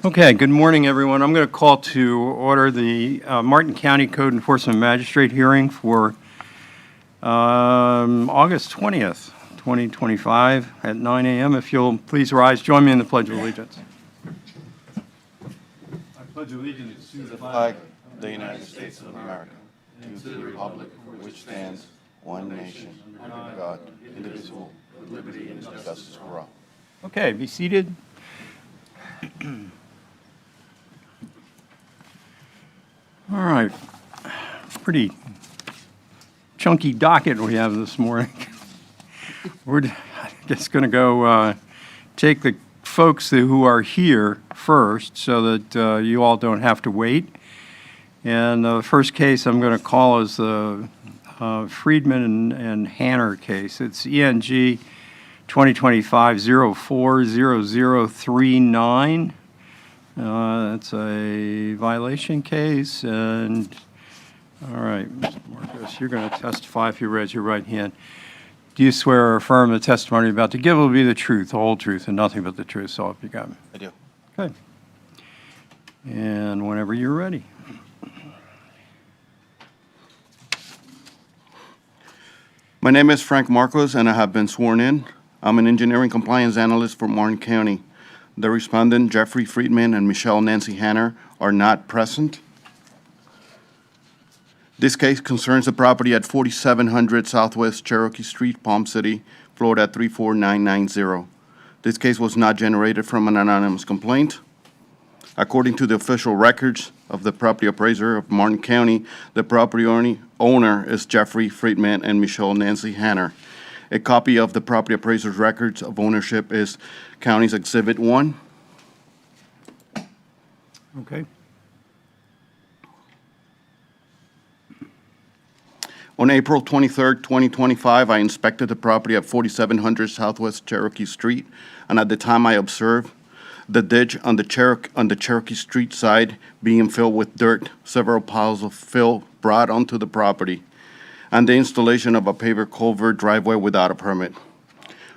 Okay, good morning, everyone. I'm going to call to order the Martin County Code Enforcement Magistrate hearing for August 20th, 2025 at 9 a.m. If you'll please rise, join me in the Pledge of Allegiance. I pledge allegiance to the flag of the United States of America, and to the republic for which stands one nation, under God, indivisible, with liberty and justice for all. Okay, be seated. All right, pretty chunky docket we have this morning. We're just going to go take the folks who are here first so that you all don't have to wait. And the first case I'm going to call is the Friedman and Hanner case. It's ENG 2025-040039. That's a violation case, and all right, Mr. Marcos, you're going to testify if you raise your right hand. Do you swear or affirm the testimony you're about to give will be the truth, the whole truth, and nothing but the truth? So help you God. I do. Okay. And whenever you're ready. My name is Frank Marcos, and I have been sworn in. I'm an engineering compliance analyst for Martin County. The respondent, Jeffrey Friedman and Michelle Nancy Hanner, are not present. This case concerns the property at 4700 Southwest Cherokee Street, Palm City, Florida 34990. This case was not generated from an anonymous complaint. According to the official records of the property appraiser of Martin County, the property owner is Jeffrey Friedman and Michelle Nancy Hanner. A copy of the property appraiser's records of ownership is County's Exhibit 1. Okay. On April 23rd, 2025, I inspected the property at 4700 Southwest Cherokee Street, and at the time I observed the ditch on the Cherokee Street side being filled with dirt, several piles of fill brought onto the property, and the installation of a paver culvert driveway without a permit.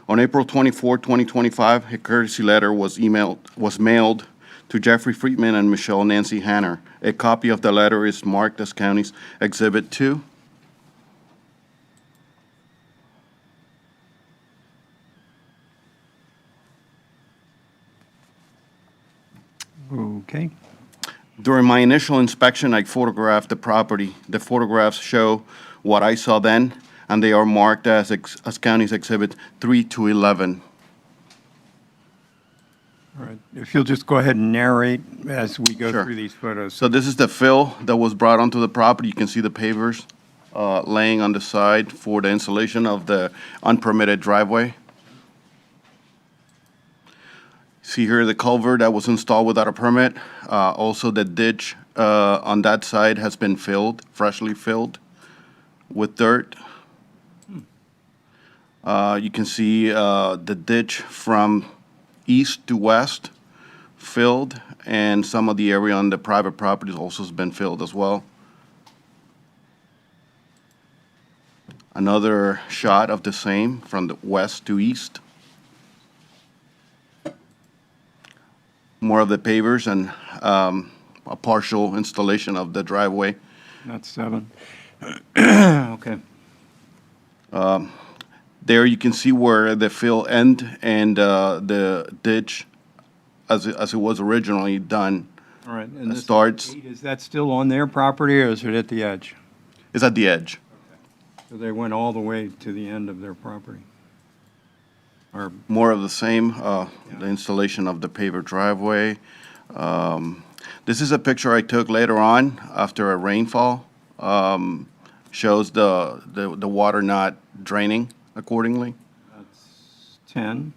On April 24, 2025, a courtesy letter was mailed to Jeffrey Friedman and Michelle Nancy Hanner. A copy of the letter is marked as County's Exhibit 2. Okay. During my initial inspection, I photographed the property. The photographs show what I saw then, and they are marked as County's Exhibit 3 to 11. All right. If you'll just go ahead and narrate as we go Sure. through these photos. So this is the fill that was brought onto the property. You can see the pavers laying on the side for the installation of the unpermitted driveway. See here the culvert that was installed without a permit. Also the ditch on that side has been filled, freshly filled with dirt. You can see the ditch from east to west filled, and some of the area on the private properties also has been filled as well. Another shot of the same from the west to east. More of the pavers and a partial installation of the driveway. That's 7. Okay. There you can see where the fill end and the ditch, as it was originally done, All right. And this starts. 8, is that still on their property or is it at the edge? Is at the edge. So they went all the way to the end of their property? Or, More of the same, the installation of the paver driveway. This is a picture I took later on after a rainfall. Shows the water not draining accordingly. that's 10.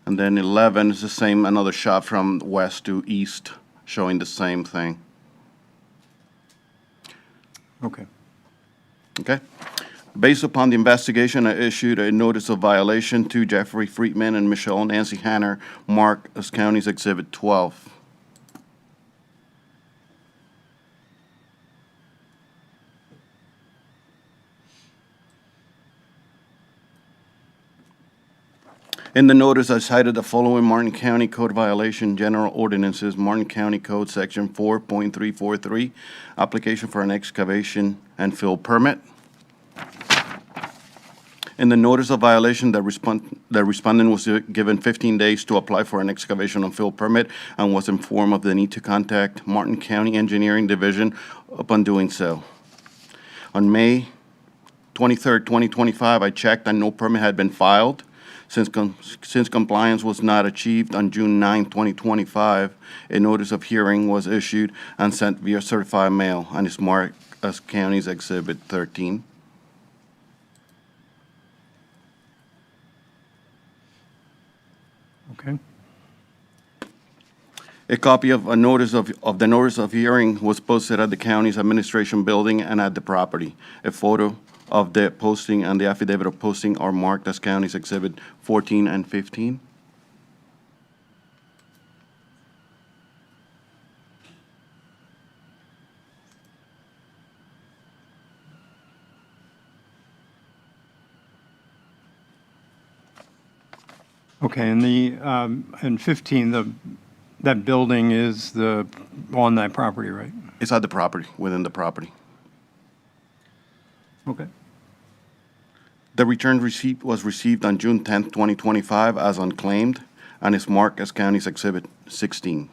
And then 11 is the same, another shot from west to east, showing the same thing. Okay. Okay? Based upon the investigation, I issued a notice of violation to Jeffrey Friedman and Michelle Nancy Hanner, marked as County's Exhibit 12. In the notice, I cited the following Martin County Code violation, general ordinances, Martin County Code, Section 4.343, application for an excavation and fill permit. In the notice of violation, the respondent was given 15 days to apply for an excavation and fill permit and was informed of the need to contact Martin County Engineering Division upon doing so. On May 23rd, 2025, I checked and no permit had been filed. Since compliance was not achieved on June 9, 2025, a notice of hearing was issued and sent via certified mail and is marked as County's Exhibit 13. Okay. A copy of the notice of hearing was posted at the county's administration building and at the property. A photo of the posting and the affidavit of posting are marked as County's Exhibit 14 and 15. Okay, and in 15, that building is on that property, right? It's at the property, within the property. Okay. The return receipt was received on June 10th, 2025 as unclaimed and is marked as County's Exhibit 16.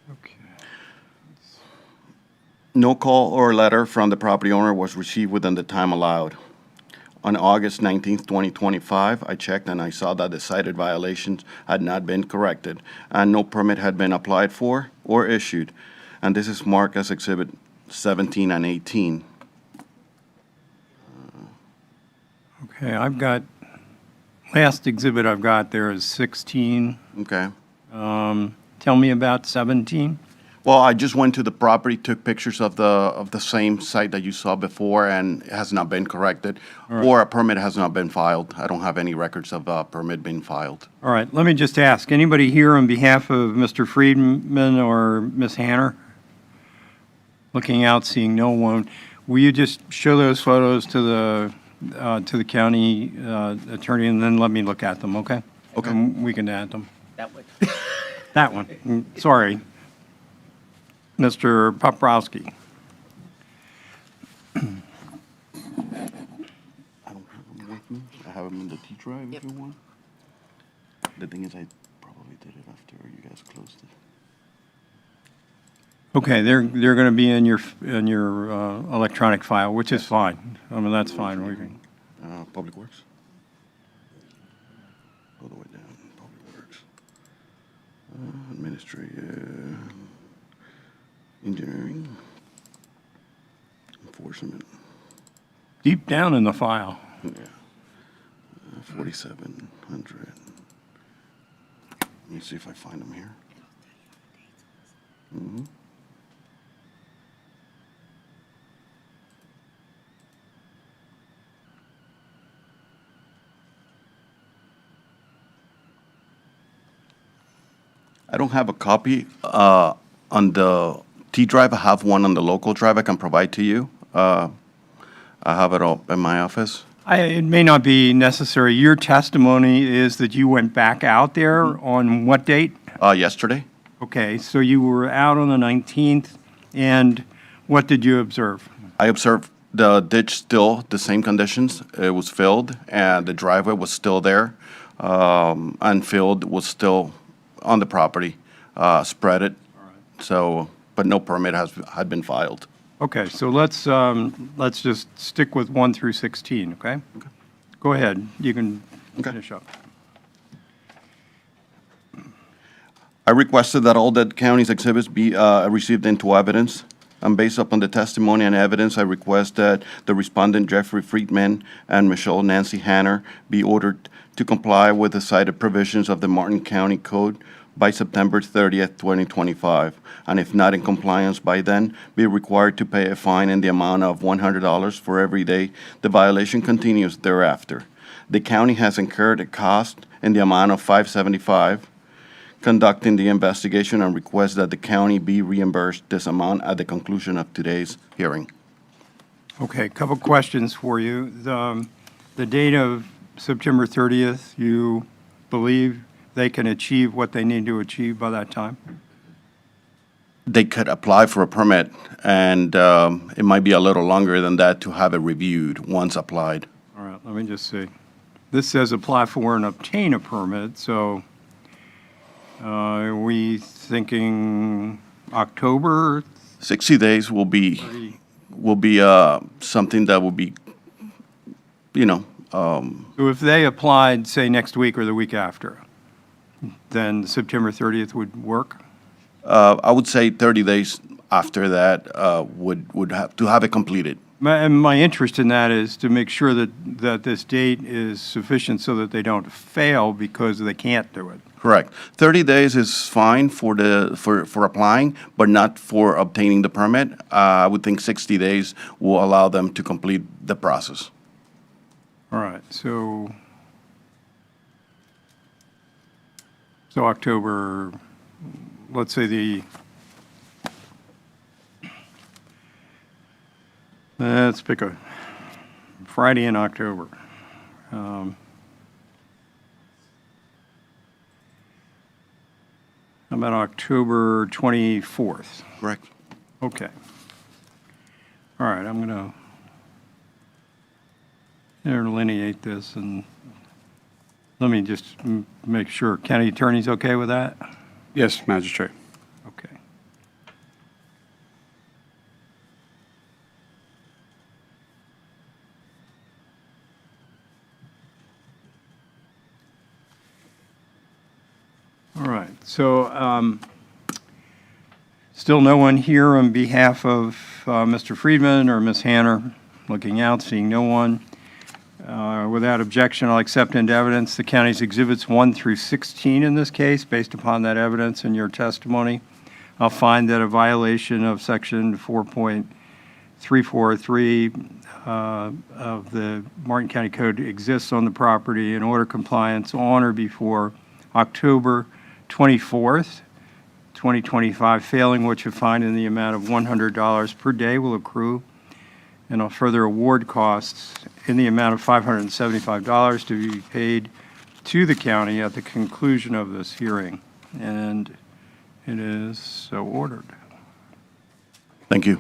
Okay. No call or letter from the property owner was received within the time allowed. On August 19th, 2025, I checked and I saw that the cited violations had not been corrected and no permit had been applied for or issued, and this is marked as Exhibit 17 and 18. Okay, last exhibit I've got there is 16. Okay. Tell me about 17. Well, I just went to the property, took pictures of the same site that you saw before, and it has not been corrected, or a permit has not been filed. I don't have any records of a permit being filed. All right, let me just ask, anybody here on behalf of Mr. Friedman or Ms. Hanner? Looking out, seeing no one, will you just show those photos to the county attorney and then let me look at them, okay? Okay. And we can add them. That would. That one, sorry. Mr. Poprowski. I don't have them with me. I have them in the T drive if you want. The thing is, I probably did it after you guys closed it. Okay, they're going to be in your electronic file, which is fine. I mean, that's fine. We can. Public Works. All the way down, Public Works. Administrative, engineering, enforcement. Deep down in the file. Yeah. 4,700. Let me see if I find them here. I don't have a copy on the T drive. I have one on the local drive I can provide to you. I have it all in my office. It may not be necessary. Your testimony is that you went back out there on what date? Yesterday. Okay, so you were out on the 19th, and what did you observe? I observed the ditch still the same conditions. It was filled, and the driveway was still there. Unfilled was still on the property, spreaded. So, but no permit had been filed. Okay, so let's just stick with 1 through 16, okay? Go ahead, you can Okay. finish up. I requested that all the county's exhibits be received into evidence. And based upon the testimony and evidence, I request that the respondent Jeffrey Friedman and Michelle Nancy Hanner be ordered to comply with the cited provisions of the Martin County Code by September 30th, 2025. And if not in compliance by then, be required to pay a fine in the amount of $100 for every day the violation continues thereafter. The county has incurred a cost in the amount of $575 conducting the investigation and request that the county be reimbursed this amount at the conclusion of today's hearing. Okay, a couple questions for you. The date of September 30th, you believe they can achieve what they need to achieve by that time? They could apply for a permit, and it might be a little longer than that to have it reviewed once applied. All right, let me just see. This says apply for and obtain a permit, so are we thinking October? 60 days will be something that will be, So if they applied, say, next week or the week after, then September 30th would work? I would say 30 days after that would have to have it completed. My interest in that is to make sure that this date is sufficient so that they don't fail because they can't do it. Correct. 30 days is fine for applying, but not for obtaining the permit. I would think 60 days will allow them to complete the process. All right, so October, let's say let's pick a Friday in October. How about October 24th? Correct. Okay. All right, I'm going to delineate this, and let me just make sure. County Attorney's okay with that? Yes, Magistrate. Okay. All right, so still no one here on behalf of Mr. Friedman or Ms. Hanner. Looking out, seeing no one. Without objection, I'll accept into evidence the county's exhibits 1 through 16 in this case. Based upon that evidence and your testimony, I'll find that a violation of section 4.343 of the Martin County Code exists on the property in order compliance on or before October 24th, 2025, failing which a fine in the amount of $100 per day will accrue, and I'll further award costs in the amount of $575 to be paid to the county at the conclusion of this hearing. And it is so ordered. Thank you.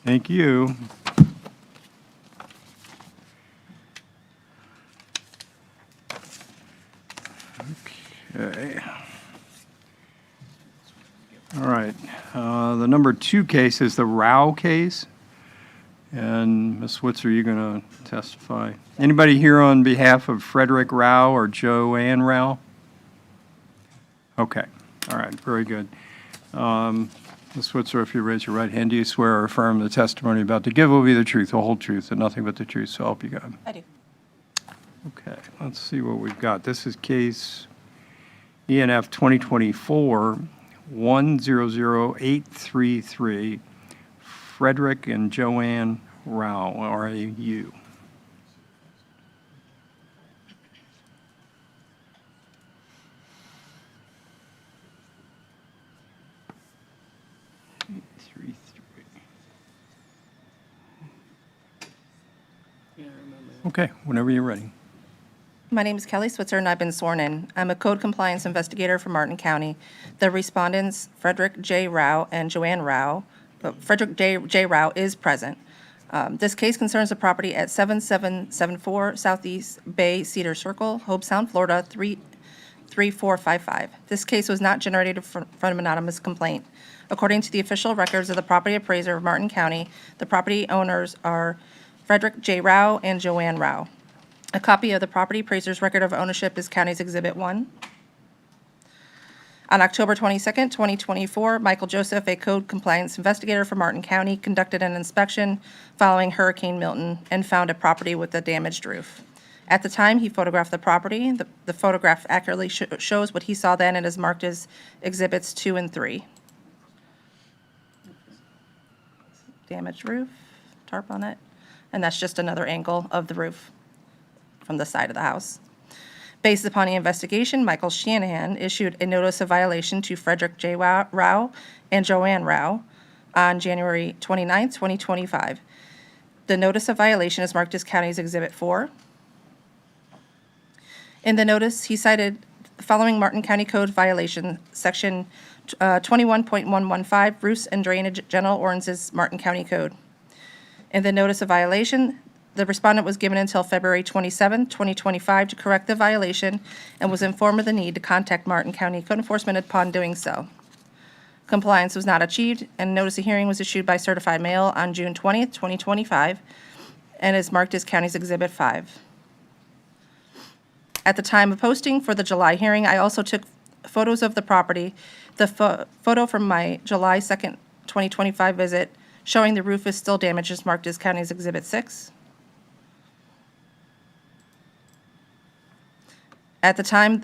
Thank you. Okay. All right. The number 2 case is the Rao case. And Ms. Switzer, you're going to testify. Anybody here on behalf of Frederick Rao or Joanne Rao? Okay. All right. Very good. Ms. Switzer, if you raise your right hand, do you swear or affirm the testimony about to give will be the truth, the whole truth, and nothing but the truth, so help you God? I do. Okay. Let's see what we've got. This is case ENF 2024-100833. Frederick and Joanne Rao, R-A-U. Okay, whenever you're ready. My name is Kelly Switzer, and I've been sworn in. I'm a code compliance investigator for Martin County. The respondents, Frederick J. Rao and Joanne Rao. Frederick J. Rao is present. This case concerns the property at 7774 Southeast Bay Cedar Circle, Hobe Sound, Florida, 33455. This case was not generated from an anonymous complaint. According to the official records of the property appraiser of Martin County, the property owners are Frederick J. Rao and Joanne Rao. A copy of the property appraiser's record of ownership is County's Exhibit 1. On October 22nd, 2024, Michael Joseph, a code compliance investigator for Martin County, conducted an inspection following Hurricane Milton and found a property with a damaged roof. At the time, he photographed the property. The photograph accurately shows what he saw then and is marked as Exhibits 2 and 3. Damaged roof, tarp on it, and that's just another angle of the roof from the side of the house. Based upon the investigation, Michael Shanahan issued a notice of violation to Frederick J. Rao and Joanne Rao on January 29, 2025. The notice of violation is marked as County's Exhibit 4. In the notice, he cited the following Martin County Code violation, Section 21.115, Roofs and Drainage General Ordinances, Martin County Code. In the notice of violation, the respondent was given until February 27, 2025 to correct the violation and was informed of the need to contact Martin County Code Enforcement upon doing so. Compliance was not achieved, and notice of hearing was issued by certified mail on June 20th, 2025, and is marked as County's Exhibit 5. At the time of posting for the July hearing, I also took photos of the property. The photo from my July 2nd, 2025 visit showing the roof is still damaged is marked as County's Exhibit 6. At that time,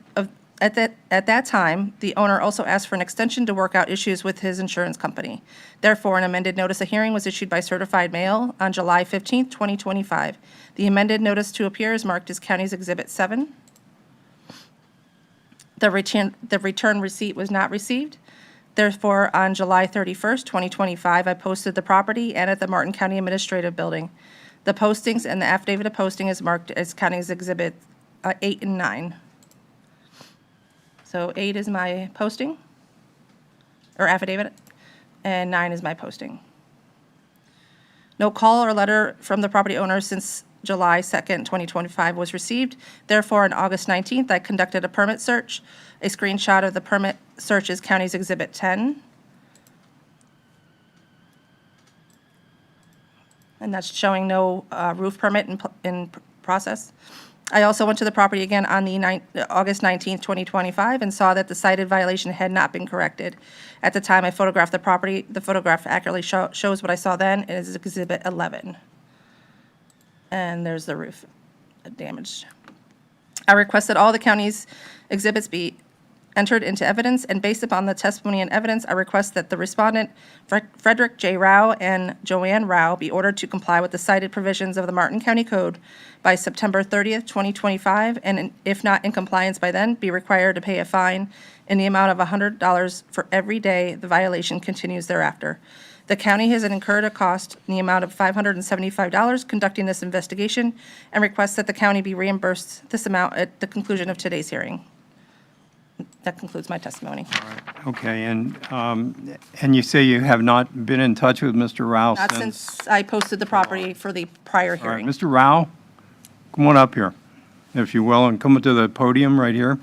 the owner also asked for an extension to work out issues with his insurance company. Therefore, an amended notice of hearing was issued by certified mail on July 15, 2025. The amended notice to appear is marked as County's Exhibit 7. The return receipt was not received. Therefore, on July 31st, 2025, I posted the property and at the Martin County Administrative Building. The postings and the affidavit of posting is marked as County's Exhibit 8 and 9. So 8 is my posting, or affidavit, and 9 is my posting. No call or letter from the property owner since July 2nd, 2025 was received. Therefore, on August 19th, I conducted a permit search. A screenshot of the permit search is County's Exhibit 10. And that's showing no roof permit in process. I also went to the property again on the August 19th, 2025, and saw that the cited violation had not been corrected. At the time I photographed the property, the photograph accurately shows what I saw then. It is Exhibit 11. And there's the roof damaged. I request that all the county's exhibits be entered into evidence, and based upon the testimony and evidence, I request that the respondent, Frederick J. Rao and Joanne Rao, be ordered to comply with the cited provisions of the Martin County Code by September 30th, 2025, and if not in compliance by then, be required to pay a fine in the amount of $100 for every day the violation continues thereafter. The county has incurred a cost in the amount of $575 conducting this investigation, and requests that the county be reimbursed this amount at the conclusion of today's hearing. That concludes my testimony. Okay, and you say you have not been in touch with Mr. Rao Not since I posted the property for the prior All right, hearing. Mr. Rao, come on up here, if you will, and come to the podium right here.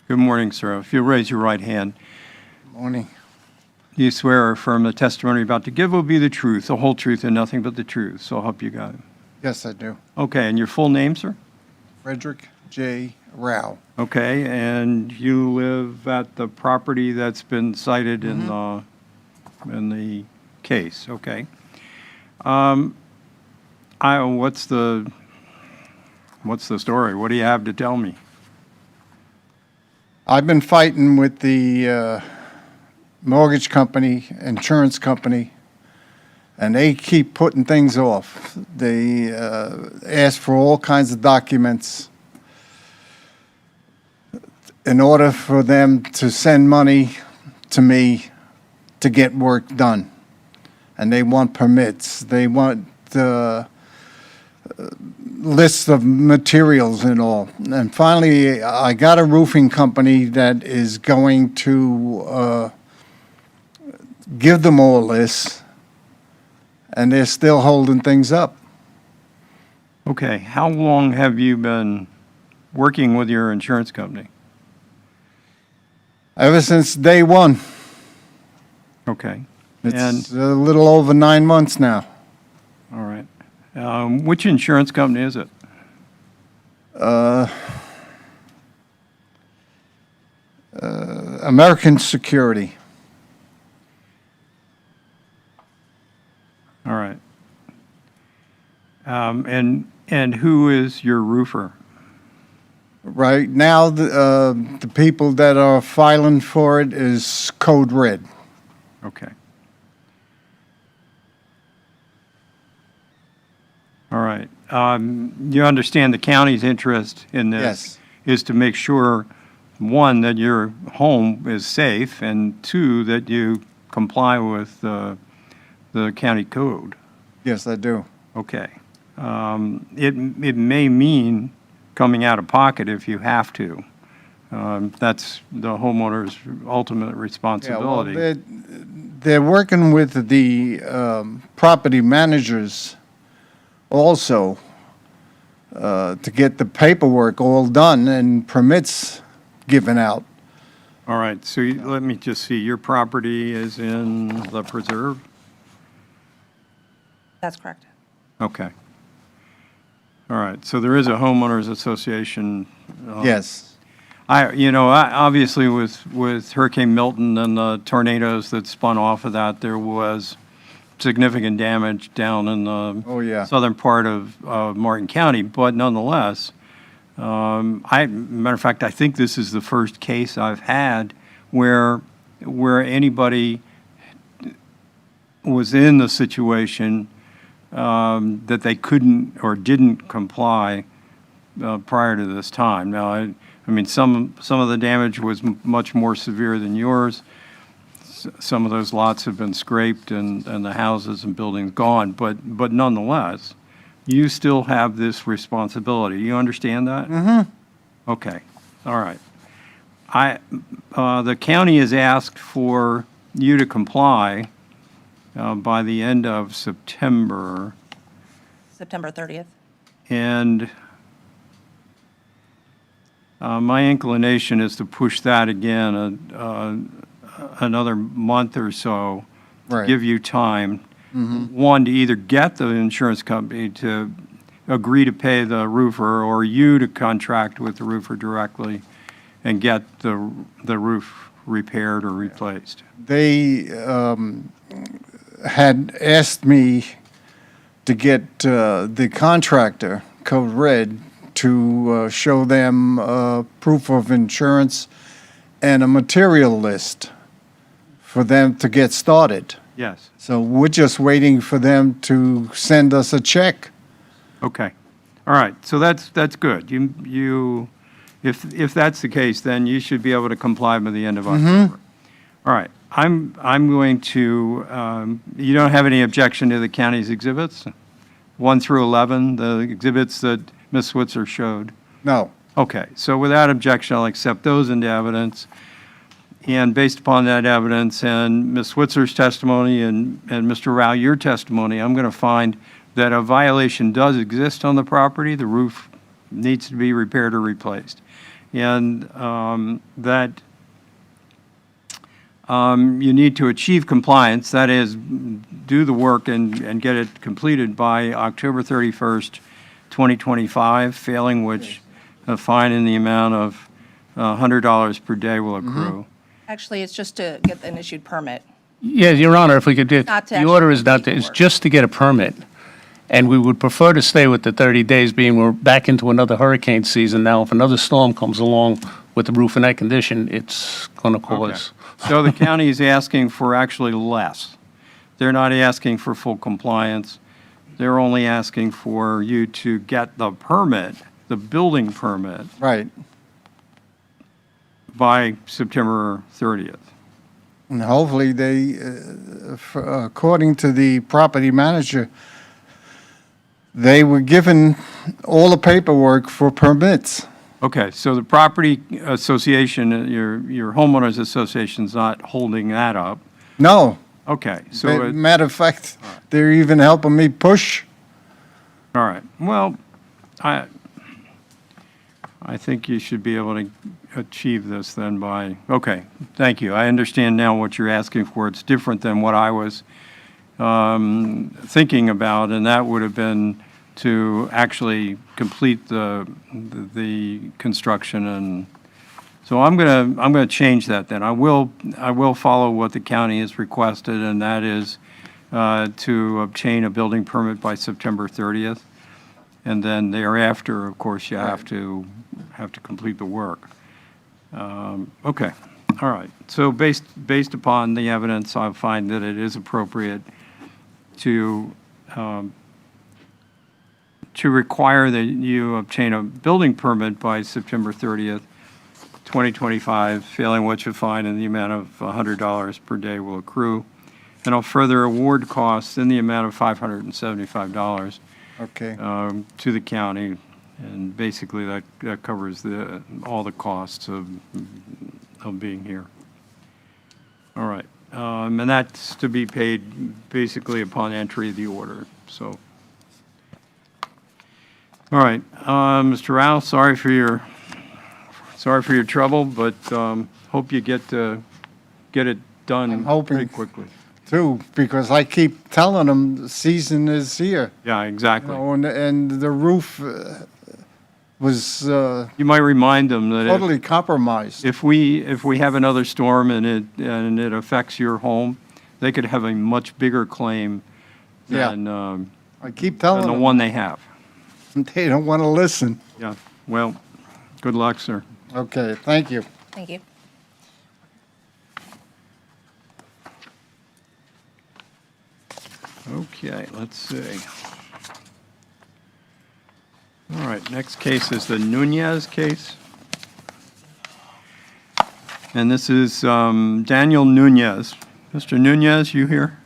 Good morning, sir. If you'll raise your right hand. Morning. Do you swear or affirm the testimony you're about to give will be the truth, the whole truth, and nothing but the truth? So help you God. Yes, I do. Okay, and your full name, sir? Frederick J. Rao. Okay, and you live at the property that's been cited in the case, okay. What's the story? What do you have to tell me? I've been fighting with the mortgage company, insurance company, and they keep putting things off. They ask for all kinds of documents in order for them to send money to me to get work done. And they want permits. They want lists of materials and all. And finally, I got a roofing company that is going to give them all this, and they're still holding things up. Okay, how long have you been working with your insurance company? Ever since day one. Okay, and, It's a little over 9 months now. all right. Which insurance company is it? American Security. All right. And who is your roofer? Right now, the people that are filing for it is Code Red. Okay. All right. You understand the county's interest in this Yes. is to make sure, one, that your home is safe, and two, that you comply with the county code. Yes, I do. Okay. It may mean coming out of pocket if you have to. That's the homeowner's ultimate Yeah, well, responsibility. they're working with the property managers also to get the paperwork all done and permits given out. All right, so let me just see, your property is in the preserve? That's correct. Okay. All right, so there is a homeowners association. Yes. Obviously with Hurricane Milton and the tornadoes that spun off of that, there was significant damage down in the Oh, yeah. southern part of Martin County, but nonetheless, matter of fact, I think this is the first case I've had where anybody was in the situation that they couldn't or didn't comply prior to this time. Now, I mean, some of the damage was much more severe than yours. Some of those lots have been scraped and the houses and buildings gone, but nonetheless, you still have this responsibility. You understand that? Mm-hmm. Okay, all right. The county has asked for you to comply by the end of September, September 30th. and my inclination is to push that again another month or so, to Right. give you time, one, to either get the insurance company to agree to pay the roofer, or you to contract with the roofer directly and get the roof repaired or replaced. They had asked me to get the contractor, Code Red, to show them proof of insurance and a material list for them to get started. Yes, So we're just waiting for them to send us a check. okay. All right, so that's good. If that's the case, then you should be able to comply by the end of October. All right, I'm going to, you don't have any objection to the county's exhibits? 1 through 11, the exhibits that Ms. Switzer showed? No. Okay, so without objection, I'll accept those into evidence. And based upon that evidence and Ms. Switzer's testimony and Mr. Rao, your testimony, I'm going to find that a violation does exist on the property. The roof needs to be repaired or replaced. And that you need to achieve compliance, that is, do the work and get it completed by October 31st, 2025, failing which a fine in the amount of $100 per day will accrue. Actually, it's just to get an issued permit. Yeah, Your Honor, if we could do, Not to the order actually is not, complete the it's work. just to get a permit. And we would prefer to stay with the 30 days, being we're back into another hurricane season now. If another storm comes along with the roof in that condition, it's going to Okay. cause. So the county is asking for actually less. They're not asking for full compliance. They're only asking for you to get the permit, the building permit, Right. by September 30th. And hopefully they, according to the property manager, they were given all the paperwork for permits. Okay, so the property association, your homeowners association's not holding that up. No. Okay, so, Matter of fact, they're even helping me push. all right, well, I think you should be able to achieve this then by, okay, thank you. I understand now what you're asking for. It's different than what I was thinking about, and that would have been to actually complete the construction. And so I'm gonna change that then. I will follow what the county has requested, and that is to obtain a building permit by September 30th. And then thereafter, of course, you have to complete the work. Okay, all right. So based upon the evidence, I find that it is appropriate to to require that you obtain a building permit by September 30th, 2025, failing which a fine in the amount of $100 per day will accrue, and I'll further award costs in the amount of $575 Okay. to the county, and basically that covers all the costs of being here. All right, and that's to be paid basically upon entry of the order, so. All right, Mr. Rao, sorry for your trouble, but hope you get it done I'm hoping. pretty quickly. Too, because I keep telling them the season is here. Yeah, You exactly. know, and the roof was You might remind them that totally compromised. if we have another storm and it affects your home, they could have a much bigger claim Yeah. than I keep telling the them, one they have. they don't want to listen. Yeah, well, good luck, sir. Okay, thank you. Thank you. Okay, let's see. All right, next case is the Nunez case. And this is Daniel Nunez. Mr. Nunez, you here?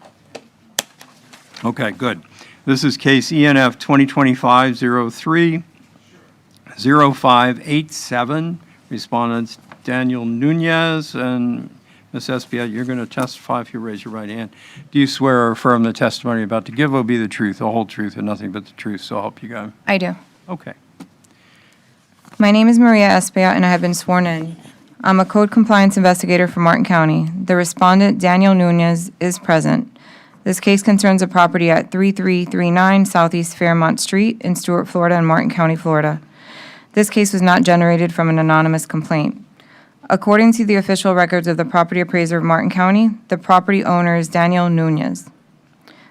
Okay, good. This is case ENF 2025-03-0587. Respondents Daniel Nunez and Ms. Espiat, you're going to testify if you raise your right hand. Do you swear or affirm the testimony you're about to give will be the truth, the whole truth, and nothing but the truth, so help you God? I do. Okay. My name is Maria Espiat, and I have been sworn in. I'm a code compliance investigator for Martin County. The respondent, Daniel Nunez, is present. This case concerns a property at 3339 Southeast Fairmont Street in Stuart, Florida, and Martin County, Florida. This case was not generated from an anonymous complaint. According to the official records of the property appraiser of Martin County, the property owner is Daniel Nunez.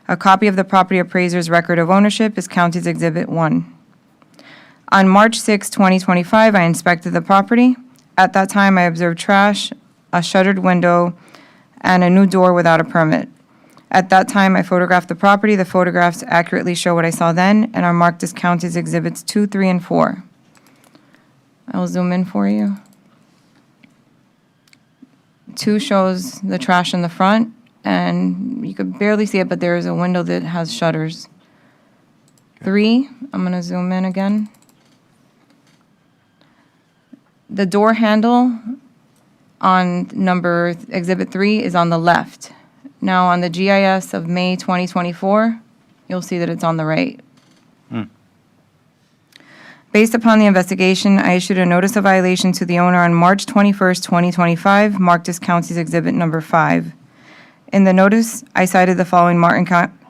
A copy of the property appraiser's record of ownership is County's Exhibit 1. On March 6, 2025, I inspected the property. At that time, I observed trash, a shuttered window, and a new door without a permit. At that time, I photographed the property. The photographs accurately show what I saw then and are marked as County's Exhibits 2, 3, and 4. I'll zoom in for you. 2 shows the trash in the front, and you could barely see it, but there is a window that has shutters. 3, I'm going to zoom in again. The door handle on Exhibit 3 is on the left. Now, on the GIS of May 2024, you'll see that it's on the right. Based upon the investigation, I issued a notice of violation to the owner on March 21st, 2025, marked as County's Exhibit Number 5. In the notice, I cited the following Martin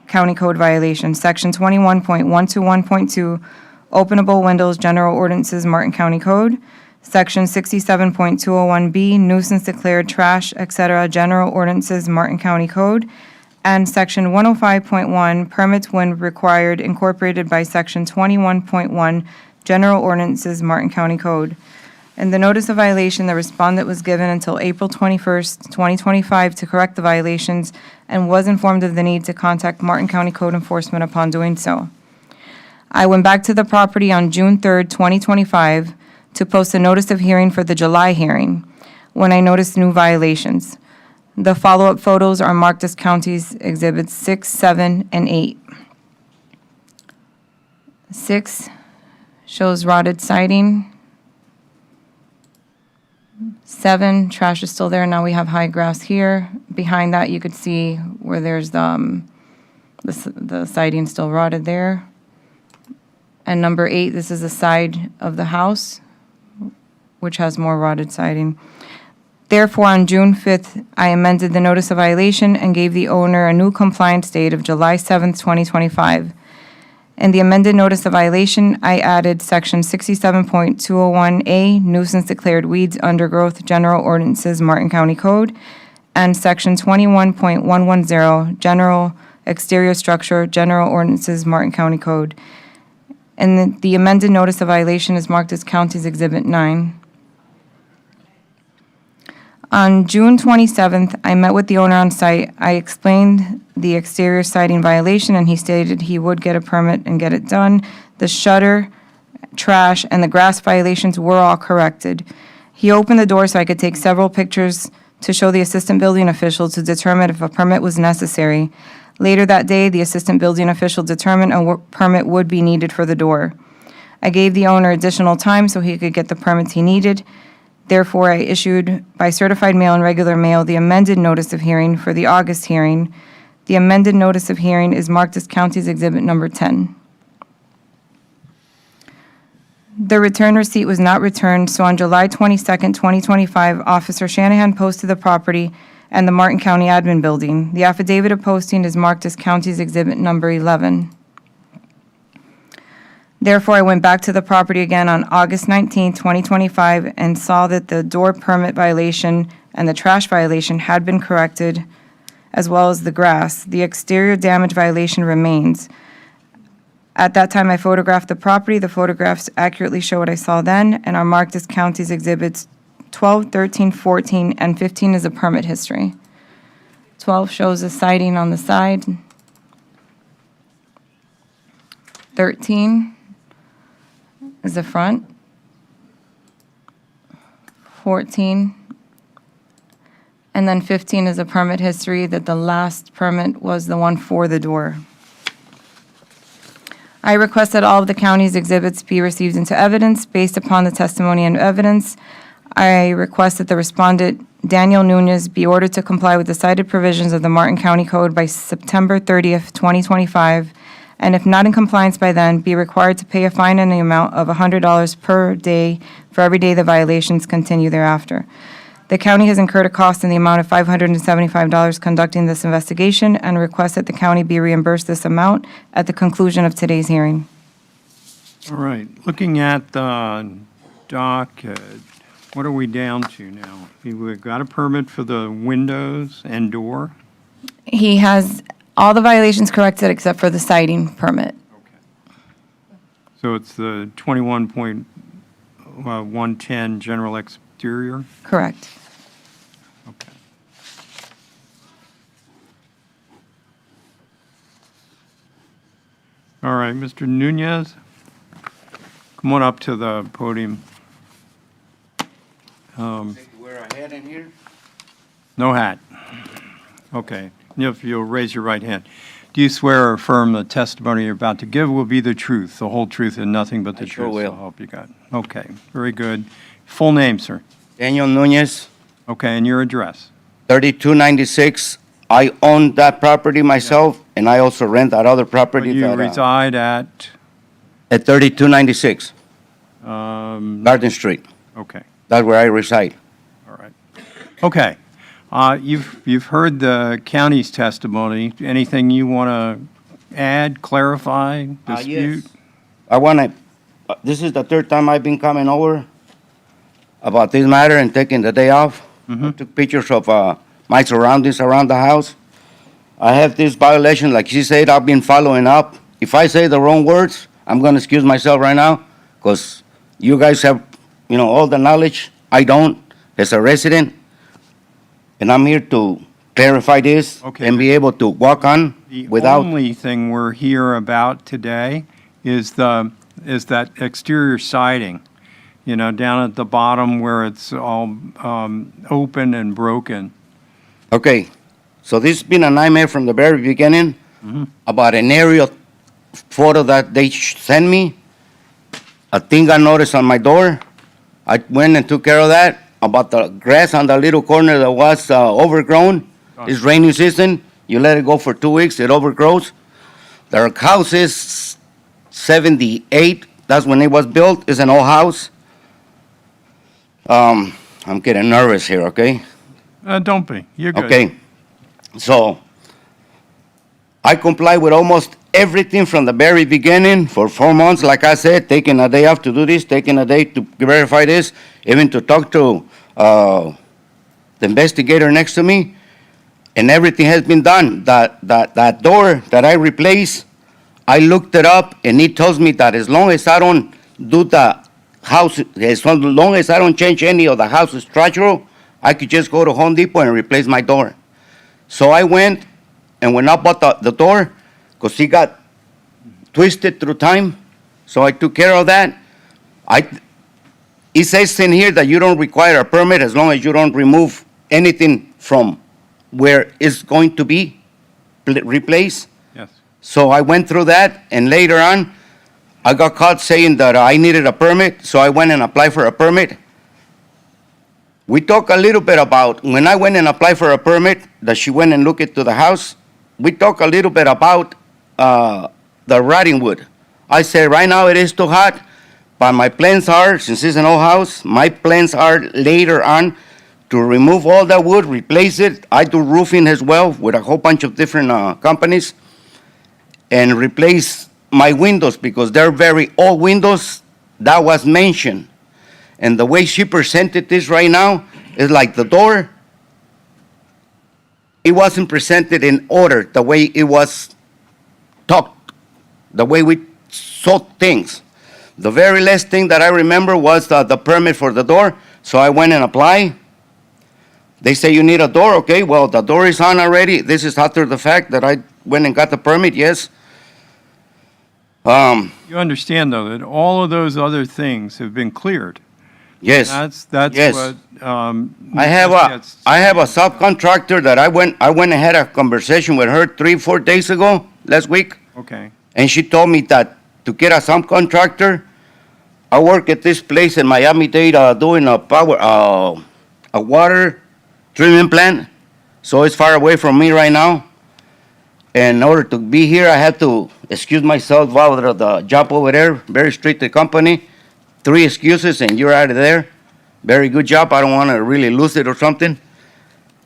County Code violations: Section 21.121.2, Openable Windows, General Ordinances, Martin County Code; Section 67.201B, Nuisance Declared Trash, etc., General Ordinances, Martin County Code; and Section 105.1, Permits when required, incorporated by Section 21.1, General Ordinances, Martin County Code. In the notice of violation, the respondent was given until April 21st, 2025 to correct the violations and was informed of the need to contact Martin County Code Enforcement upon doing so. I went back to the property on June 3rd, 2025 to post a notice of hearing for the July hearing when I noticed new violations. The follow-up photos are marked as County's Exhibits 6, 7, and 8. 6 shows rotted siding. 7, trash is still there. Now we have high grass here. Behind that, you could see where there's the siding still rotted there. And number 8, this is the side of the house, which has more rotted siding. Therefore, on June 5th, I amended the notice of violation and gave the owner a new compliance date of July 7th, 2025. In the amended notice of violation, I added Section 67.201A, Nuisance Declared Weeds, Undergrowth, General Ordinances, Martin County Code, and Section 21.110, General Exterior Structure, General Ordinances, Martin County Code. And the amended notice of violation is marked as County's Exhibit 9. On June 27th, I met with the owner on site. I explained the exterior siding violation, and he stated he would get a permit and get it done. The shutter, trash, and the grass violations were all corrected. He opened the door so I could take several pictures to show the assistant building official to determine if a permit was necessary. Later that day, the assistant building official determined a permit would be needed for the door. I gave the owner additional time so he could get the permits he needed. Therefore, I issued by certified mail and regular mail the amended notice of hearing for the August hearing. The amended notice of hearing is marked as County's Exhibit Number 10. The return receipt was not returned, so on July 22nd, 2025, Officer Shanahan posted the property and the Martin County Admin Building. The affidavit of posting is marked as County's Exhibit Number 11. Therefore, I went back to the property again on August 19, 2025, and saw that the door permit violation and the trash violation had been corrected, as well as the grass. The exterior damage violation remains. At that time, I photographed the property. The photographs accurately show what I saw then and are marked as County's Exhibits 12, 13, 14, and 15 is a permit history. 12 shows a siding on the side. 13 is the front. 14. And then 15 is a permit history that the last permit was the one for the door. I request that all of the county's exhibits be received into evidence based upon the testimony and evidence. I request that the respondent, Daniel Nunez, be ordered to comply with the cited provisions of the Martin County Code by September 30th, 2025, and if not in compliance by then, be required to pay a fine in the amount of $100 per day for every day the violations continue thereafter. The county has incurred a cost in the amount of $575 conducting this investigation and requests that the county be reimbursed this amount at the conclusion of today's hearing. All right, looking at the docket, what are we down to now? We've got a permit for the windows and door? He has all the violations corrected except for the siding permit. Okay. So it's the 21.110 general exterior? Correct. Okay. All right, Mr. Nunez, come on up to the podium. Wear a hat in here? No hat. Okay. If you'll raise your right hand. Do you swear or affirm the testimony you're about to give will be the truth, the whole truth, and nothing but the I sure truth? will. So help you God. Okay, very good. Full name, sir. Daniel Nunez, Okay, and your address. 3296. I own that property myself, and I also rent that other property You that, reside at, at 3296 um, Garden Street. okay, That's where I reside. all right. Okay, you've heard the county's testimony. Anything you want to add, clarify, dispute? I want to, this is the third time I've been coming over about this matter and taking the day off. I took pictures of my surroundings around the house. I have this violation, like she said, I've been following up. If I say the wrong words, I'm going to excuse myself right now, because you guys have, all the knowledge. I don't, as a resident. And I'm here to clarify this Okay. and be able to walk on The without. only thing we're here about today is that exterior siding, down at the bottom where it's all open and broken. Okay, so this has been a nightmare from the very beginning about an aerial photo that they sent me. A thing I noticed on my door. I went and took care of that. About the grass on the little corner that was overgrown. It's rainy season. You let it go for 2 weeks, it overgrows. Their house is 78. That's when it was built. It's an old house. I'm getting nervous here, okay? Don't be, you're good. Okay, so I comply with almost everything from the very beginning for 4 months, like I said, taking a day off to do this, taking a day to verify this, even to talk to the investigator next to me, and everything has been done. That door that I replaced, I looked it up, and it tells me that as long as I don't do the house, as long as I don't change any of the house structural, I could just go to Home Depot and replace my door. So I went and when I bought the door, because it got twisted through time, so I took care of that. It says in here that you don't require a permit as long as you don't remove anything from where it's going to be replaced. Yes. So I went through that, and later on, I got caught saying that I needed a permit, so I went and applied for a permit. We talked a little bit about, when I went and applied for a permit, that she went and looked into the house, we talked a little bit about the rotting wood. I said, right now it is too hot, but my plans are, since it's an old house, my plans are later on to remove all that wood, replace it. I do roofing as well with a whole bunch of different companies, and replace my windows because they're very old windows. That was mentioned. And the way she presented this right now is like the door, it wasn't presented in order the way it was talked, the way we saw things. The very last thing that I remember was the permit for the door, so I went and applied. They say you need a door, okay, well, the door is on already. This is after the fact that I went and got the permit, yes. You understand, though, that all of those other things have been cleared. Yes. That's Yes. what, I have a subcontractor that I went and had a conversation with her 3-4 days ago, last week, Okay, and she told me that to get a subcontractor, I work at this place in Miami-Dade doing a water treatment plant, so it's far away from me right now. And in order to be here, I had to excuse myself out of the job over there, very strict company. 3 excuses and you're out of there. Very good job. I don't want to really lose it or something.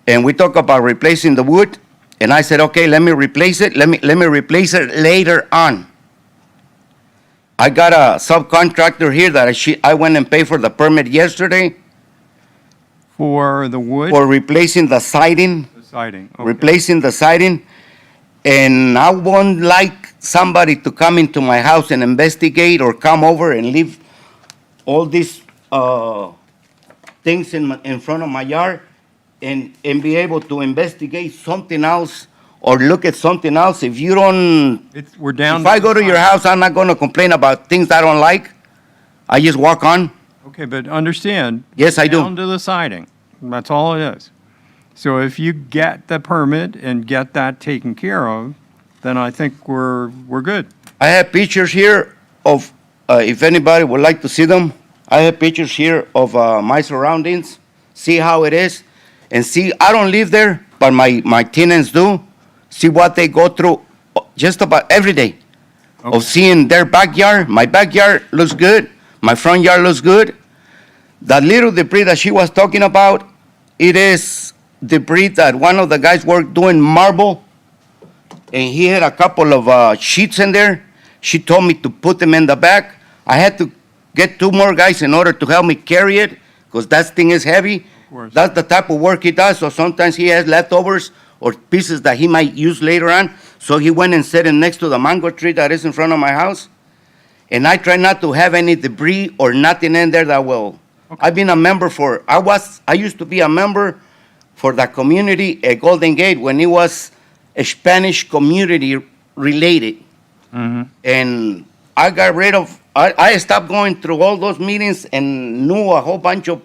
And we talk about replacing the wood. And I said, okay, let me replace it. Let me replace it later on. I got a subcontractor here that I went and paid for the permit yesterday for the wood? for replacing the siding, The siding, okay. replacing the siding. And I won't like somebody to come into my house and investigate or come over and leave all these things in front of my yard and be able to investigate something else or look at something else. If you don't, We're down. if I go to your house, I'm not going to complain about things I don't like. I just walk on. Okay, but understand. Yes, I do. Down to the siding. That's all it is. So if you get the permit and get that taken care of, then I think we're good. I have pictures here of, if anybody would like to see them, I have pictures here of my surroundings, see how it is, and see, I don't live there, but my tenants do, see what they go through just about every day. Okay. Of seeing their backyard, my backyard looks good, my front yard looks good. That little debris that she was talking about, it is debris that one of the guys worked doing marble, and he had a couple of sheets in there. She told me to put them in the back. I had to get 2 more guys in order to help me carry it, because that thing is heavy. course. That's the type of work he does, so sometimes he has leftovers or pieces that he might use later on. So he went and set it next to the mango tree that is in front of my house. And I try not to have any debris or nothing in there that will. I've been a member I used to be a member for the community at Golden Gate when it was a Spanish community related. And I got rid of, I stopped going through all those meetings and knew a whole bunch of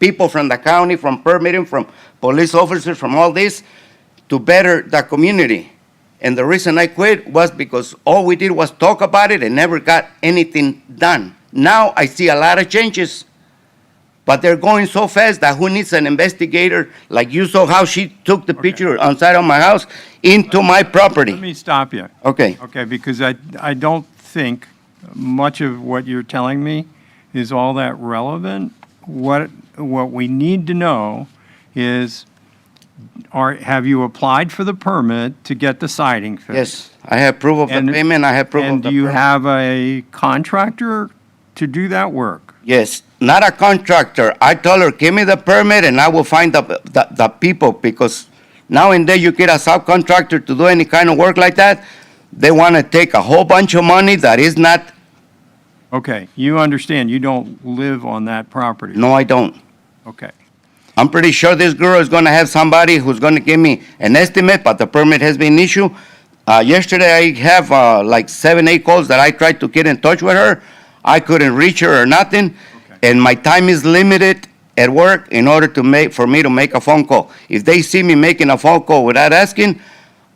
people from the county, from permitting, from police officers, from all this, to better the community. And the reason I quit was because all we did was talk about it and never got anything done. Now I see a lot of changes, but they're going so fast that who needs an investigator like you saw how she took the picture on side of my house into my property? Let me stop you. Okay. Okay, because I don't think much of what you're telling me is all that relevant. What we need to know is, have you applied for the permit to get the siding fixed? Yes, I have proof of the And- payment, I have proof of And the do you permit. have a contractor to do that work? Yes, not a contractor. I told her, give me the permit and I will find the people, because now and then you get a subcontractor to do any kind of work like that, they want to take a whole bunch of money that is not, Okay, you understand, you don't live on that property? no, I don't. Okay. I'm pretty sure this girl is gonna have somebody who's gonna give me an estimate, but the permit has been issued. Yesterday, I have, like 7, 8 calls that I tried to get in touch with her. I couldn't reach her or nothing, and my time is limited at work in order for me to make a phone call. If they see me making a phone call without asking,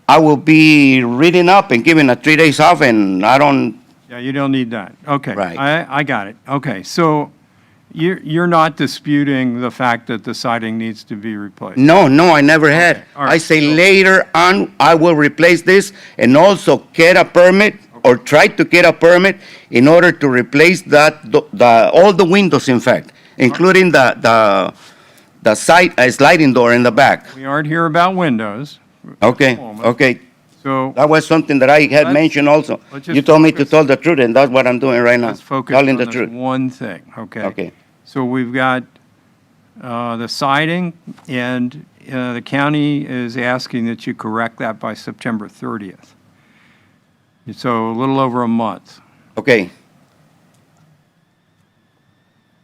I will be reading up and giving a 3 days off, and I don't, Yeah, you don't need that. Okay. Right. I got it. Okay, so you're not disputing the fact that the siding needs to be replaced? no, I never had. all right, I say so- later on, I will replace this and also get a permit or try to get a permit in order to replace all the windows, in fact, including the sliding door in the back. We aren't here about windows, Okay, moment. okay. so That was something that I had Let's- mentioned also. let's You just told me to focus- tell the truth, and that's what I'm doing right now. let's focus Telling on the this truth. one thing, okay? Okay. So we've got the siding, and the county is asking that you correct that by September 30th. So a little over a month. Okay.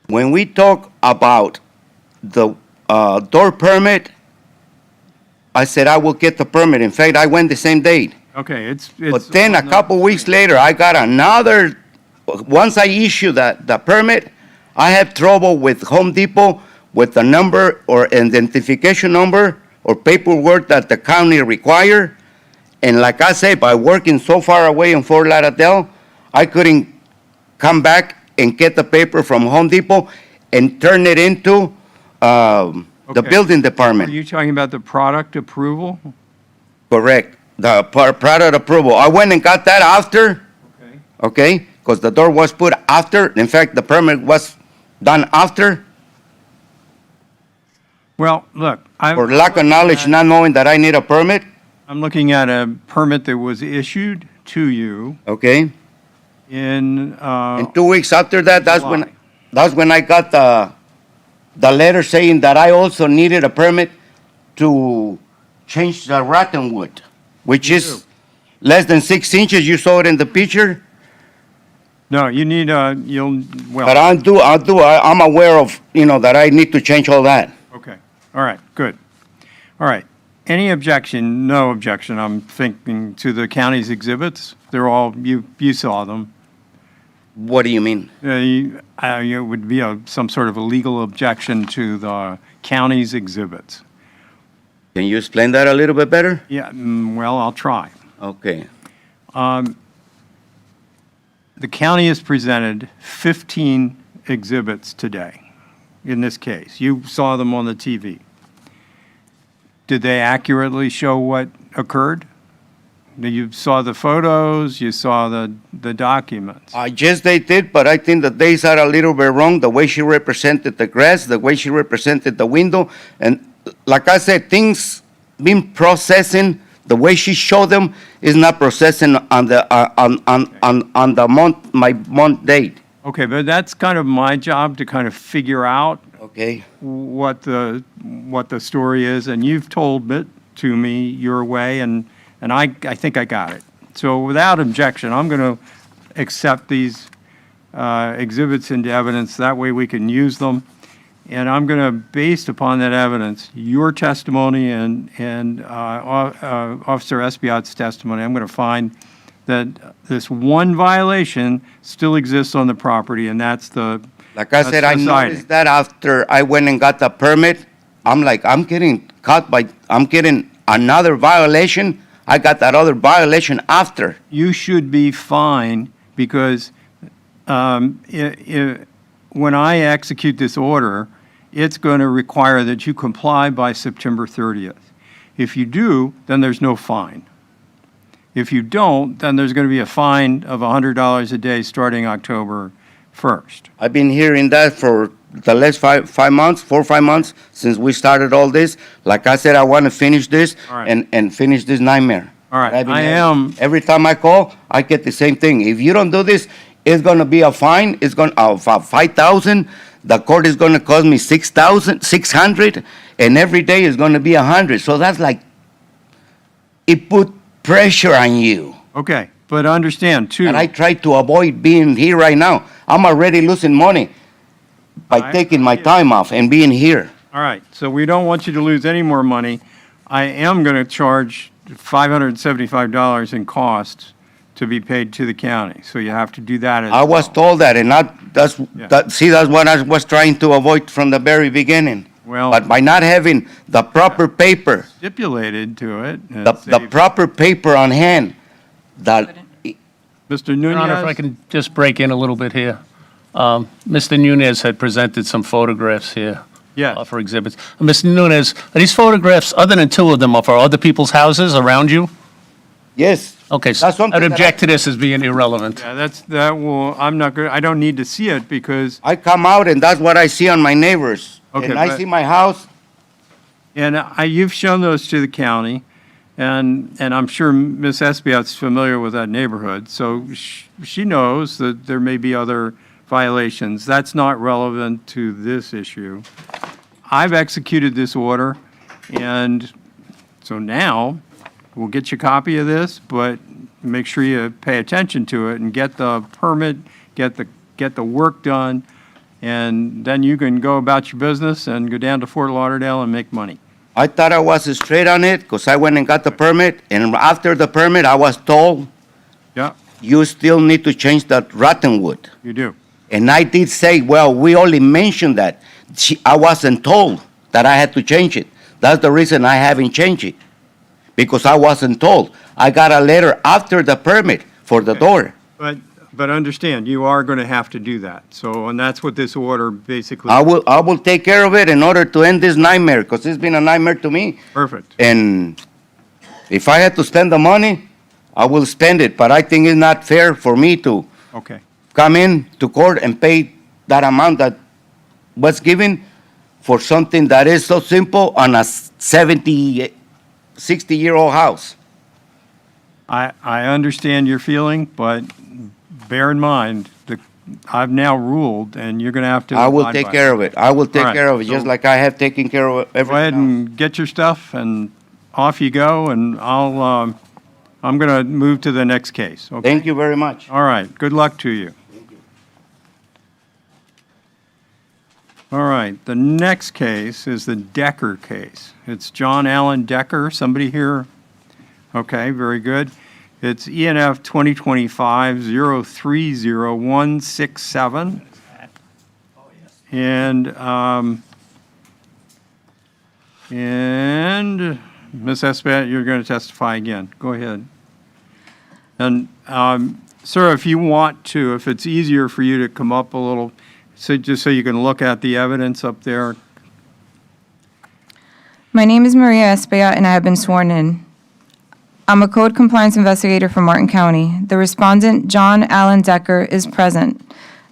When we talk about the door permit, I said I will get the permit. In fact, I went the same date. Okay, it's. But then a couple weeks later, I got another, once I issue the permit, I have trouble with Home Depot with the number or identification number or paperwork that the county require. And like I say, by working so far away in Fort Lauderdale, I couldn't come back and get the paper from Home Depot and turn it into the Okay. building Are department. you talking about the product approval? Correct. The product approval. I went and got that after, Okay. okay? Because the door was put after. In fact, the permit was done after. Well, look. For lack of knowledge, not knowing that I need a permit, I'm looking at a permit that was issued to you okay? in, And 2 weeks after that, July. that's when I got the letter saying that I also needed a permit to change the rotten wood, which is less than 6 inches. You saw it in the picture. no, you need, you'll, But well, I'm aware of, that I need to change all that. okay. All right, good. All right. Any objection? No objection, I'm thinking, to the county's exhibits? They're all, you saw them. What do you mean? It would be some sort of a legal objection to the county's exhibits. Can you explain that a little bit better? Yeah, well, I'll try. Okay. The county has presented 15 exhibits today, in this case. You saw them on the TV. Did they accurately show what occurred? You saw the photos, you saw the documents. Yes, they did, but I think the dates are a little bit wrong, the way she represented the grass, the way she represented the window. And like I said, things been processing, the way she showed them is not processing on the month date. Okay, but that's kind of my job to kind of figure out Okay, what the story is, and you've told it to me your way, and I think I got it. So without objection, I'm going to accept these exhibits into evidence. That way we can use them. And I'm going to, based upon that evidence, your testimony and Officer Espiat's testimony, I'm going to find that this one violation still exists on the property, and that's the like I said, I That's the siding. noticed that after I went and got the permit, I'm like, I'm getting another violation. I got that other violation after. You should be fine, because when I execute this order, it's going to require that you comply by September 30th. If you do, then there's no fine. If you don't, then there's going to be a fine of $100 a day starting October 1st. I've been hearing that for the last 4 or 5 months since we started all this. Like I said, I want to finish this All right. and finish this nightmare. All right, I've been I having. am- Every time I call, I get the same thing. If you don't do this, it's going to be a fine. It's going of $5,000. The court is going to cost me $600, and every day is going to be $100. So that's like, it put pressure on you. Okay, but understand, too. And I try to avoid being here right now. I'm already losing money by I- taking my time off and being here. All right, so we don't want you to lose any more money. I am going to charge $575 in costs to be paid to the county, so you have to do that as I was well. told that, and that's Yeah. that's what I was trying to avoid from the very beginning. Well- But by not having the proper paper, Stipulated to it. and the say- proper paper on hand, that, Mr. Your Honor, if I Nunez? can just break in a little bit here. Mr. Nunez had presented some photographs here. Yes. For exhibits. Mr. Nunez, are these photographs, other than two of them, are for other people's houses around you? yes. Okay, so That's something I'd that object to this as being irrelevant. Yeah, that will, I'm not good, I don't need to see it because, I come out and that's what I see on my neighbors. Okay, And I but- see my house, and you've shown those to the county, and I'm sure Ms. Espiat's familiar with that neighborhood, so she knows that there may be other violations. That's not relevant to this issue. I've executed this order, and so now, we'll get you a copy of this, but make sure you pay attention to it and get the permit, get the work done, and then you can go about your business and go down to Fort Lauderdale and make money. I thought I was straight on it, because I went and got the permit, and after the permit, I was told, Yeah, you still need to change that rotten wood. you do. And I did say, well, we only mentioned that. I wasn't told that I had to change it. That's the reason I haven't changed it, because I wasn't told. I got a letter after the permit for the door. But understand, you are going to have to do that. So, and that's what this order basically, I will take care of it in order to end this nightmare, because it's been a nightmare to me. perfect. And if I had to spend the money, I will spend it, but I think it's not fair for me to Okay, come in to court and pay that amount that was given for something that is so simple on a 70, 60-year-old house. I understand your feeling, but bear in mind, I've now ruled, and you're going to have to I will abide take by care of it. I will take All right, care of it, just so- like I have taken care of Go ahead everything else. and get your stuff, and off you go, and I'm going to move to the next case, okay? Thank you very much. All right, good luck to you. All right, the next case is the Decker case. It's John Allen Decker. Somebody here? Okay, very good. It's ENF 2025-030167. And Ms. Espat, you're going to testify again. Go ahead. And, sir, if you want to, if it's easier for you to come up a little, so just so you can look at the evidence up there. My name is Maria Espea, and I have been sworn in. I'm a code compliance investigator for Martin County. The respondent, John Allen Decker, is present.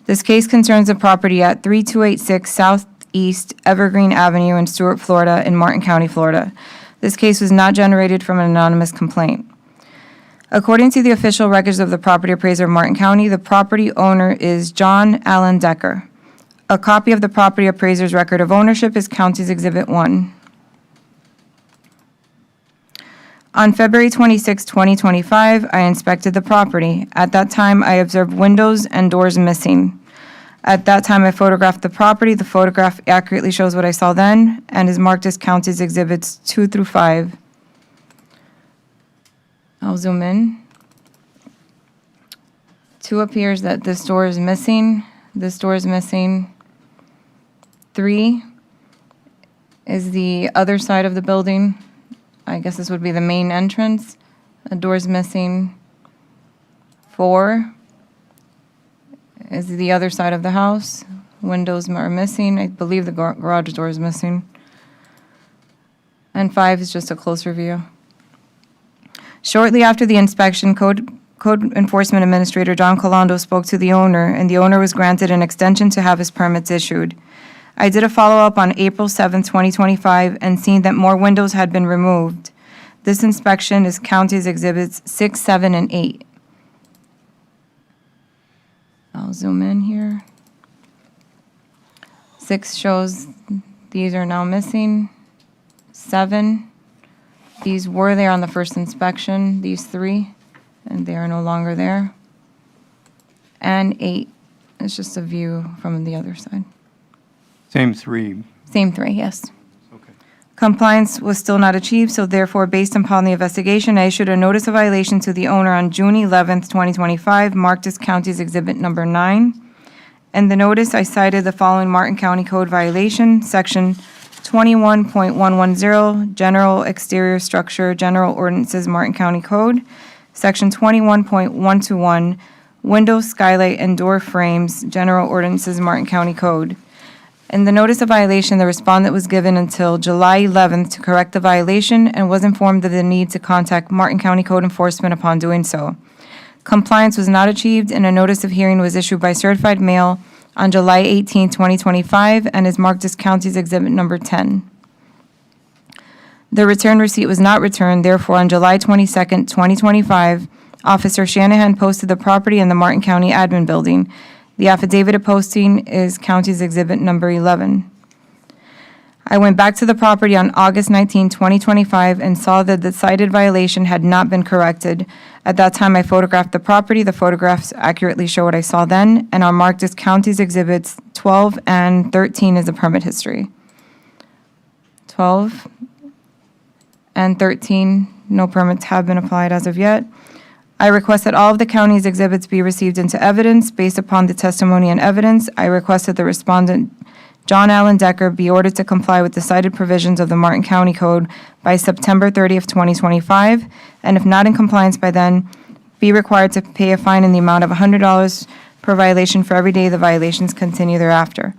This case concerns the property at 3286 Southeast Evergreen Avenue in Stuart, Florida, in Martin County, Florida. This case was not generated from an anonymous complaint. According to the official records of the property appraiser of Martin County, the property owner is John Allen Decker. A copy of the property appraiser's record of ownership is County's Exhibit 1. On February 26, 2025, I inspected the property. At that time, I observed windows and doors missing. At that time, I photographed the property. The photograph accurately shows what I saw then and is marked as County's Exhibits 2 through 5. I'll zoom in. 2 appears that this door is missing. This door is missing. 3 is the other side of the building. I guess this would be the main entrance. A door's missing. 4 is the other side of the house. Windows are missing. I believe the garage door is missing. And 5 is just a closer view. Shortly after the inspection, Code Enforcement Administrator John Colando spoke to the owner, and the owner was granted an extension to have his permits issued. I did a follow-up on April 7, 2025, and seen that more windows had been removed. This inspection is County's Exhibits 6, 7, and 8. I'll zoom in here. 6 shows these are now missing. 7, these were there on the first inspection, these 3, and they are no longer there. And 8 is just a view from the other side. Same 3 Same three, yes. Okay. Compliance was still not achieved, so therefore, based upon the investigation, I issued a notice of violation to the owner on June 11th, 2025, marked as County's Exhibit Number 9. In the notice, I cited the following Martin County Code violation, Section 21.110, General Exterior Structure, General Ordinances, Martin County Code, Section 21.121, Windows, Skylight, and Door Frames, General Ordinances, Martin County Code. In the notice of violation, the respondent was given until July 11th to correct the violation and was informed of the need to contact Martin County Code Enforcement upon doing so. Compliance was not achieved, and a notice of hearing was issued by certified mail on July 18, 2025, and is marked as County's Exhibit Number 10. The return receipt was not returned, therefore, on July 22, 2025, Officer Shanahan posted the property in the Martin County Admin Building. The affidavit of posting is County's Exhibit Number 11. I went back to the property on August 19, 2025, and saw that the cited violation had not been corrected. At that time, I photographed the property. The photographs accurately show what I saw then, and are marked as County's Exhibits 12 and 13 is the permit history. 12 and 13, no permits have been applied as of yet. I request that all of the county's exhibits be received into evidence. Based upon the testimony and evidence, I request that the respondent, John Allen Decker, be ordered to comply with the cited provisions of the Martin County Code by September 30th, 2025, and if not in compliance by then, be required to pay a fine in the amount of $100 per violation for every day the violations continue thereafter.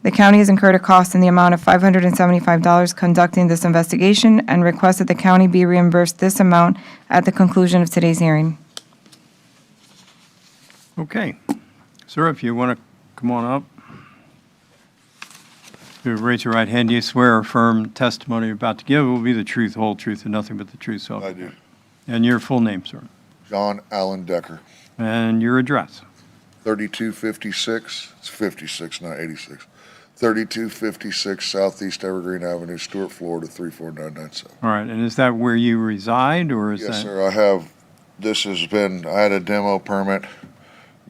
The county has incurred a cost in the amount of $575 conducting this investigation, and request that the county be reimbursed this amount at the conclusion of today's hearing. Okay. Sir, if you want to come on up. You raise your right hand. Do you swear or affirm testimony you're about to give will be the truth, whole truth, and nothing but the truth, so? I do. And your full name, sir? John Allen Decker, And your address? 3256, it's 56, not 86. 3256 Southeast Evergreen Avenue, Stuart, Florida, 34997. All right, and is that where you reside, or is that? Yes, sir, I have, I had a demo permit.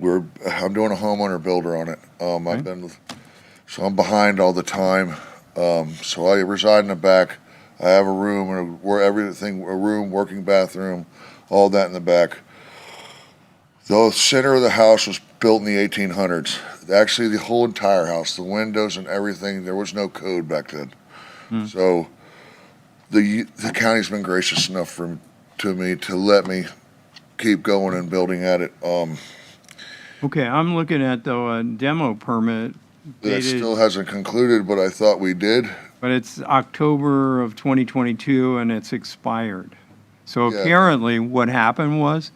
I'm doing a homeowner builder on it. So I'm behind all the time. So I reside in the back. I have a room, a room, working bathroom, all that in the back. The center of the house was built in the 1800s. Actually, the whole entire house, the windows and everything, there was no code back then. So the county's been gracious enough to me to let me keep going and building at it. Okay, I'm looking at, though, a demo permit That dated, still hasn't concluded, but I thought we did. but it's October of 2022, and it's expired. So Yeah. apparently, what happened was,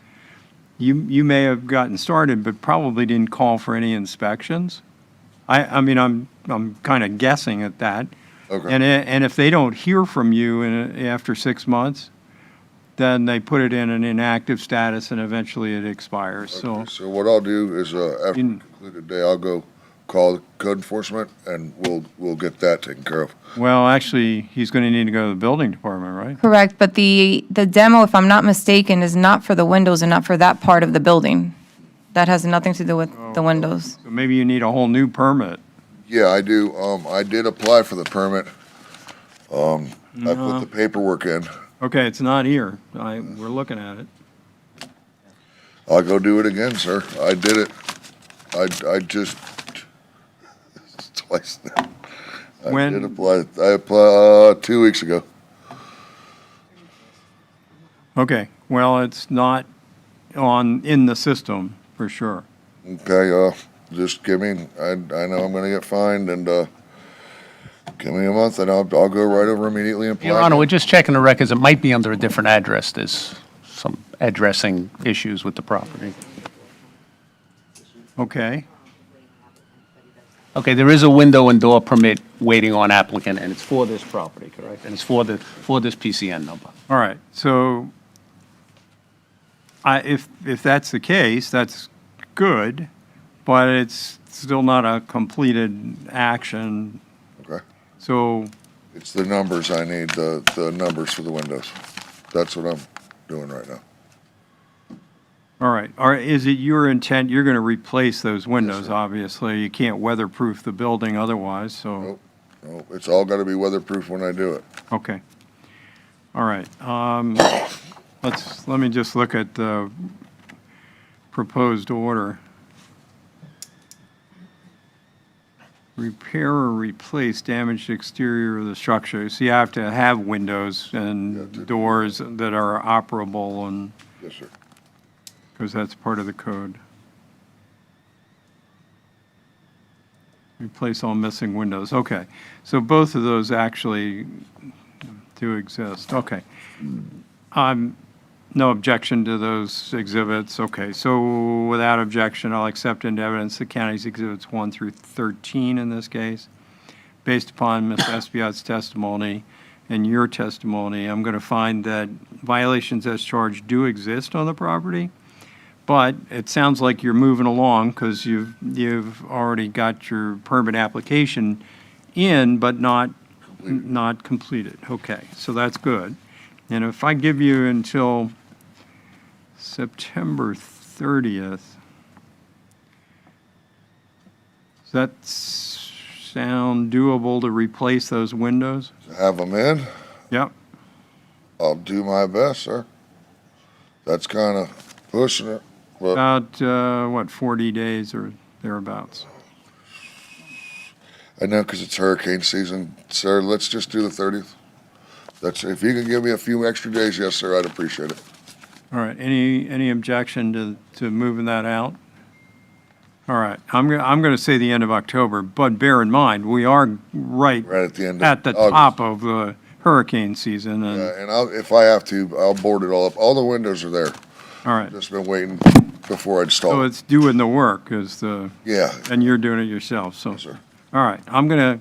you may have gotten started, but probably didn't call for any inspections. I mean, I'm kind of guessing at that. Okay. And if they don't hear from you after 6 months, then they put it in an inactive status, and eventually it expires, so. Okay, so what I'll do is, after we In- conclude the day, I'll go call the code enforcement and we'll get that taken care of. Well, actually, he's going to need to go to the building department, right? Correct, but the demo, if I'm not mistaken, is not for the windows and not for that part of the building. That has nothing to do with the windows. So maybe you need a whole new permit. Yeah, I do. I did apply for the permit. I put the paperwork in. Okay, it's not here. We're looking at it. I'll go do it again, sir. I did it. I just twice now. I When- did apply. I applied 2 weeks ago. Okay, well, it's not in the system, for sure. Okay, just give me, I know I'm gonna get fined and, give me a month and I'll go right over immediately and apply. Your Honor, we're just checking the records. It might be under a different address. There's some addressing issues with the property. Okay, Okay, there is a window and door permit waiting on applicant, and it's for this property, correct? And it's for this PCN number. all right, so if that's the case, that's good, but it's still not a completed action, Okay, so, it's the numbers I need, the numbers for the windows. That's what I'm doing right now. all right. Is it your intent, you're going to replace those windows, sir. obviously? You can't weatherproof the building otherwise, so. Nope. No, it's all gotta be weatherproof when I do it. Okay. All right. Let me just look at the proposed order. Repair or replace damaged exterior of the structure. So you have to have windows and doors that are operable, and, Yes, sir. because that's part of the code. Replace all missing windows. Okay. So both of those actually do exist. Okay. No objection to those exhibits. Okay. So without objection, I'll accept into evidence the county's exhibits 1 through 13 in this case. Based upon Ms. Espiat's testimony and your testimony, I'm going to find that violations as charged do exist on the property. But it sounds like you're moving along because you've already got your permit application in, but not completed. Okay, so that's good. And if I give you until September 30th, does that sound doable to replace those windows? Have them in, Yep. I'll do my best, sir. That's kinda pushing it, but About, 40 days or thereabouts? I know, 'cause it's hurricane season, sir, let's just do the 30th. That's, if you can give me a few extra days, yes, sir, I'd appreciate it. All right, any objection to moving that out? All right, I'm going to say the end of October, but bear in mind, we are right Right at the end of at the August. top of the hurricane season, and, And if I have to, I'll board it all up. All the windows are there. all right. Just been waiting before I So install it. it's doing the work, Yeah, and you're doing it yourself, so. yes, sir. All right, I'm going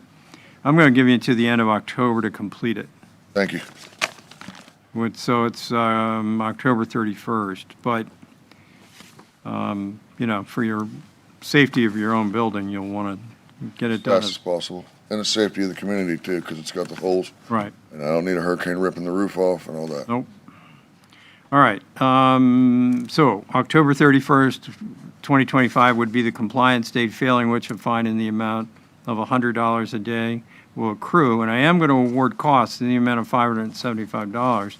to give you to the end of October to complete it. Thank you. So it's October 31st, but, for your safety of your own building, you'll want to get it done. Fast as possible. And the safety of the community too, because it's got the holes. Right, And I don't need a hurricane ripping the roof off and all that. nope. All right, so October 31st, 2025 would be the compliance date, failing which a fine in the amount of $100 a day will accrue, and I am going to award costs in the amount of $575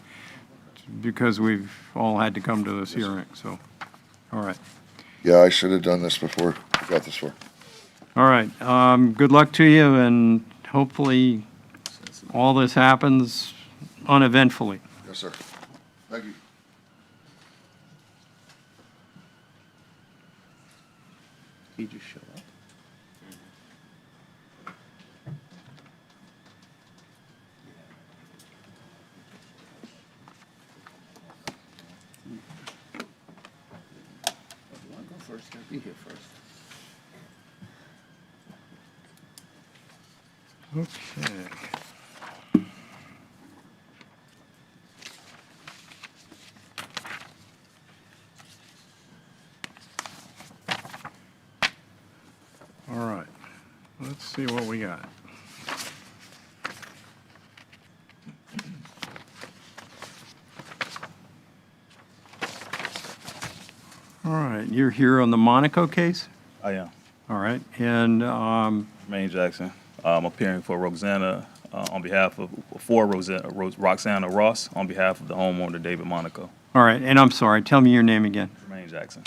because we've all had to come to this hearing, so, all right. Yeah, I should have done this before I got this far. All right, good luck to you, and hopefully all this happens uneventfully. Yes, sir. Thank you. He just showed up. Go first. Be here first. Okay. All right, let's see what we got. All right, you're here on the Monaco case? I am. All right, and, Jermaine Jackson. I'm appearing for Roxana on behalf of, Roxana Ross on behalf of the homeowner, David Monaco. all right, and I'm sorry, tell me your name again. Jermaine Jackson.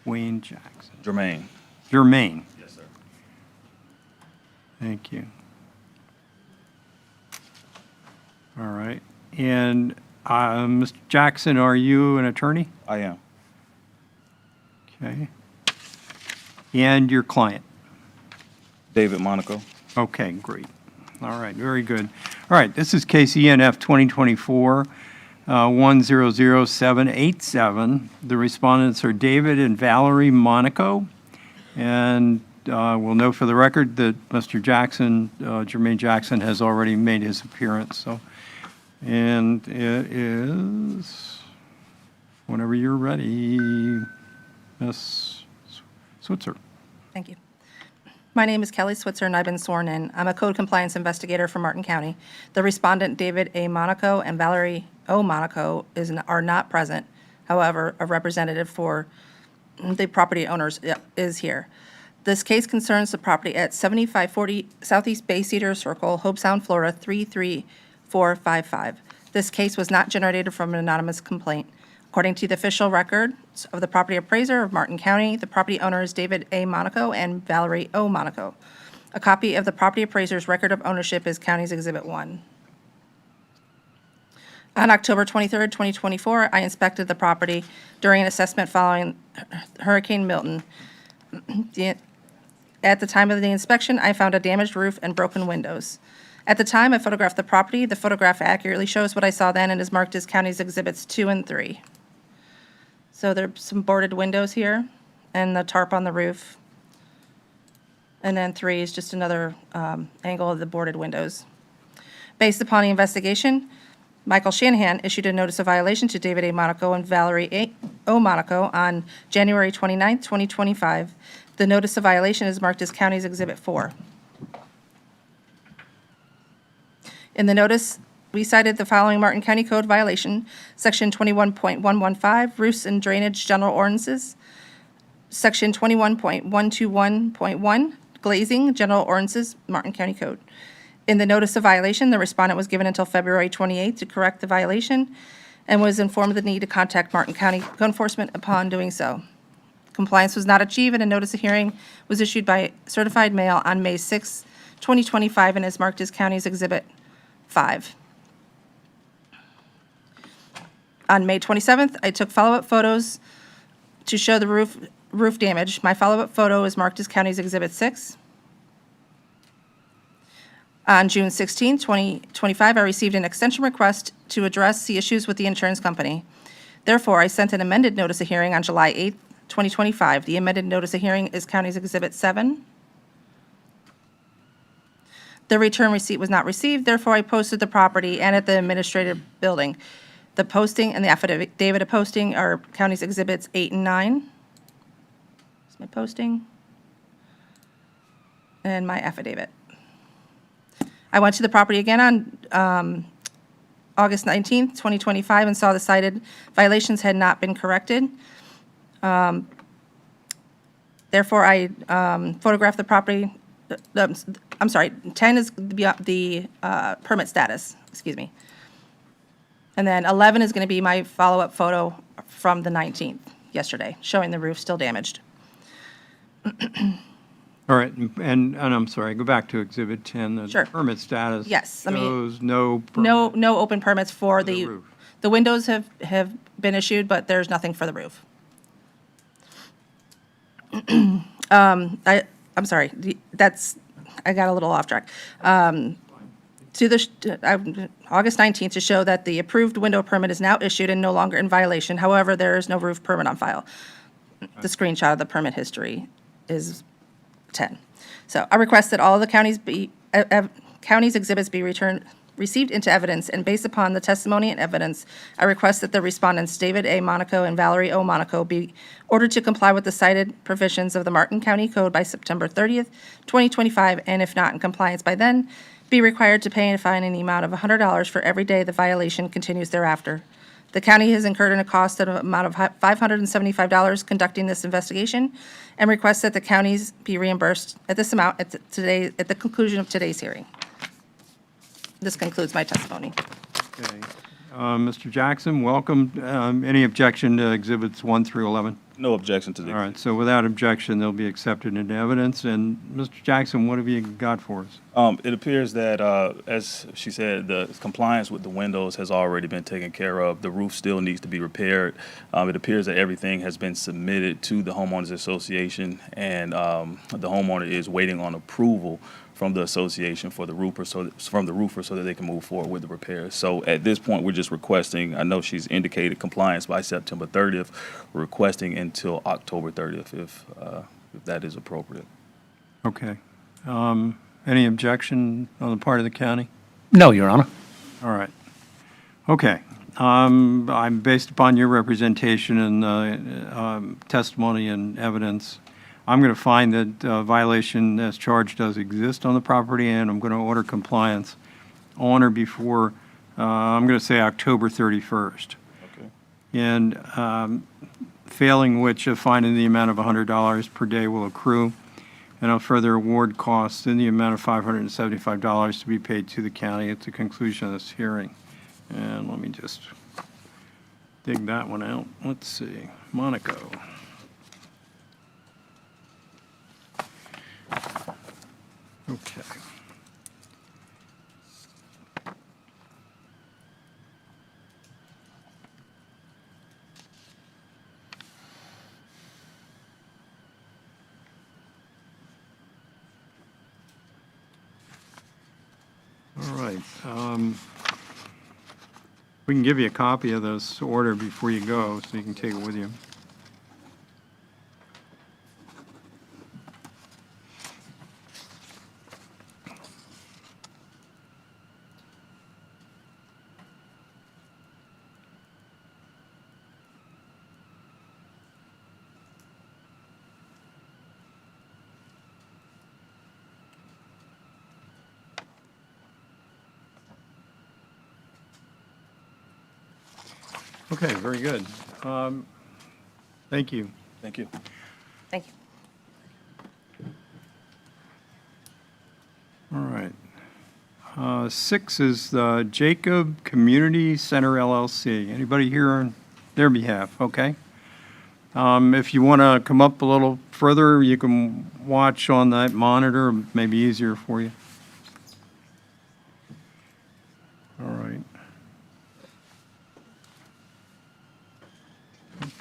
Wayne Jackson. Jermaine. Jermaine, Yes, sir. thank you. All right, and, Mr. Jackson, are you an attorney? I am. Okay. And your client? David Monaco. Okay, great. All right, very good. All right, this is case ENF 2024-100787. The respondents are David and Valerie Monaco. And we'll note for the record that Mr. Jackson, Jermaine Jackson, has already made his appearance, so. And it is, whenever you're ready, Ms. Switzer. Thank you. My name is Kelly Switzer, and I've been sworn in. I'm a code compliance investigator for Martin County. The respondent, David A. Monaco and Valerie O. Monaco, are not present. However, a representative for the property owners is here. This case concerns the property at 7540 Southeast Bay Cedar Circle, Hobe Sound, Florida, 33455. This case was not generated from an anonymous complaint. According to the official records of the property appraiser of Martin County, the property owner is David A. Monaco and Valerie O. Monaco. A copy of the property appraiser's record of ownership is County's Exhibit 1. On October 23rd, 2024, I inspected the property during an assessment following Hurricane Milton. At the time of the inspection, I found a damaged roof and broken windows. At the time I photographed the property, the photograph accurately shows what I saw then and is marked as County's Exhibits 2 and 3. So there's some boarded windows here and the tarp on the roof. And then 3 is just another angle of the boarded windows. Based upon the investigation, Michael Shanahan issued a notice of violation to David A. Monaco and Valerie O. Monaco on January 29th, 2025. The notice of violation is marked as County's Exhibit 4. In the notice, we cited the following Martin County Code violation, Section 21.115, roofs and drainage general ordinances, Section 21.121.1, glazing general ordinances, Martin County Code. In the notice of violation, the respondent was given until February 28th to correct the violation and was informed of the need to contact Martin County Code Enforcement upon doing so. Compliance was not achieved, and a notice of hearing was issued by certified mail on May 6, 2025, and is marked as County's Exhibit 5. On May 27th, I took follow-up photos to show the roof damage. My follow-up photo is marked as County's Exhibit 6. On June 16, 2025, I received an extension request to address the issues with the insurance company. Therefore, I sent an amended notice of hearing on July 8, 2025. The amended notice of hearing is County's Exhibit 7. The return receipt was not received, therefore I posted the property and at the administrative building. The posting and the affidavit of posting are County's Exhibits 8 and 9. Here's my posting. And my affidavit. I went to the property again on August 19th, 2025, and saw the cited violations had not been corrected. Therefore, I photographed the property. I'm sorry, 10 is the permit status, excuse me. And then 11 is going to be my follow-up photo from the 19th, yesterday, showing the roof still damaged. All right, and I'm sorry, go back to Exhibit 10. The Sure. permit status Yes, I mean, shows no No open permits for the the, roof. the windows have been issued, but there's nothing for the roof. I'm sorry, I got a little off track. August 19th, to show that the approved window permit is now issued and no longer in violation. However, there is no roof permit on file. The screenshot of the permit history is 10. So I request that all of the county's exhibits be received into evidence, and based upon the testimony and evidence, I request that the respondents, David A. Monaco and Valerie O. Monaco, be ordered to comply with the cited provisions of the Martin County Code by September 30th, 2025, and if not in compliance by then, be required to pay a fine in the amount of $100 for every day the violation continues thereafter. The county has incurred a cost of an amount of $575 conducting this investigation, and requests that the counties be reimbursed at this amount at the conclusion of today's hearing. This concludes my testimony. Okay. Mr. Jackson, welcome. Any objection to Exhibits 1 through 11? No objection to the. All right, so without objection, they'll be accepted into evidence. And Mr. Jackson, what have you got for us? It appears that, as she said, the compliance with the windows has already been taken care of. The roof still needs to be repaired. It appears that everything has been submitted to the homeowners association, and the homeowner is waiting on approval from the association for the roofer, so that they can move forward with the repairs. So at this point, we're just requesting. I know she's indicated compliance by September 30th. We're requesting until October 30th, if that is appropriate. Okay. Any objection on the part of the county? No, Your Honor. All right. Okay. I'm based upon your representation and testimony and evidence. I'm going to find that violation as charged does exist on the property, and I'm going to order compliance on or before, I'm going to say October 31st. Okay. And failing which, a fine in the amount of $100 per day will accrue. and I'll further award costs in the amount of $575 to be paid to the county at the conclusion of this hearing. And let me just dig that one out. Let's see, Monaco. Okay. All right. We can give you a copy of this order before you go, so you can take it with you. Okay, very good. Thank you. Thank you. Thank you. All right. 6 is the Jacob Community Center LLC. Anybody here on their behalf? Okay. If you want to come up a little further, you can watch on that monitor, maybe easier for you. All right.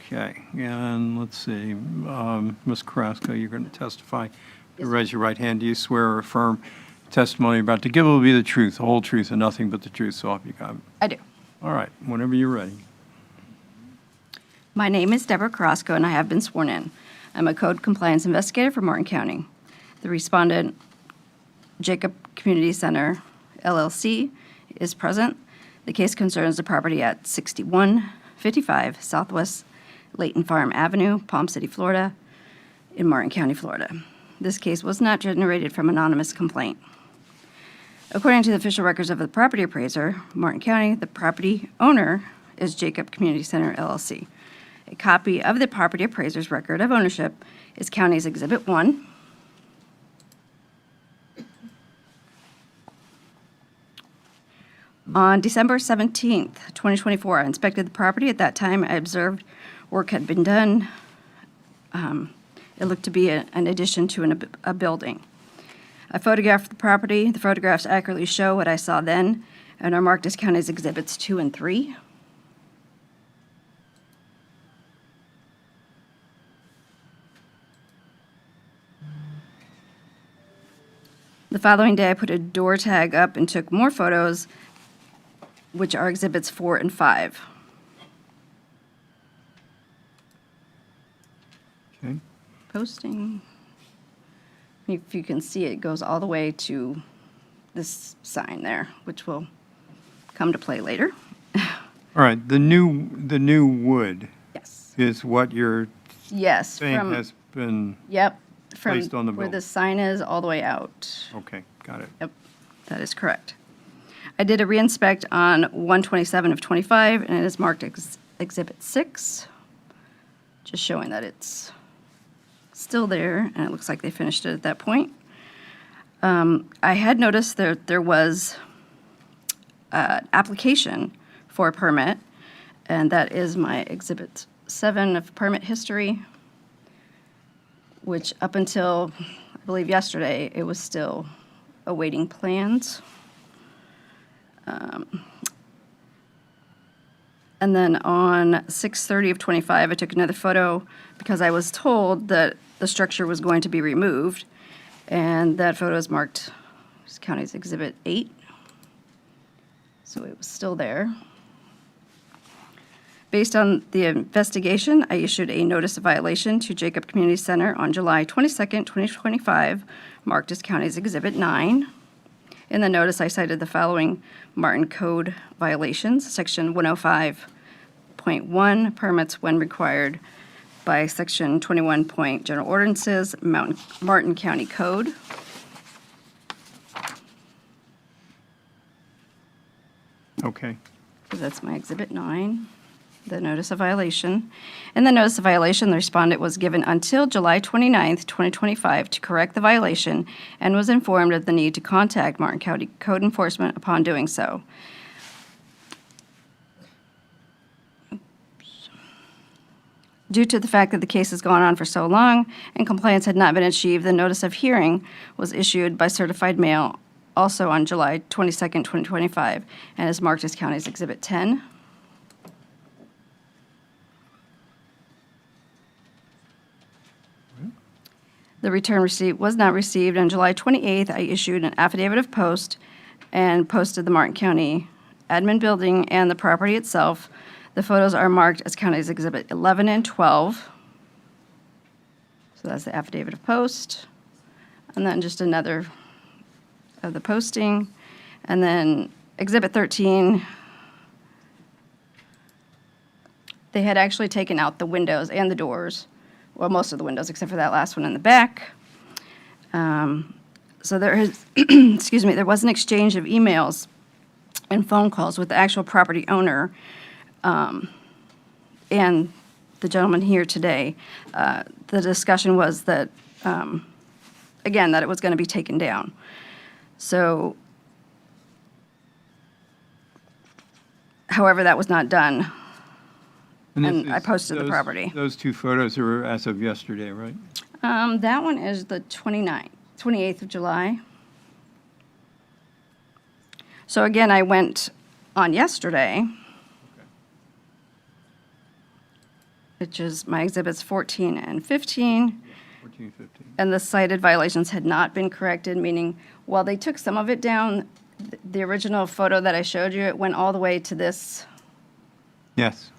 Okay, and let's see, Ms. Carrasco, you're going to testify. You raise your right hand. Do you swear or affirm testimony you're about to give will be the truth, the whole truth, and nothing but the truth? So help you God. I do. All right, whenever you're ready. My name is Deborah Carrasco, and I have been sworn in. I'm a code compliance investigator for Martin County. The respondent, Jacob Community Center LLC, is present. The case concerns the property at 6155 Southwest Layton Farm Avenue, Palm City, Florida, in Martin County, Florida. This case was not generated from anonymous complaint. According to the official records of the property appraiser, Martin County, the property owner is Jacob Community Center LLC. A copy of the property appraiser's record of ownership is County's Exhibit 1. On December 17th, 2024, I inspected the property. At that time, I observed work had been done. It looked to be an addition to a building. I photographed the property. The photographs accurately show what I saw then and are marked as County's Exhibits 2 and 3. The following day, I put a door tag up and took more photos, which are Exhibits 4 and 5. Okay. Posting. If you can see, it goes all the way to this sign there, which will come to play later. All right, the new wood Yes. is what you're Yes. saying has been, Yep. From placed on the where building. the sign is all the way out. okay, got it. Yep, that is correct. I did a reinspect on 1/27 of 25, and it is marked Exhibit 6, just showing that it's still there, and it looks like they finished it at that point. I had noticed there was an application for a permit, and that is my Exhibit 7 of permit history, which up until, I believe yesterday, it was still awaiting plans. And then on 6/30 of 25, I took another photo because I was told that the structure was going to be removed, and that photo is marked as County's Exhibit 8. So it was still there. Based on the investigation, I issued a notice of violation to Jacob Community Center on July 22nd, 2025, marked as County's Exhibit 9. In the notice, I cited the following Martin Code violations: Section 105.1, permits when required by Section 21. General Ordinances, Martin County Code. Okay, So that's my Exhibit 9. the notice of violation. In the notice of violation, the respondent was given until July 29th, 2025 to correct the violation and was informed of the need to contact Martin County Code Enforcement upon doing so. Due to the fact that the case has gone on for so long and compliance had not been achieved, the notice of hearing was issued by certified mail also on July 22nd, 2025, and is marked as County's Exhibit 10. The return receipt was not received. On July 28th, I issued an affidavit of post and posted the Martin County admin building and the property itself. The photos are marked as County's Exhibit 11 and 12. So that's the affidavit of post. And then just another of the posting. And then Exhibit 13, they had actually taken out the windows and the doors. Well, most of the windows, except for that last one in the back. So there is, excuse me, there was an exchange of emails and phone calls with the actual property owner and the gentleman here today. The discussion was that, again, that it was going to be taken down. So, however, that was not done. And I posted the property. Those two photos are as of yesterday, right? That one is the 28th of July. So again, I went on yesterday, which is my exhibits 14 and 15, 14, 15. and the cited violations had not been corrected, meaning while they took some of it down, the original photo that I showed you, it went all the way to this. Yes.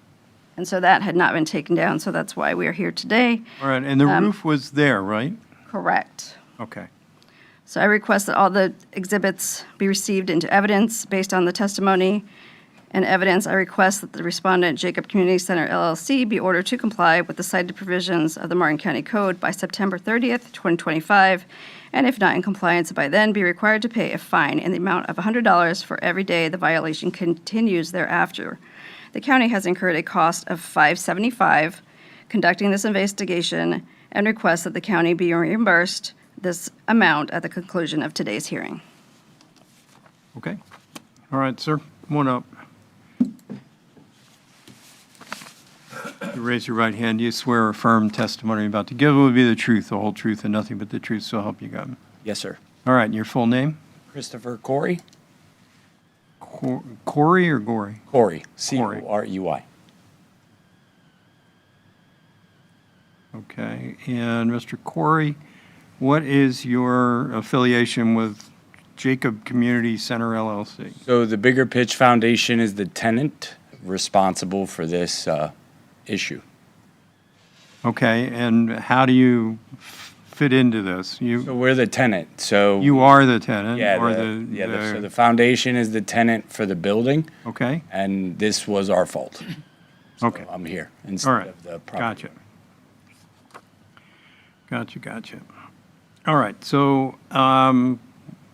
And so that had not been taken down, so that's why we are here today. All right, and the roof was there, right? Correct. Okay. So I request that all the exhibits be received into evidence based on the testimony and evidence. I request that the respondent, Jacob Community Center LLC, be ordered to comply with the cited provisions of the Martin County Code by September 30th, 2025, and if not in compliance by then, be required to pay a fine in the amount of $100 for every day the violation continues thereafter. The county has incurred a cost of $575 conducting this investigation and requests that the county be reimbursed this amount at the conclusion of today's hearing. Okay. All right, sir, come on up. You raise your right hand. Do you swear or affirm testimony you're about to give will be the truth, the whole truth, and nothing but the truth, so help you God? Yes, sir. All right, and your full name? Christopher Corey. Corey or Gory? Corey. C-O-R-E-Y. Okay, and Mr. Corey, what is your affiliation with Jacob Community Center LLC? So the Bigger Pitch Foundation is the tenant responsible for this issue. Okay, and how do you fit into this? So You we're the tenant, so. you are the tenant? Yeah, or so the foundation is the tenant for the building, Okay, and this was our fault. So okay. I'm here All instead right, of the property. gotcha. Gotcha. All right, so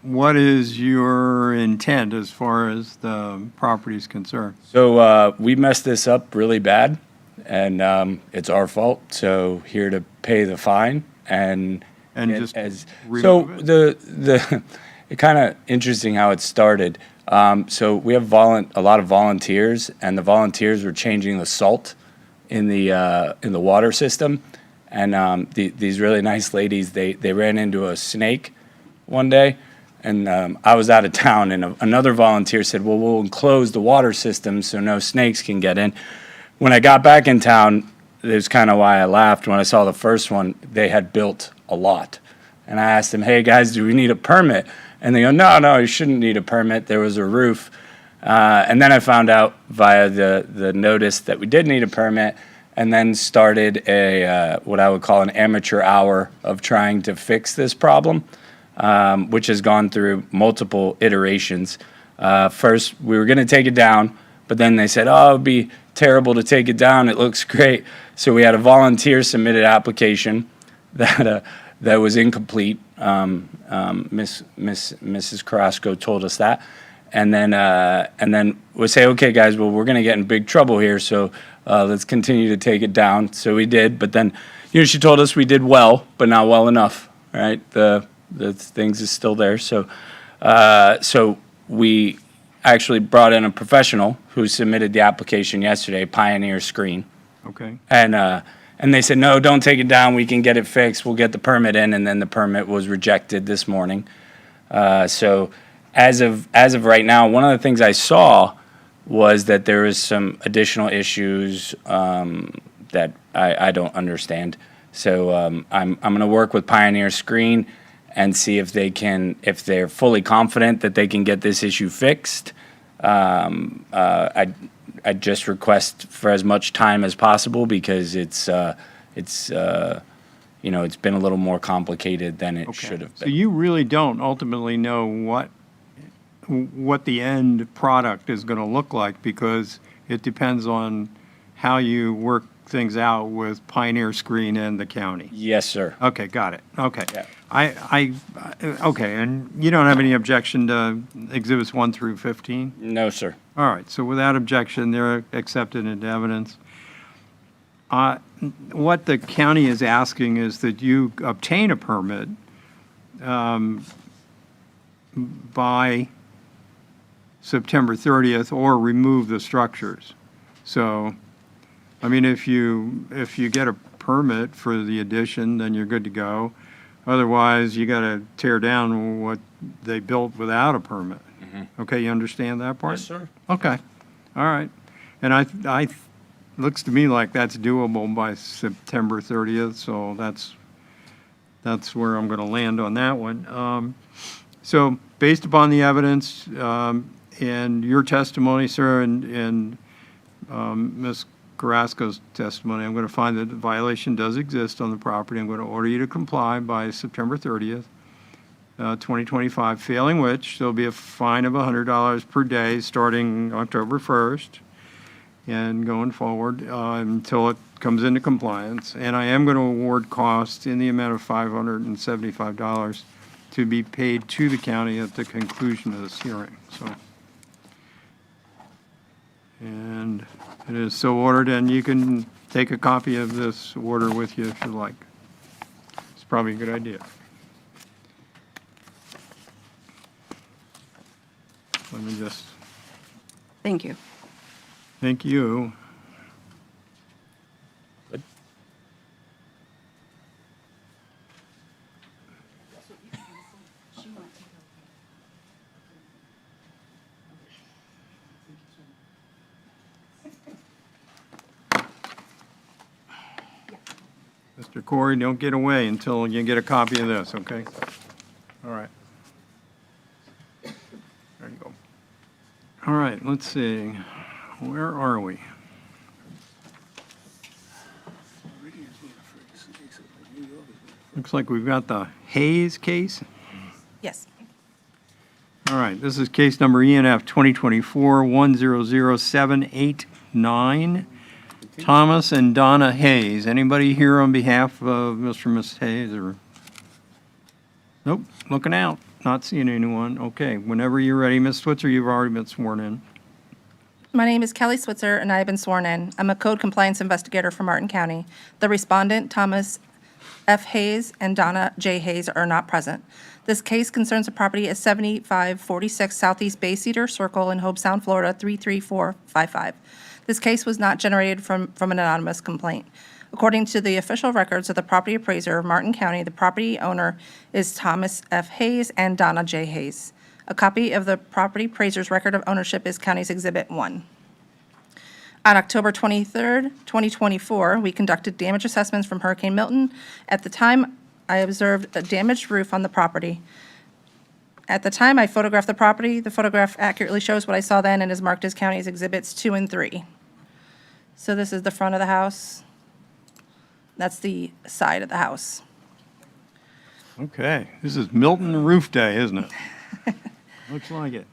what is your intent as far as the property is concerned? So we messed this up really bad, and it's our fault, so here to pay the fine and get just so remove it? the it's kind of interesting how it started. So we have a lot of volunteers, and the volunteers were changing the salt in the water system, and these really nice ladies they ran into a snake one day, and I was out of town, and another volunteer said, "Well, we'll enclose the water system so no snakes can get in." When I got back in town, that's kind of why I laughed when I saw the first one. They had built a lot. And I asked them, "Hey, guys, do we need a permit?" And they go, no, you shouldn't need a permit. There was a roof. And then I found out via the notice that we did need a permit, and then started what I would call an amateur hour of trying to fix this problem, which has gone through multiple iterations. First, we were going to take it down, but then they said, "Oh, it would be terrible to take it down. It looks great." So we had a volunteer submitted application that was incomplete. Mrs. Carrasco told us that. and then we'll say, okay, guys, well, we're going to get in big trouble here, so let's continue to take it down. So we did, but then, she told us we did well, but not well enough, right? The things is still there. So we actually brought in a professional who submitted the application yesterday, Pioneer Screen. Okay. And they said, no, don't take it down. We can get it fixed. We'll get the permit in. And then the permit was rejected this morning. So as of right now, one of the things I saw was that there is some additional issues that I don't understand. So I'm going to work with Pioneer Screen and see if they're fully confident that they can get this issue fixed. I just request for as much time as possible because it's been a little more complicated than it should have So been. you really don't ultimately know what the end product is going to look like because it depends on how you work things out with Pioneer Screen and the county. Yes, sir. Okay, got it. Okay. Yeah. Okay, and you don't have any objection to exhibits 1 through 15? No, sir. All right, so without objection, they're accepted into evidence. What the county is asking is that you obtain a permit by September 30th or remove the structures. So, I mean, if you get a permit for the addition, then you're good to go. Otherwise, you got to tear down what they built without a permit. Okay, you understand that part? Yes, sir. Okay, all right. And looks to me like that's doable by September 30th, so that's where I'm going to land on that one. So based upon the evidence and your testimony, sir, and Ms. Carrasco's testimony, I'm going to find that the violation does exist on the property. I'm going to order you to comply by September 30th. 2025, failing which there'll be a fine of $100 per day starting October 1st and going forward until it comes into compliance. And I am going to award costs in the amount of $575 to be paid to the county at the conclusion of this hearing. So, and it is so ordered, and you can take a copy of this order with you if you like. It's probably a good idea. Let me just, Thank you. thank you. Mr. Corey, don't get away until you get a copy of this, okay? All right. There you go. All right, let's see. Where are we? Looks like we've got the Hayes case. Yes. All right, this is case number ENF 2024-100789. Thomas and Donna Hayes. Anybody here on behalf of Mr. and Mrs. Hayes or? Nope, looking out, not seeing anyone. Okay, whenever you're ready, Ms. Switzer, you've already been sworn in. My name is Kelly Switzer, and I have been sworn in. I'm a code compliance investigator for Martin County. The respondent, Thomas F. Hayes and Donna J. Hayes, are not present. This case concerns a property at 7546 Southeast Bay Cedar Circle in Hobe Sound, Florida, 33455. This case was not generated from an anonymous complaint. According to the official records of the property appraiser of Martin County, the property owner is Thomas F. Hayes and Donna J. Hayes. A copy of the property appraiser's record of ownership is County's Exhibit 1. On October 23rd, 2024, we conducted damage assessments from Hurricane Milton. At the time, I observed a damaged roof on the property. At the time I photographed the property, the photograph accurately shows what I saw then and is marked as County's Exhibits 2 and 3. So this is the front of the house. That's the side of the house. Okay, this is Milton Roof Day, isn't it? Looks like it.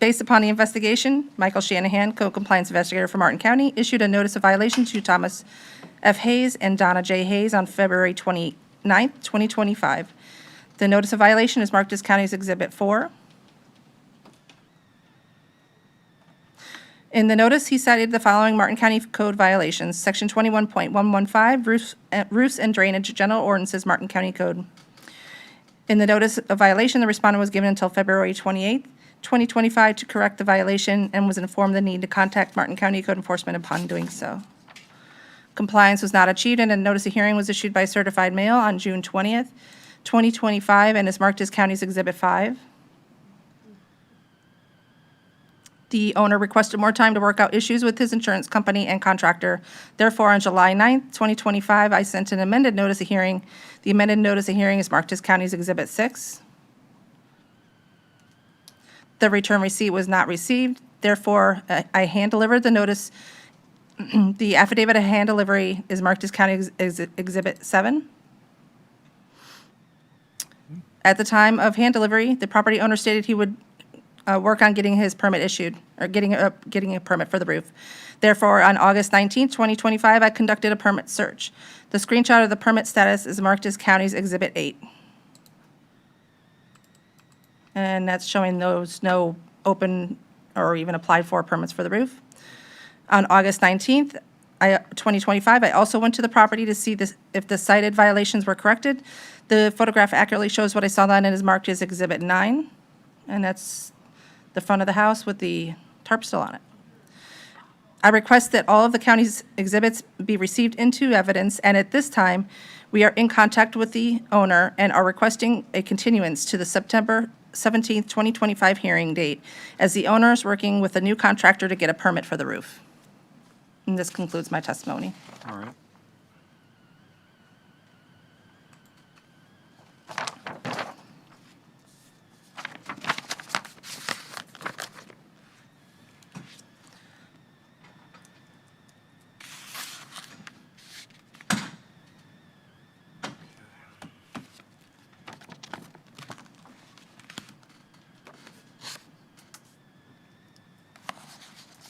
Based upon the investigation, Michael Shanahan, Code Compliance Investigator for Martin County, issued a notice of violation to Thomas F. Hayes and Donna J. Hayes on February 29th, 2025. The notice of violation is marked as County's Exhibit 4. In the notice, he cited the following Martin County Code violations: Section 21.115, roofs and drainage, general ordinances, Martin County Code. In the notice of violation, the respondent was given until February 28th, 2025 to correct the violation and was informed the need to contact Martin County Code Enforcement upon doing so. Compliance was not achieved, and a notice of hearing was issued by certified mail on June 20th, 2025, and is marked as County's Exhibit 5. The owner requested more time to work out issues with his insurance company and contractor. Therefore, on July 9th, 2025, I sent an amended notice of hearing. The amended notice of hearing is marked as County's Exhibit 6. The return receipt was not received. Therefore, I hand-delivered the notice. The affidavit of hand delivery is marked as County Exhibit 7. At the time of hand delivery, the property owner stated he would work on getting his permit issued, or getting a permit for the roof. Therefore, on August 19, 2025, I conducted a permit search. The screenshot of the permit status is marked as County's Exhibit 8. And that's showing those no open or even applied for permits for the roof. On August 19th, 2025, I also went to the property to see if the cited violations were corrected. The photograph accurately shows what I saw then and is marked as Exhibit 9. And that's the front of the house with the tarp still on it. I request that all of the county's exhibits be received into evidence, and at this time, we are in contact with the owner and are requesting a continuance to the September 17th, 2025 hearing date, as the owner is working with a new contractor to get a permit for the roof. And this concludes my testimony. All right.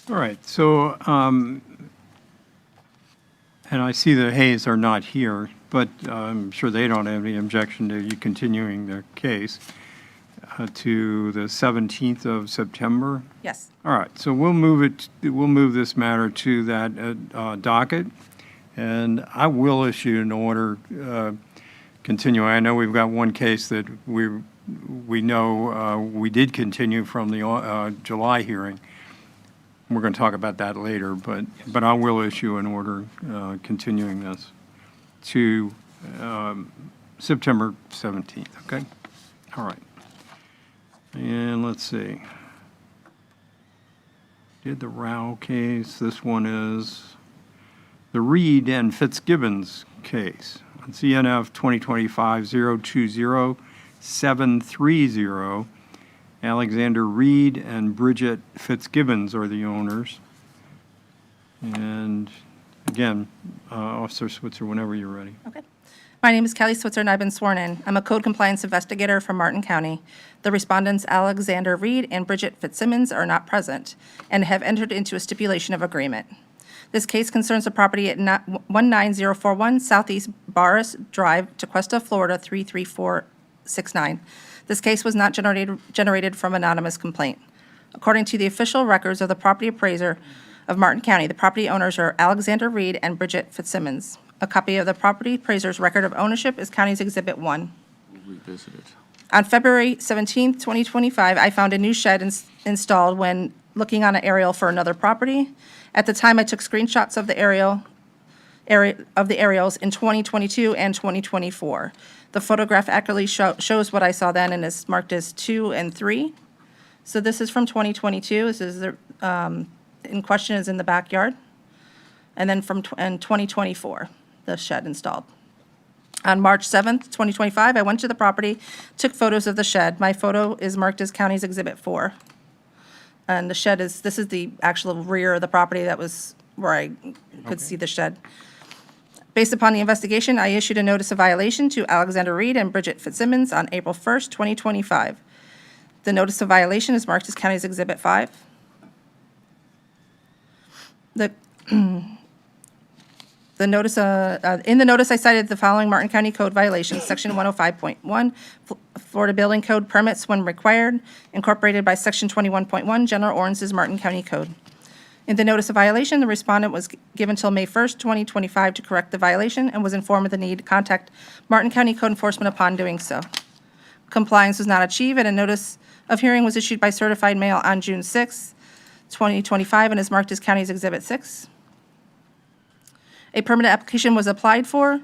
All right, so, and I see the Hayes are not here, but I'm sure they don't have any objection to you continuing their case to the 17th of September. Yes. All right, so we'll move this matter to that docket, and I will issue an order continuing. I know we've got one case that we know we did continue from the July hearing. We're going to talk about that later, but I will issue an order continuing this to September 17th, okay? All right. And let's see. Did the Rao case. This one is the Reed and Fitzgibbons case. It's ENF 2025-020-730. Alexander Reed and Bridget Fitzgibbons are the owners. And again, Officer Switzer, whenever you're ready. Okay. My name is Kelly Switzer, and I've been sworn in. I'm a code compliance investigator from Martin County. The respondents, Alexander Reed and Bridget Fitzsimmons, are not present and have entered into a stipulation of agreement. This case concerns the property at 19041 Southeast Barris Drive, Tequesta, Florida 33469. This case was not generated from anonymous complaint. According to the official records of the property appraiser of Martin County, the property owners are Alexander Reed and Bridget Fitzsimmons. A copy of the property appraiser's record of ownership is County's Exhibit 1. On February 17, 2025, I found a new shed installed when looking on an aerial for another property. At the time, I took screenshots of the aerials in 2022 and 2024. The photograph accurately shows what I saw then and is marked as 2 and 3. So this is from 2022. This is in question is in the backyard. And then from 2024, the shed installed. On March 7th, 2025, I went to the property, took photos of the shed. My photo is marked as County's Exhibit 4. And the shed this is the actual rear of the property that was where I could see the shed. Based upon the investigation, I issued a notice of violation to Alexander Reed and Bridget Fitzsimmons on April 1st, 2025. The notice of violation is marked as County's Exhibit 5. In the notice, I cited the following Martin County Code violations: Section 105.1, Florida Building Code permits when required, incorporated by Section 21.1, General Ordinances, Martin County Code. In the notice of violation, the respondent was given till May 1st, 2025 to correct the violation and was informed of the need to contact Martin County Code Enforcement upon doing so. Compliance was not achieved, and a notice of hearing was issued by certified mail on June 6, 2025, and is marked as County's Exhibit 6. A permit application was applied for,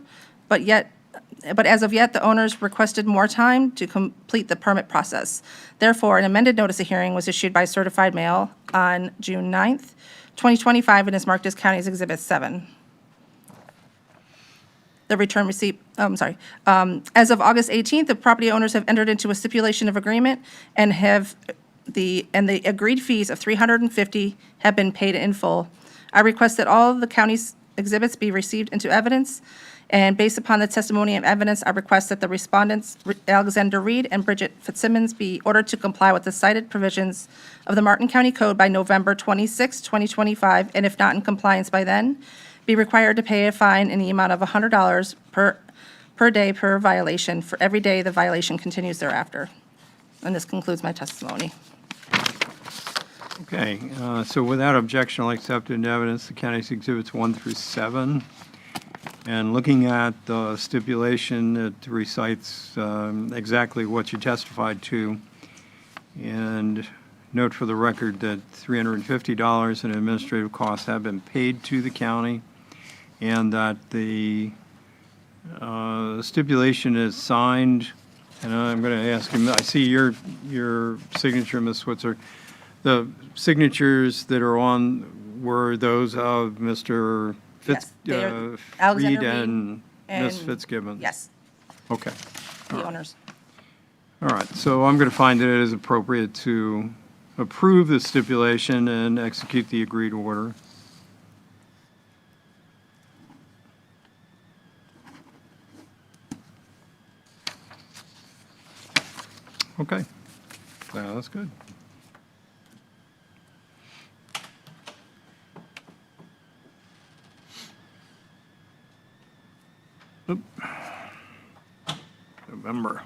but as of yet, the owners requested more time to complete the permit process. Therefore, an amended notice of hearing was issued by certified mail on June 9th, 2025, and is marked as County's Exhibit 7. The return receipt, as of August 18th, the property owners have entered into a stipulation of agreement and the agreed fees of $350 have been paid in full. I request that all of the county's exhibits be received into evidence, and based upon the testimony and evidence, I request that the respondents, Alexander Reed and Bridget Fitzsimmons, be ordered to comply with the cited provisions of the Martin County Code by November 26, 2025, and if not in compliance by then, be required to pay a fine in the amount of $100 per day per violation for every day the violation continues thereafter. And this concludes my testimony. Okay, so without objection, I'll accept into evidence the county's exhibits 1 through 7. And looking at the stipulation, it recites exactly what you testified to. And note for the record that $350 in administrative costs have been paid to the county, and that the stipulation is signed. And I'm going to ask him, I see your signature, Ms. Switzer. The signatures that are on were those of Mr. Yes, they are Alexander Reed Reed and Ms. and- Fitzgibbons? Yes, Okay. the owners. All right, so I'm going to find that it is appropriate to approve the stipulation and execute the agreed order. Okay, that's good. Oop. November.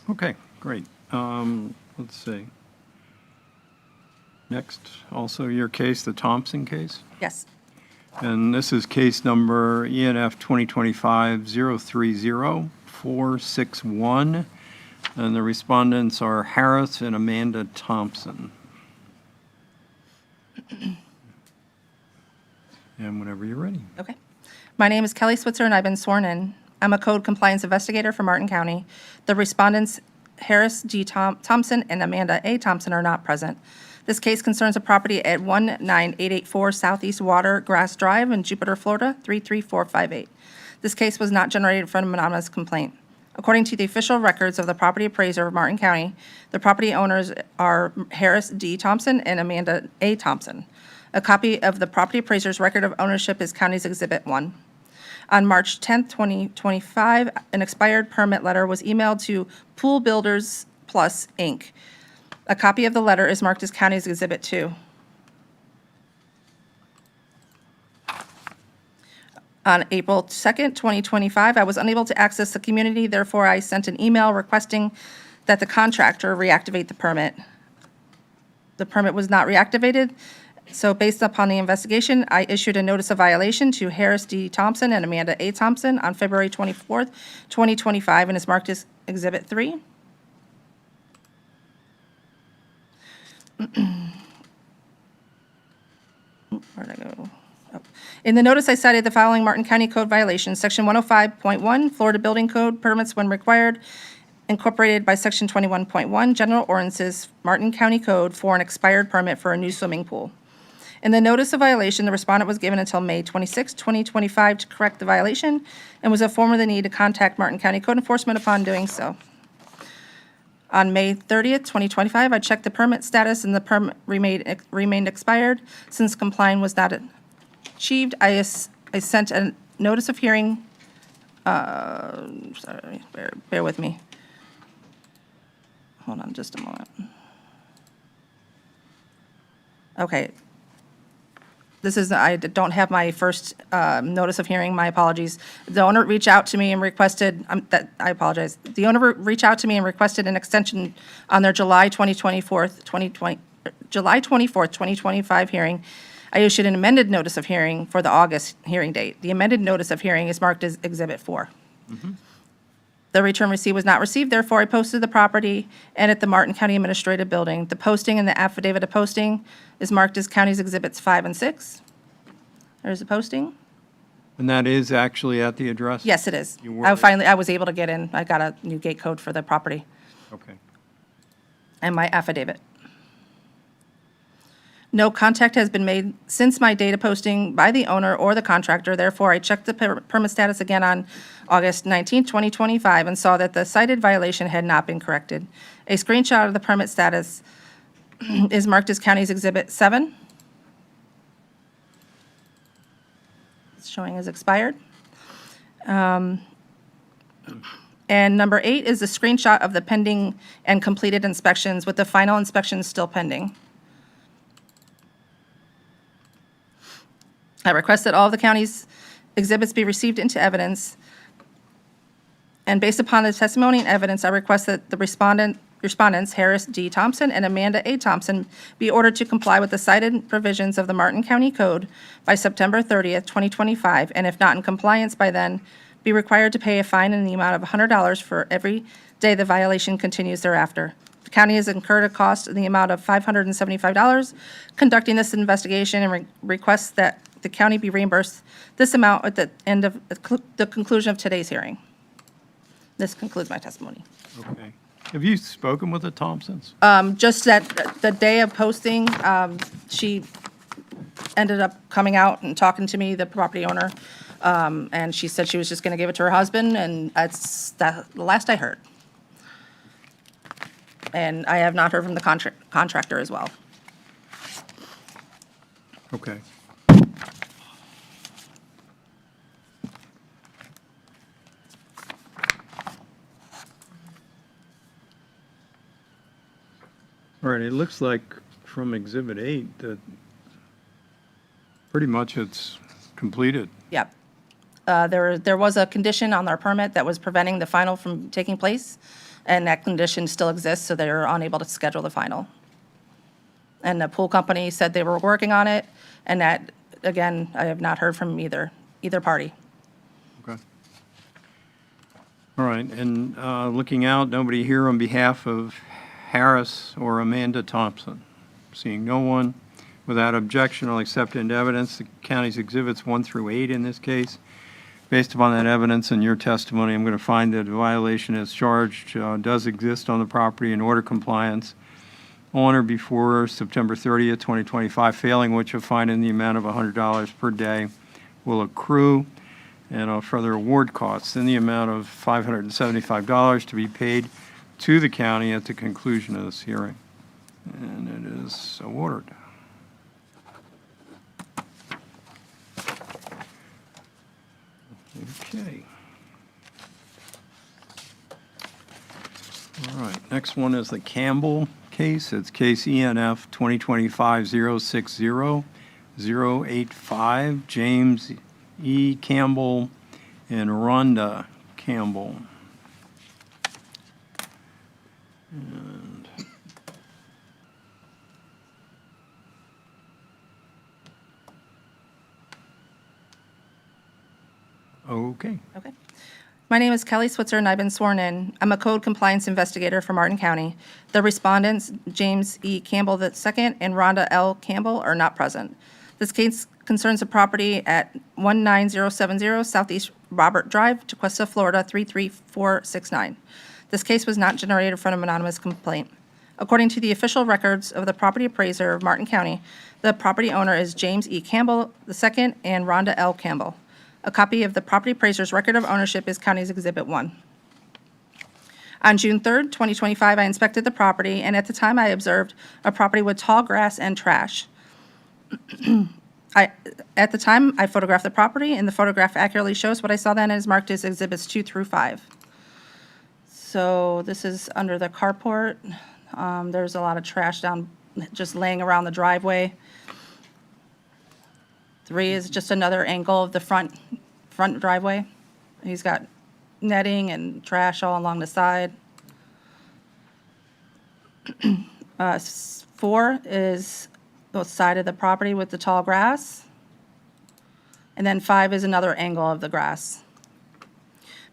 Okay, great. Let's see. Next, also your case, the Thompson case. Yes. And this is case number ENF 2025-030-461. And the respondents are Harris and Amanda Thompson. And whenever you're ready. Okay. My name is Kelly Switzer, and I've been sworn in. I'm a code compliance investigator for Martin County. The respondents, Harris D. Thompson and Amanda A. Thompson, are not present. This case concerns a property at 19884 Southeast Water Grass Drive in Jupiter, Florida, 33458. This case was not generated from an anonymous complaint. According to the official records of the property appraiser of Martin County, the property owners are Harris D. Thompson and Amanda A. Thompson. A copy of the property appraiser's record of ownership is County's Exhibit 1. On March 10th, 2025, an expired permit letter was emailed to Pool Builders Plus, Inc. A copy of the letter is marked as County's Exhibit 2. On April 2nd, 2025, I was unable to access the community, therefore I sent an email requesting that the contractor reactivate the permit. The permit was not reactivated, so based upon the investigation, I issued a notice of violation to Harris D. Thompson and Amanda A. Thompson on February 24th, 2025, and is marked as Exhibit 3. Where'd I go? Oh. In the notice, I cited the following Martin County Code violations: Section 105.1, Florida Building Code, permits when required, incorporated by Section 21.1, General Ordinances, Martin County Code, for an expired permit for a new swimming pool. In the notice of violation, the respondent was given until May 26, 2025 to correct the violation and was informed of the need to contact Martin County Code Enforcement upon doing so. On May 30th, 2025, I checked the permit status and the permit remained expired. Since complying was not achieved, I sent a notice of hearing, sorry, bear with me. Hold on just a moment. Okay. This is, I don't have my first notice of hearing, my apologies. The owner reached out to me and requested, I apologize. The owner reached out to me and requested an extension on their July 24th, 2025 hearing. I issued an amended notice of hearing for the August hearing date. The amended notice of hearing is marked as Exhibit 4. The return receipt was not received, therefore I posted the property and at the Martin County Administrative Building. The posting and the affidavit of posting is marked as County's Exhibits 5 and 6. There's the posting. And that is actually at the address? Yes, it is. You were- I was able to get in. I got a new gate code for the property Okay. and my affidavit. No contact has been made since my data posting by the owner or the contractor. Therefore, I checked the permit status again on August 19, 2025, and saw that the cited violation had not been corrected. A screenshot of the permit status is marked as County's Exhibit 7. It's showing as expired. And number 8 is a screenshot of the pending and completed inspections with the final inspections still pending. I request that all of the county's exhibits be received into evidence. And based upon the testimony and evidence, I request that the respondents, Harris D. Thompson and Amanda A. Thompson, be ordered to comply with the cited provisions of the Martin County Code by September 30th, 2025, and if not in compliance by then, be required to pay a fine in the amount of $100 for every day the violation continues thereafter. The county has incurred a cost in the amount of $575 conducting this investigation and requests that the county be reimbursed this amount at the end of the conclusion of today's hearing. This concludes my testimony. Okay. Have you spoken with the Thompsons? Just that the day of posting, she ended up coming out and talking to me, the property owner, and she said she was just going to give it to her husband, and that's the last I heard. And I have not heard from the contractor as well. Okay. All right, it looks like from Exhibit 8 that pretty much it's completed. Yep. There was a condition on our permit that was preventing the final from taking place, and that condition still exists, so they're unable to schedule the final. And the pool company said they were working on it, and that, again, I have not heard from either party. Okay. All right, and looking out, nobody here on behalf of Harris or Amanda Thompson? Seeing no one, without objection, I'll accept into evidence the county's exhibits 1 through 8 in this case. Based upon that evidence and your testimony, I'm going to find that a violation as charged does exist on the property in order compliance on or before September 30th, 2025, failing which a fine in the amount of $100 per day will accrue, and I'll further award costs in the amount of $575 to be paid to the county at the conclusion of this hearing. And it is awarded. Okay. All right, next one is the Campbell case. It's case ENF 2025-060-085, James E. Campbell and Rhonda Campbell. And okay. Okay. My name is Kelly Switzer, and I've been sworn in. I'm a code compliance investigator for Martin County. The respondents, James E. Campbell II and Rhonda L. Campbell, are not present. This case concerns a property at 19070 Southeast Robert Drive, Tequesta, Florida 33469. This case was not generated from an anonymous complaint. According to the official records of the property appraiser of Martin County, the property owner is James E. Campbell II and Rhonda L. Campbell. A copy of the property appraiser's record of ownership is County's Exhibit 1. On June 3rd, 2025, I inspected the property, and at the time I observed a property with tall grass and trash. At the time, I photographed the property, and the photograph accurately shows what I saw then is marked as Exhibits 2 through 5. So this is under the carport. There's a lot of trash down, just laying around the driveway. 3 is just another angle of the front driveway. He's got netting and trash all along the side. 4 is the side of the property with the tall grass. And then 5 is another angle of the grass.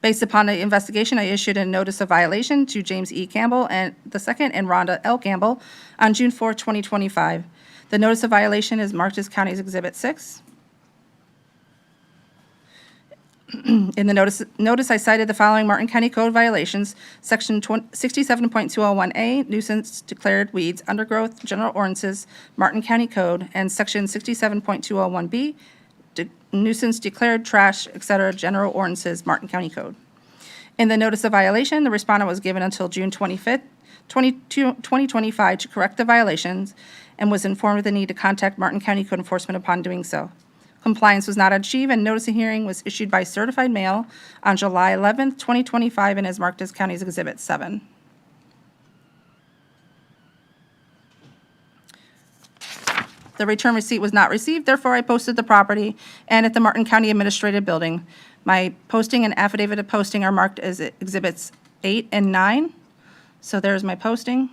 Based upon the investigation, I issued a notice of violation to James E. Campbell and II and Rhonda L. Campbell on June 4, 2025. The notice of violation is marked as County's Exhibit 6. In the notice, I cited the following Martin County Code violations: Section 67.201A, nuisance declared weeds, undergrowth, general ordinances, Martin County Code, and Section 67.201B, nuisance declared trash, etc., general ordinances, Martin County Code. In the notice of violation, the respondent was given until June 25th, 2025 to correct the violations and was informed of the need to contact Martin County Code Enforcement upon doing so. Compliance was not achieved, and notice of hearing was issued by certified mail on July 11th, 2025, and is marked as County's Exhibit 7. The return receipt was not received, therefore I posted the property and at the Martin County Administrative Building. My posting and affidavit of posting are marked as Exhibits 8 and 9. So there's my posting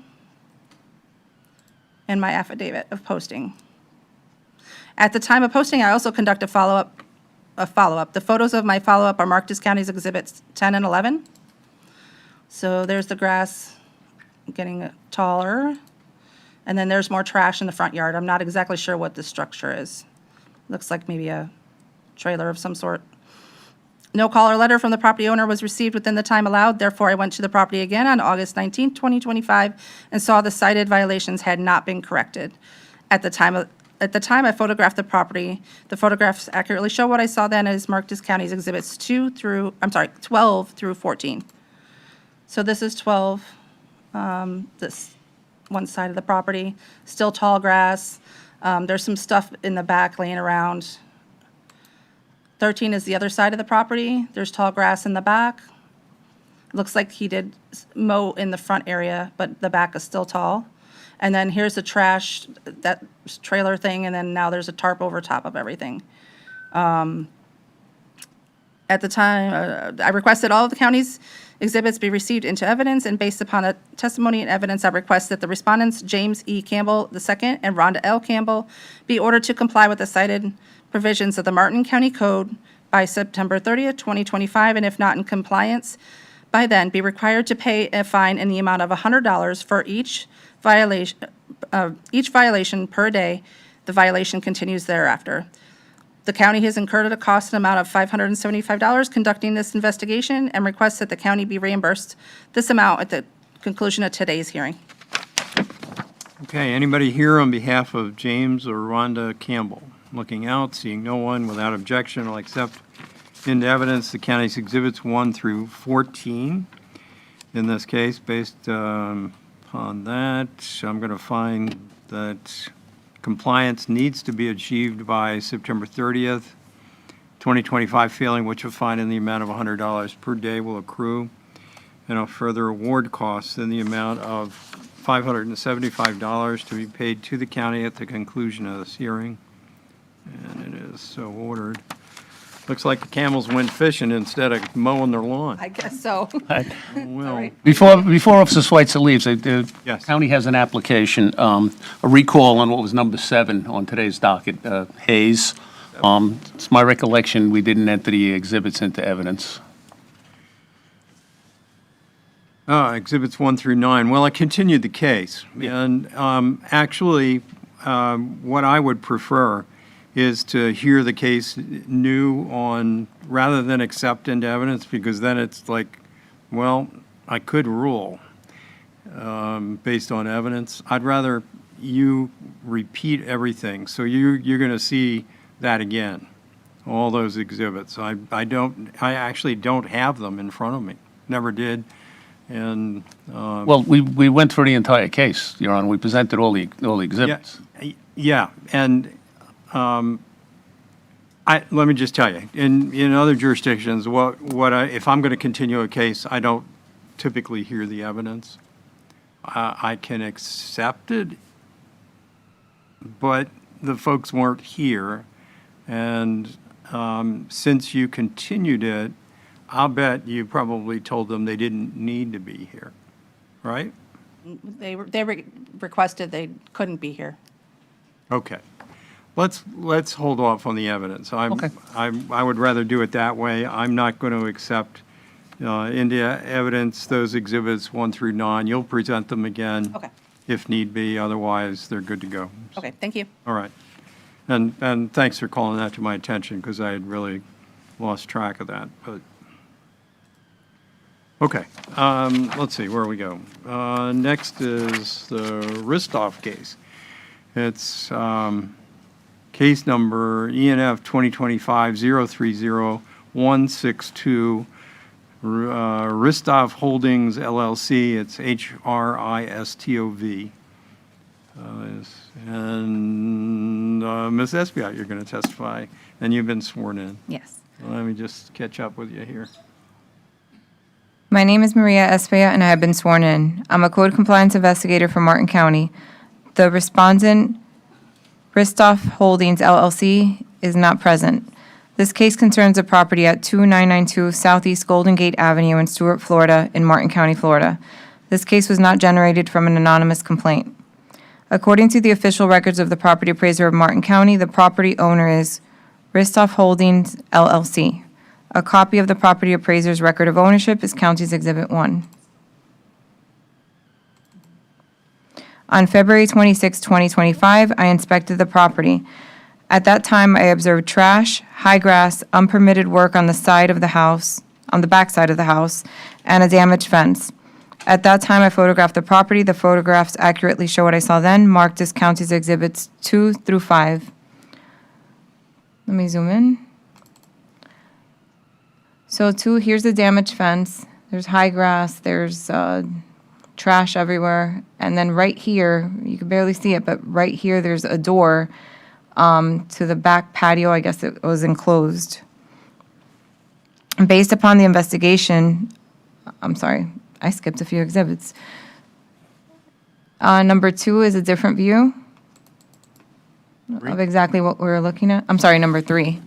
and my affidavit of posting. At the time of posting, I also conduct a follow-up. The photos of my follow-up are marked as County's Exhibits 10 and 11. So there's the grass getting taller. And then there's more trash in the front yard. I'm not exactly sure what the structure is. Looks like maybe a trailer of some sort. No call or letter from the property owner was received within the time allowed. Therefore, I went to the property again on August 19, 2025, and saw the cited violations had not been corrected. At the time, I photographed the property. The photographs accurately show what I saw then, and is marked as County's Exhibits 12 through 14. So this is 12, this one side of the property, still tall grass. There's some stuff in the back laying around. 13 is the other side of the property. There's tall grass in the back. Looks like he did mow in the front area, but the back is still tall. And then here's the trash, that trailer thing, and then now there's a tarp over top of everything. At the time, I requested all of the county's exhibits be received into evidence, and based upon the testimony and evidence, I request that the respondents, James E. Campbell II and Rhonda L. Campbell, be ordered to comply with the cited provisions of the Martin County Code by September 30th, 2025, and if not in compliance by then, be required to pay a fine in the amount of $100 for each violation per day. The violation continues thereafter. The county has incurred a cost and amount of $575 conducting this investigation, and requests that the county be reimbursed this amount at the conclusion of today's hearing. Okay, anybody here on behalf of James or Rhonda Campbell? Looking out, seeing no one, without objection, I'll accept into evidence the county's Exhibits 1 through 14. In this case, based upon that, I'm going to find that compliance needs to be achieved by September 30th, 2025, failing which a fine in the amount of $100 per day will accrue, and a further award costs in the amount of $575 to be paid to the county at the conclusion of this hearing. And it is so ordered. Looks like the camels went fishing instead of mowing their lawn. I guess so. Well, Before Officer Schweitzer leaves, the Yes. county has an application, a recall on what was number 7 on today's docket, Hayes. It's my recollection, we didn't enter the exhibits into evidence. Exhibits 1 through 9. Well, I continued the case. And actually, what I would prefer is to hear the case new on, rather than accept into evidence, because then it's like, well, I could rule based on evidence. I'd rather you repeat everything. So you're going to see that again, all those exhibits. I actually don't have them in front of me. Never did. And Well, we went through the entire case, Your Honor. We presented all the exhibits. yeah, and let me just tell you, in other jurisdictions, if I'm going to continue a case, I don't typically hear the evidence. I can accept it, but the folks weren't here, And since you continued it, I'll bet you probably told them they didn't need to be here, right? They requested they couldn't be here. Okay. Let's hold off on the evidence. Okay. I would rather do it that way. I'm not going to accept India evidence, those exhibits 1 through 9. You'll present them again. Okay. If need be, otherwise they're good to go. Okay, thank you. All right. And thanks for calling that to my attention, because I had really lost track of that, but, okay. Let's see, where we go. Next is the Ristov case. It's case number ENF 2025-030-162, Ristov Holdings LLC. It's HRISTOV. And Ms. Esbiat, you're going to testify, and you've been sworn in. Yes. Let me just catch up with you here. My name is Maria Espea, and I have been sworn in. I'm a code compliance investigator for Martin County. The respondent, Ristov Holdings LLC, is not present. This case concerns a property at 2992 Southeast Golden Gate Avenue in Stuart, Florida, in Martin County, Florida. This case was not generated from an anonymous complaint. According to the official records of the property appraiser of Martin County, the property owner is Ristov Holdings LLC. A copy of the property appraiser's record of ownership is County's Exhibit 1. On February 26, 2025, I inspected the property. At that time, I observed trash, high grass, unpermitted work on the side of the house, on the back side of the house, and a damaged fence. At that time, I photographed the property. The photographs accurately show what I saw then, marked as County's Exhibits 2 through 5. Let me zoom in. So 2, here's the damaged fence. There's high grass, there's trash everywhere. And then right here, you can barely see it, but right here, there's a door to the back patio. I guess it was enclosed. Based upon the investigation, I'm sorry, I skipped a few exhibits. Number 2 is a different view of exactly what we're looking at. I'm sorry, number 3.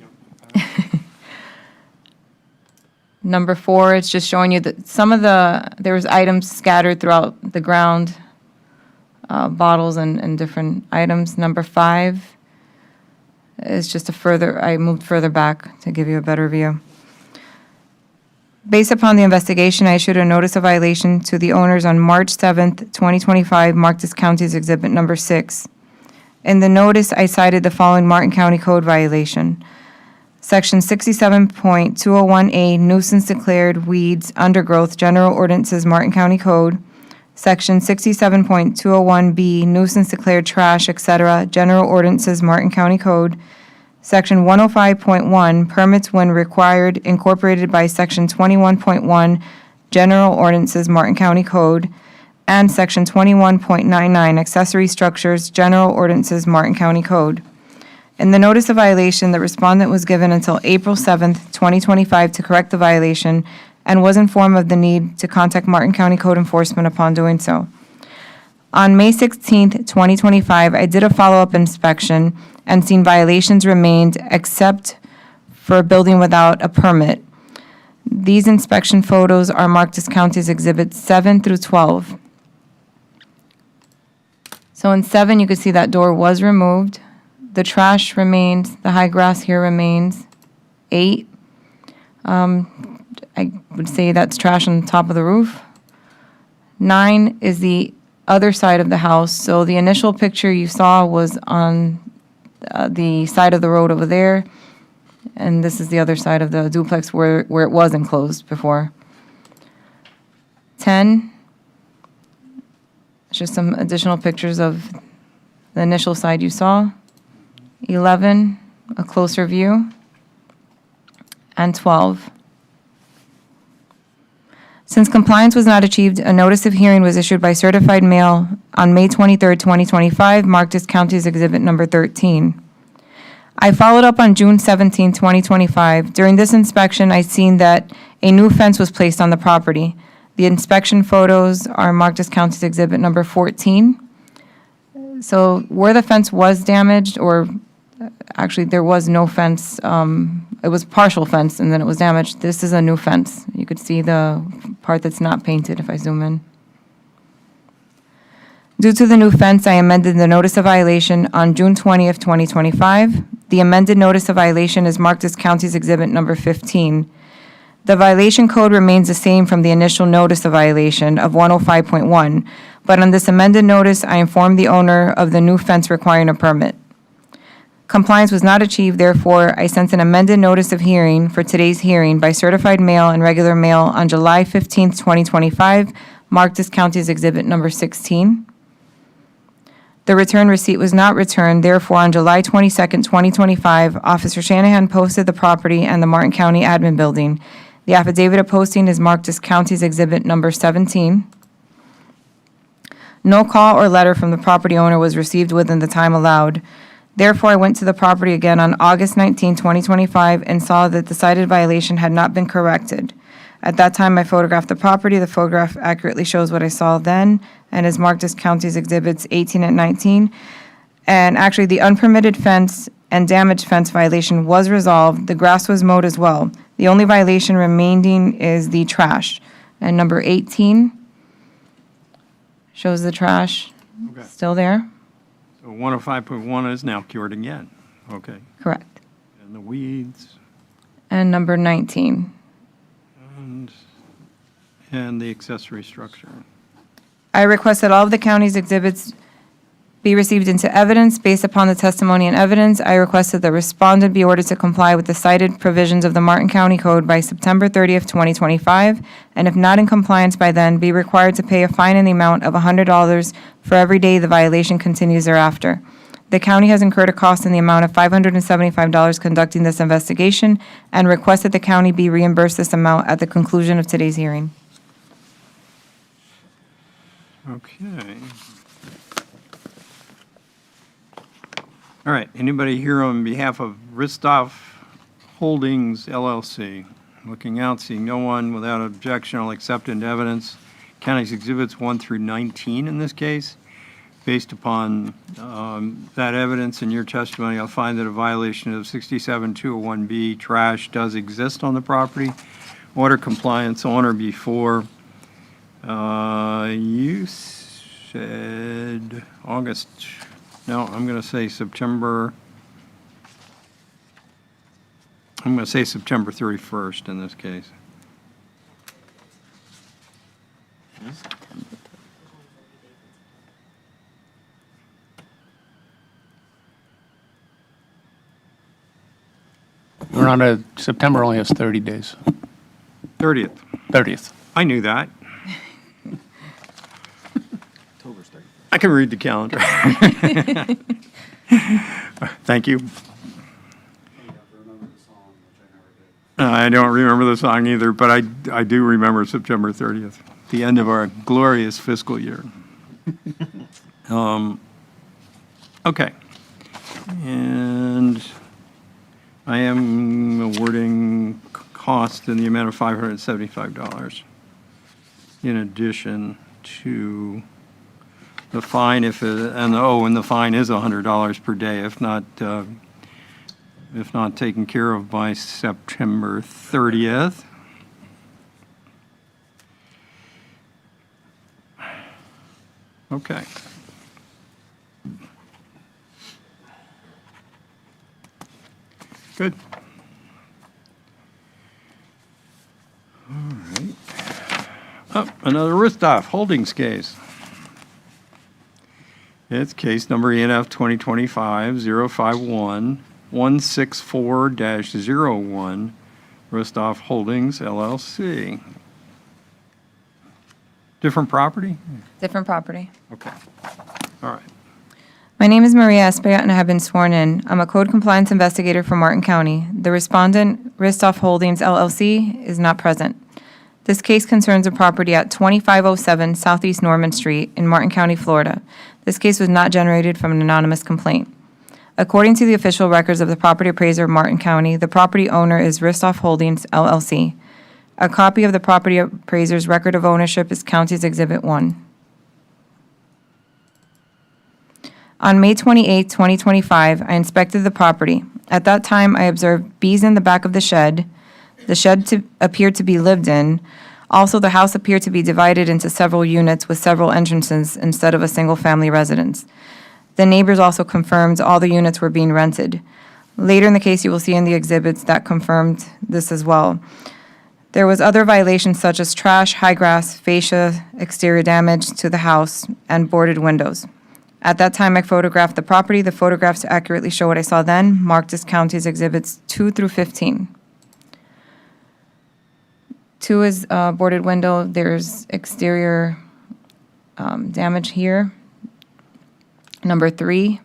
Number 4, it's just showing you that there was items scattered throughout the ground, bottles and different items. Number 5 is just I moved further back to give you a better view. Based upon the investigation, I issued a notice of violation to the owners on March 7th, 2025, marked as County's Exhibit Number 6. In the notice, I cited the following Martin County Code violation. Section 67.201A, nuisance declared weeds, undergrowth, General Ordinances, Martin County Code. Section 67.201B, nuisance declared trash, etc., General Ordinances, Martin County Code. Section 105.1, permits when required, incorporated by Section 21.1, General Ordinances, Martin County Code. And Section 21.99, accessory structures, General Ordinances, Martin County Code. In the notice of violation, the respondent was given until April 7th, 2025 to correct the violation and was informed of the need to contact Martin County Code Enforcement upon doing so. On May 16th, 2025, I did a follow-up inspection and seen violations remained except for a building without a permit. These inspection photos are marked as County's Exhibits 7 through 12. So in 7, you can see that door was removed. The trash remains, the high grass here remains. 8, I would say that's trash on top of the roof. 9 is the other side of the house. So the initial picture you saw was on the side of the road over there. And this is the other side of the duplex where it was enclosed before. 10, just some additional pictures of the initial side you saw. 11, a closer view. And 12. Since compliance was not achieved, a notice of hearing was issued by certified mail on May 23, 2025, marked as County's Exhibit Number 13. I followed up on June 17, 2025. During this inspection, I seen that a new fence was placed on the property. The inspection photos are marked as County's Exhibit Number 14. So where the fence was damaged or Actually, there was no fence. It was partial fence, and then it was damaged. This is a new fence. You could see the part that's not painted if I zoom in. Due to the new fence, I amended the notice of violation on June 20th, 2025. The amended notice of violation is marked as County's Exhibit Number 15. The violation code remains the same from the initial notice of violation of 105.1, but on this amended notice, I informed the owner of the new fence requiring a permit. Compliance was not achieved, therefore, I sent an amended notice of hearing for today's hearing by certified mail and regular mail on July 15th, 2025, marked as County's Exhibit Number 16. The return receipt was not returned, therefore, on July 22nd, 2025, Officer Shanahan posted the property and the Martin County Admin Building. The affidavit of posting is marked as County's Exhibit Number 17. No call or letter from the property owner was received within the time allowed. Therefore, I went to the property again on August 19, 2025, and saw that the cited violation had not been corrected. At that time, I photographed the property. The photograph accurately shows what I saw then and is marked as County's Exhibits 18 and 19. And actually, the unpermitted fence and damaged fence violation was resolved. The grass was mowed as well. The only violation remaining is the trash. And number 18 shows the trash Okay. still there. So 105.1 is now cured again. Okay. Correct. And the weeds And number 19. and the accessory structure. I request that all of the county's exhibits be received into evidence. Based upon the testimony and evidence, I request that the respondent be ordered to comply with the cited provisions of the Martin County Code by September 30th, 2025, and if not in compliance by then, be required to pay a fine in the amount of $100 for every day the violation continues thereafter. The county has incurred a cost in the amount of $575 conducting this investigation and request that the county be reimbursed this amount at the conclusion of today's hearing. Okay. All right, anybody here on behalf of Ristov Holdings LLC? Looking out, seeing no one, without objection, I'll accept into evidence county's exhibits 1 through 19 in this case. Based upon that evidence and your testimony, I'll find that a violation of 67-201B trash does exist on the property. Order compliance on or before, you said August, no, I'm going to say September, I'm going to say September 31st in this case. We're on a, September only has 30 days. 30th. 30th. I knew that. I can read the calendar. Thank you. I don't remember the song either, but I do remember September 30th, the end of our glorious fiscal year. Okay. And I am awarding cost in the amount of $575 in addition to the fine and the fine is $100 per day if not taken care of by September 30th. Okay. Good. All right. Oh, another Ristov Holdings case. It's case number ENF 2025-051-164-01, Ristov Holdings LLC. Different property? Different property. Okay. All right. My name is Maria Espaillat, and I have been sworn in. I'm a code compliance investigator for Martin County. The respondent, Ristov Holdings LLC, is not present. This case concerns a property at 2507 Southeast Norman Street in Martin County, Florida. This case was not generated from an anonymous complaint. According to the official records of the property appraiser of Martin County, the property owner is Ristov Holdings LLC. A copy of the property appraiser's record of ownership is County's Exhibit 1. On May 28, 2025, I inspected the property. At that time, I observed bees in the back of the shed. The shed appeared to be lived in. Also, the house appeared to be divided into several units with several entrances instead of a single-family residence. The neighbors also confirmed all the units were being rented. Later in the case, you will see in the exhibits that confirmed this as well. There was other violations such as trash, high grass, fascia, exterior damage to the house, and boarded windows. At that time, I photographed the property. The photographs accurately show what I saw then, marked as County's Exhibits 2 through 15. 2 is boarded window. There's exterior damage here. Number 3,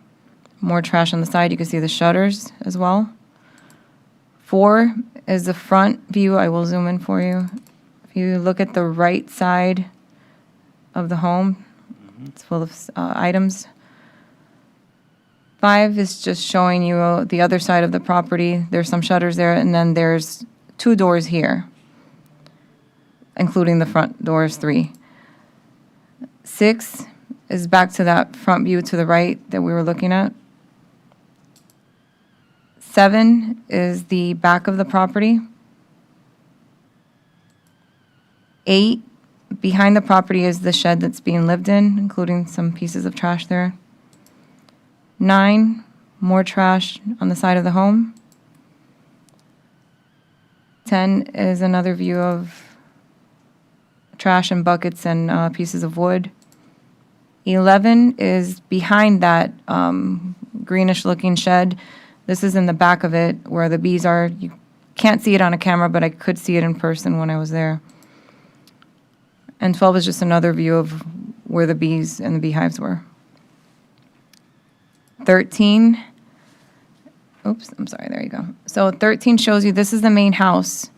more trash on the side. You can see the shutters as well. 4 is the front view. I will zoom in for you. If you look at the right side of the home, it's full of items. 5 is just showing you the other side of the property. There's some shutters there, and then there's 2 doors here, including the front doors, 3. 6 is back to that front view to the right that we were looking at. 7 is the back of the property. 8, behind the property is the shed that's being lived in, including some pieces of trash there. 9, more trash on the side of the home. 10 is another view of trash and buckets and pieces of wood. 11 is behind that greenish-looking shed. This is in the back of it where the bees are. You can't see it on a camera, but I could see it in person when I was there. And 12 is just another view of where the bees and the beehives were. 13, oops, I'm sorry, there you go. So 13 shows you this is the main house,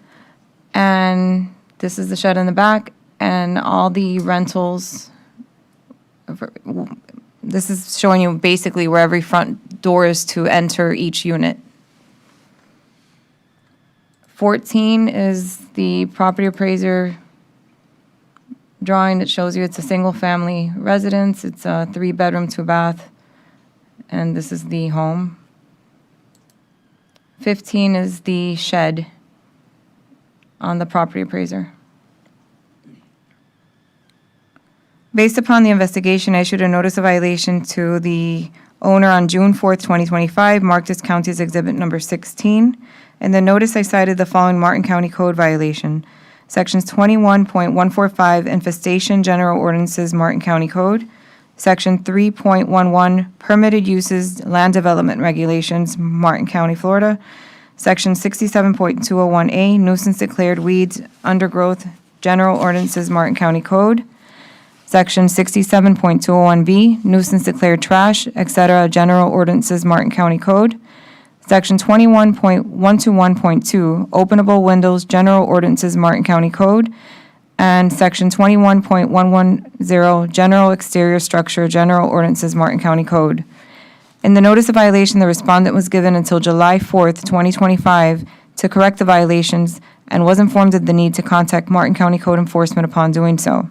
and this is the shed in the back, and all the rentals. This is showing you basically where every front door is to enter each unit. 14 is the property appraiser drawing that shows you it's a single-family residence. It's a 3-bedroom, 2-bath, and this is the home. 15 is the shed on the property appraiser. Based upon the investigation, I issued a notice of violation to the owner on June 4th, 2025, marked as County's Exhibit Number 16. In the notice, I cited the following Martin County Code violation. Sections 21.145, Infestation General Ordinances, Martin County Code. Section 3.11, Permitted Uses, Land Development Regulations, Martin County, Florida. Section 67.201A, Nuisance Declared Weeds, Undergrowth, General Ordinances, Martin County Code. Section 67.201B, Nuisance Declared Trash, etc., General Ordinances, Martin County Code. Section 21.121.2, Openable Windows, General Ordinances, Martin County Code. And Section 21.110, General Exterior Structure, General Ordinances, Martin County Code. In the notice of violation, the respondent was given until July 4th, 2025, to correct the violations and was informed of the need to contact Martin County Code Enforcement upon doing so.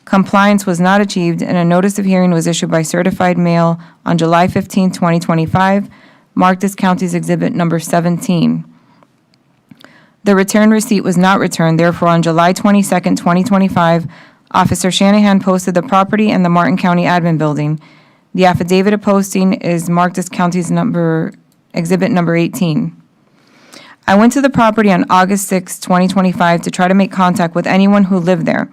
Compliance was not achieved, and a notice of hearing was issued by certified mail on July 15, 2025, marked as County's Exhibit Number 17. The return receipt was not returned, therefore, on July 22, 2025, Officer Shanahan posted the property and the Martin County Admin Building. The affidavit of posting is marked as County's Exhibit Number 18. I went to the property on August 6, 2025, to try to make contact with anyone who lived there.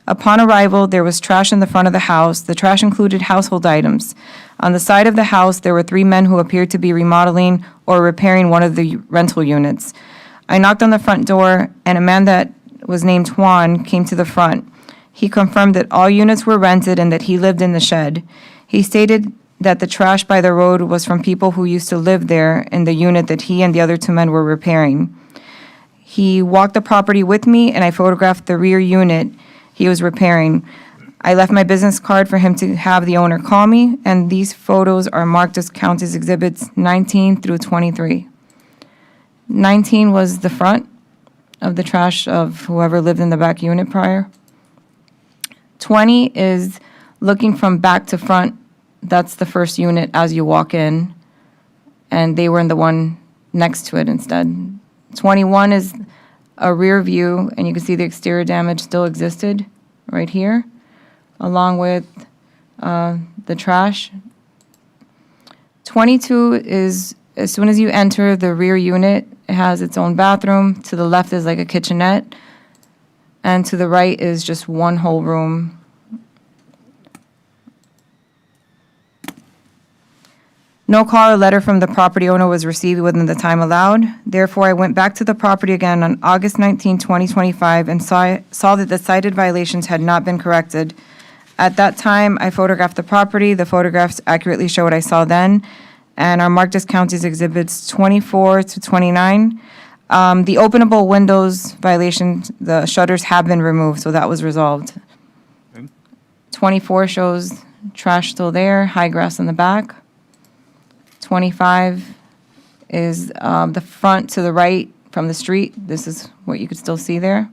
Upon arrival, there was trash in the front of the house. The trash included household items. On the side of the house, there were 3 men who appeared to be remodeling or repairing one of the rental units. I knocked on the front door, and a man that was named Juan came to the front. He confirmed that all units were rented and that he lived in the shed. He stated that the trash by the road was from people who used to live there in the unit that he and the other 2 men were repairing. He walked the property with me, and I photographed the rear unit he was repairing. I left my business card for him to have the owner call me, and these photos are marked as County's Exhibits 19 through 23. 19 was the front of the trash of whoever lived in the back unit prior. 20 is looking from back to front that's the first unit as you walk in, and they were in the one next to it instead. 21 is a rear view, and you can see the exterior damage still existed right here, along with the trash. 22 is, as soon as you enter the rear unit, it has its own bathroom. To the left is like a kitchenette, and to the right is just one whole room. No call or letter from the property owner was received within the time allowed. Therefore, I went back to the property again on August 19, 2025, and saw that the cited violations had not been corrected. At that time, I photographed the property. The photographs accurately show what I saw then, and are marked as county's exhibits 24 to 29. The openable windows violation, the shutters have been removed, so that was resolved. Okay. 24 shows trash still there, high grass in the back. 25 is the front to the right from the street. This is what you could still see there.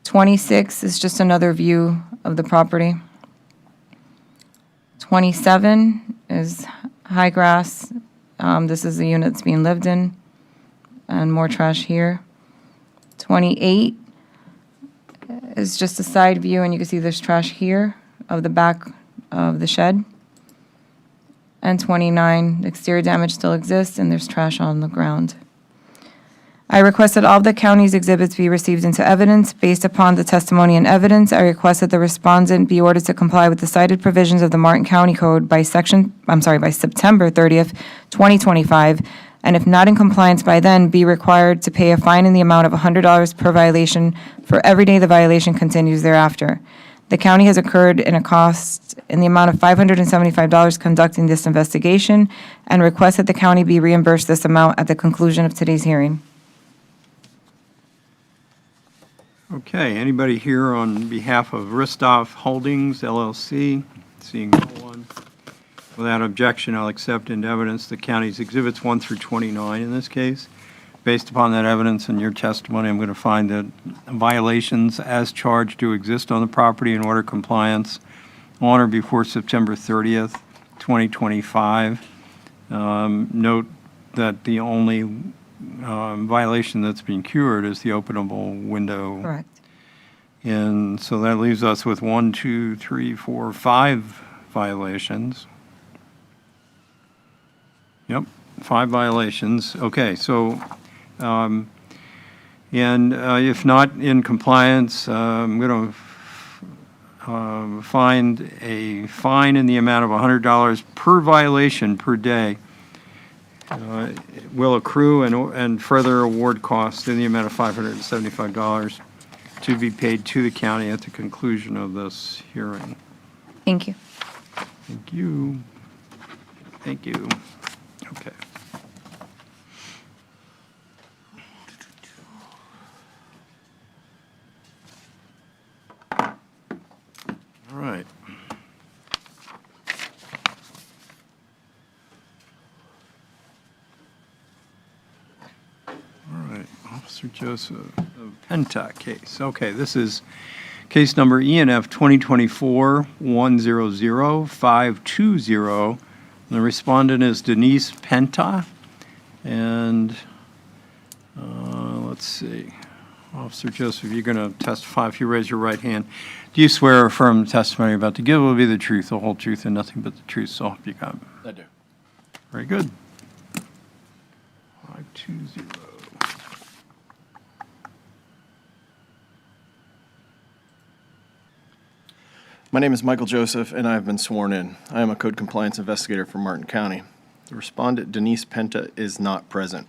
26 is just another view of the property. 27 is high grass. This is the unit that's being lived in, and more trash here. 28 is just a side view, and you can see there's trash here of the back of the shed. And 29, exterior damage still exists, and there's trash on the ground. I request that all of the county's exhibits be received into evidence. Based upon the testimony and evidence, I request that the respondent be ordered to comply with the cited provisions of the Martin County Code by September 30th, 2025, and if not in compliance by then, be required to pay a fine in the amount of $100 per violation for every day the violation continues thereafter. The county has incurred in a cost in the amount of $575 conducting this investigation, and request that the county be reimbursed this amount at the conclusion of today's hearing. Okay, anybody here on behalf of Ristov Holdings LLC? Seeing no one. Without objection, I'll accept into evidence the county's exhibits 1 through 29 in this case. Based upon that evidence and your testimony, I'm going to find that violations as charged do exist on the property and order compliance on or before September 30th, 2025. Note that the only violation that's being cured is the openable window. Correct. And so that leaves us with 1, 2, 3, 4, 5 violations. Yep, 5 violations. Okay, so, if not in compliance, I'm going to find a fine in the amount of $100 per violation per day. Will accrue and further award costs in the amount of $575 to be paid to the county at the conclusion of this hearing. Thank you. Thank you. Thank you. Okay. All right. All right, Officer Joseph, Penta case. Okay, this is case number ENF 2024-100-520. The respondent is Denise Penta. And let's see, Officer Joseph, you're going to testify if you raise your right hand. Do you swear or affirm the testimony you're about to give will be the truth, the whole truth, and nothing but the truth, so help you God? I do. Very good. 520. My name is Michael Joseph, and I have been sworn in. I am a code compliance investigator for Martin County. The respondent, Denise Penta, is not present.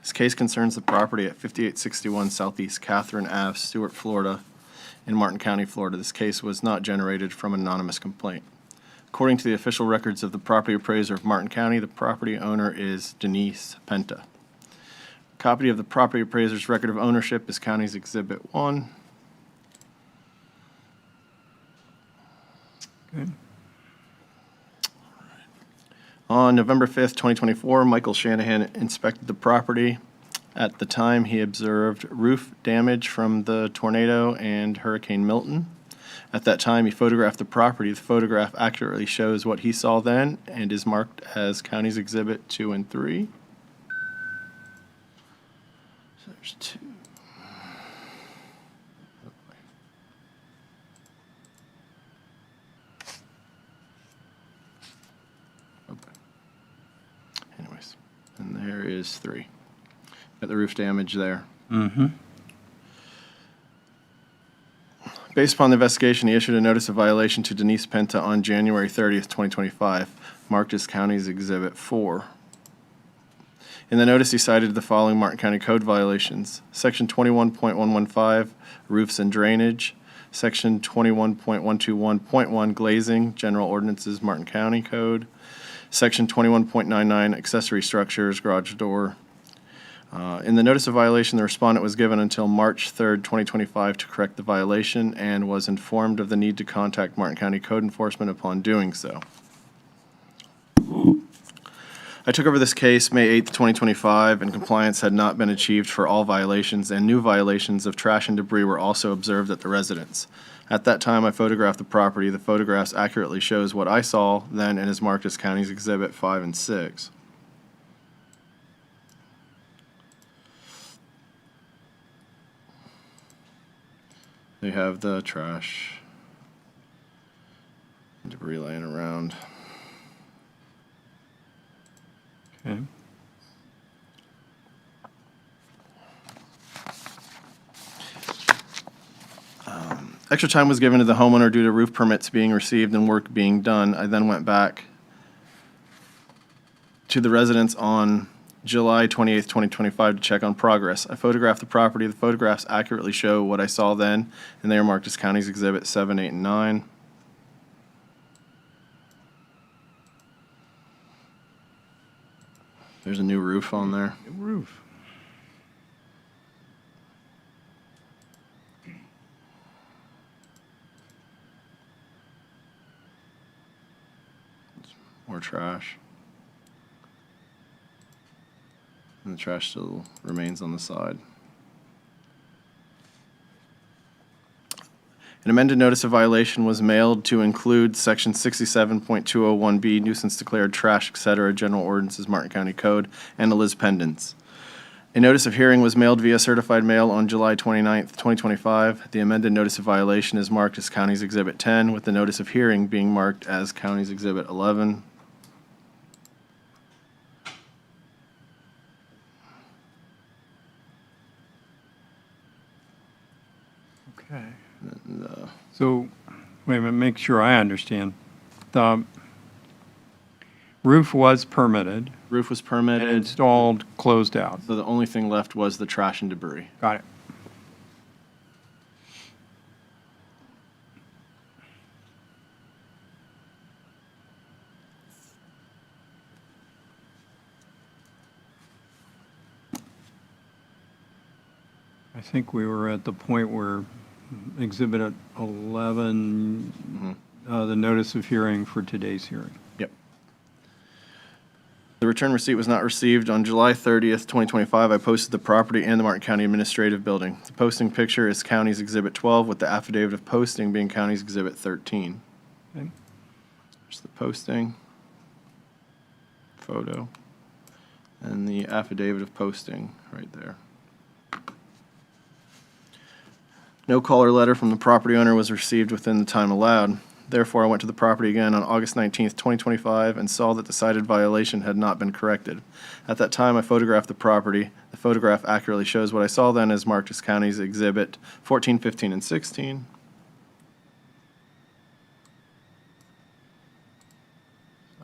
This case concerns the property at 5861 Southeast Catherine Ave, Stuart, Florida, in Martin County, Florida. This case was not generated from an anonymous complaint. According to the official records of the property appraiser of Martin County, the property owner is Denise Penta. A copy of the property appraiser's record of ownership is County's Exhibit 1. Okay. On November 5th, 2024, Michael Shanahan inspected the property. At the time, he observed roof damage from the tornado and Hurricane Milton. At that time, he photographed the property. The photograph accurately shows what he saw then and is marked as County's Exhibit 2 and 3. So there's 2. Anyways, and there is 3. Got the roof damage there. Based upon the investigation, he issued a notice of violation to Denise Penta on January 30th, 2025, marked as County's Exhibit 4. In the notice, he cited the following Martin County Code violations: Section 21.115, roofs and drainage; Section 21.121.1, glazing, General Ordinances, Martin County Code; Section 21.99, accessory structures, garage door. In the notice of violation, the respondent was given until March 3rd, 2025 to correct the violation and was informed of the need to contact Martin County Code Enforcement upon doing so. I took over this case May 8th, 2025, and compliance had not been achieved for all violations, and new violations of trash and debris were also observed at the residence. At that time, I photographed the property. The photographs accurately shows what I saw then and is marked as County's Exhibit 5 and 6. They have the trash, debris laying around. Okay. Extra time was given to the homeowner due to roof permits being received and work being done. I then went back to the residence on July 28th, 2025 to check on progress. I photographed the property. The photographs accurately show what I saw then, and they are marked as County's Exhibit 7, 8, and 9. There's a new roof on there. Roof. More trash. And the trash still remains on the side. An amended notice of violation was mailed to include Section 67.201B, nuisance declared trash, etc., General Ordinances, Martin County Code, and a Liz Pendants. A notice of hearing was mailed via certified mail on July 29th, 2025. The amended notice of violation is marked as County's Exhibit 10, with the notice of hearing being marked as County's Exhibit 11. Okay. And, So, wait a minute, make sure I understand. The roof was permitted roof was and permitted, installed, closed out. so the only thing left was the trash and debris. Got it. I think we were at the point where Exhibit 11, the notice of hearing for today's hearing. Yep. The return receipt was not received. On July 30th, 2025, I posted the property and the Martin County Administrative Building. The posting picture is County's Exhibit 12, with the affidavit of posting being County's Exhibit 13. Okay. There's the posting, photo, and the affidavit of posting right there. No call or letter from the property owner was received within the time allowed. Therefore, I went to the property again on August 19th, 2025, and saw that the cited violation had not been corrected. At that time, I photographed the property. The photograph accurately shows what I saw then as marked as County's Exhibit 14, 15, and 16.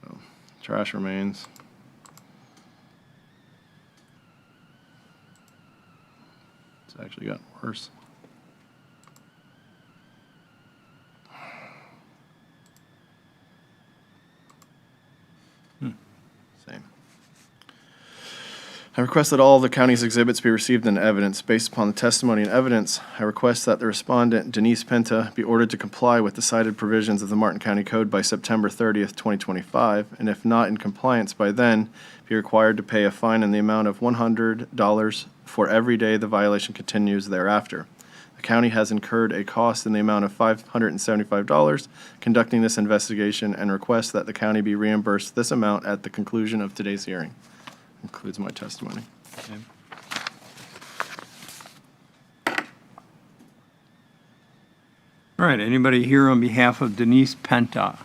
So, trash remains. It's actually gotten worse. Same. I request that all of the county's exhibits be received in evidence. Based upon the testimony and evidence, I request that the respondent, Denise Penta, be ordered to comply with the cited provisions of the Martin County Code by September 30th, 2025, and if not in compliance by then, be required to pay a fine in the amount of $100 for every day the violation continues thereafter. The county has incurred a cost in the amount of $575 conducting this investigation and requests that the county be reimbursed this amount at the conclusion of today's hearing. Concludes my testimony. All right, anybody here on behalf of Denise Penta?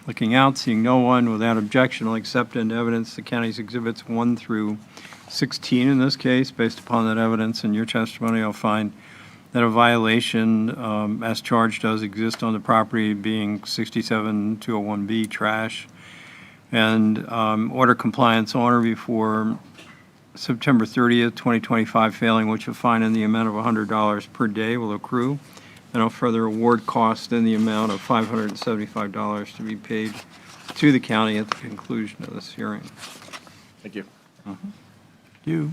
Looking out, seeing no one, without objection, I'll accept into evidence the county's exhibits 1 through 16 in this case. Based upon that evidence and your testimony, I'll find that a violation as charged does exist on the property, being 67201B trash, and order compliance on or before September 30th, 2025, failing which a fine in the amount of $100 per day will accrue, and I'll further award costs in the amount of $575 to be paid to the county at the conclusion of this hearing. Thank you. You.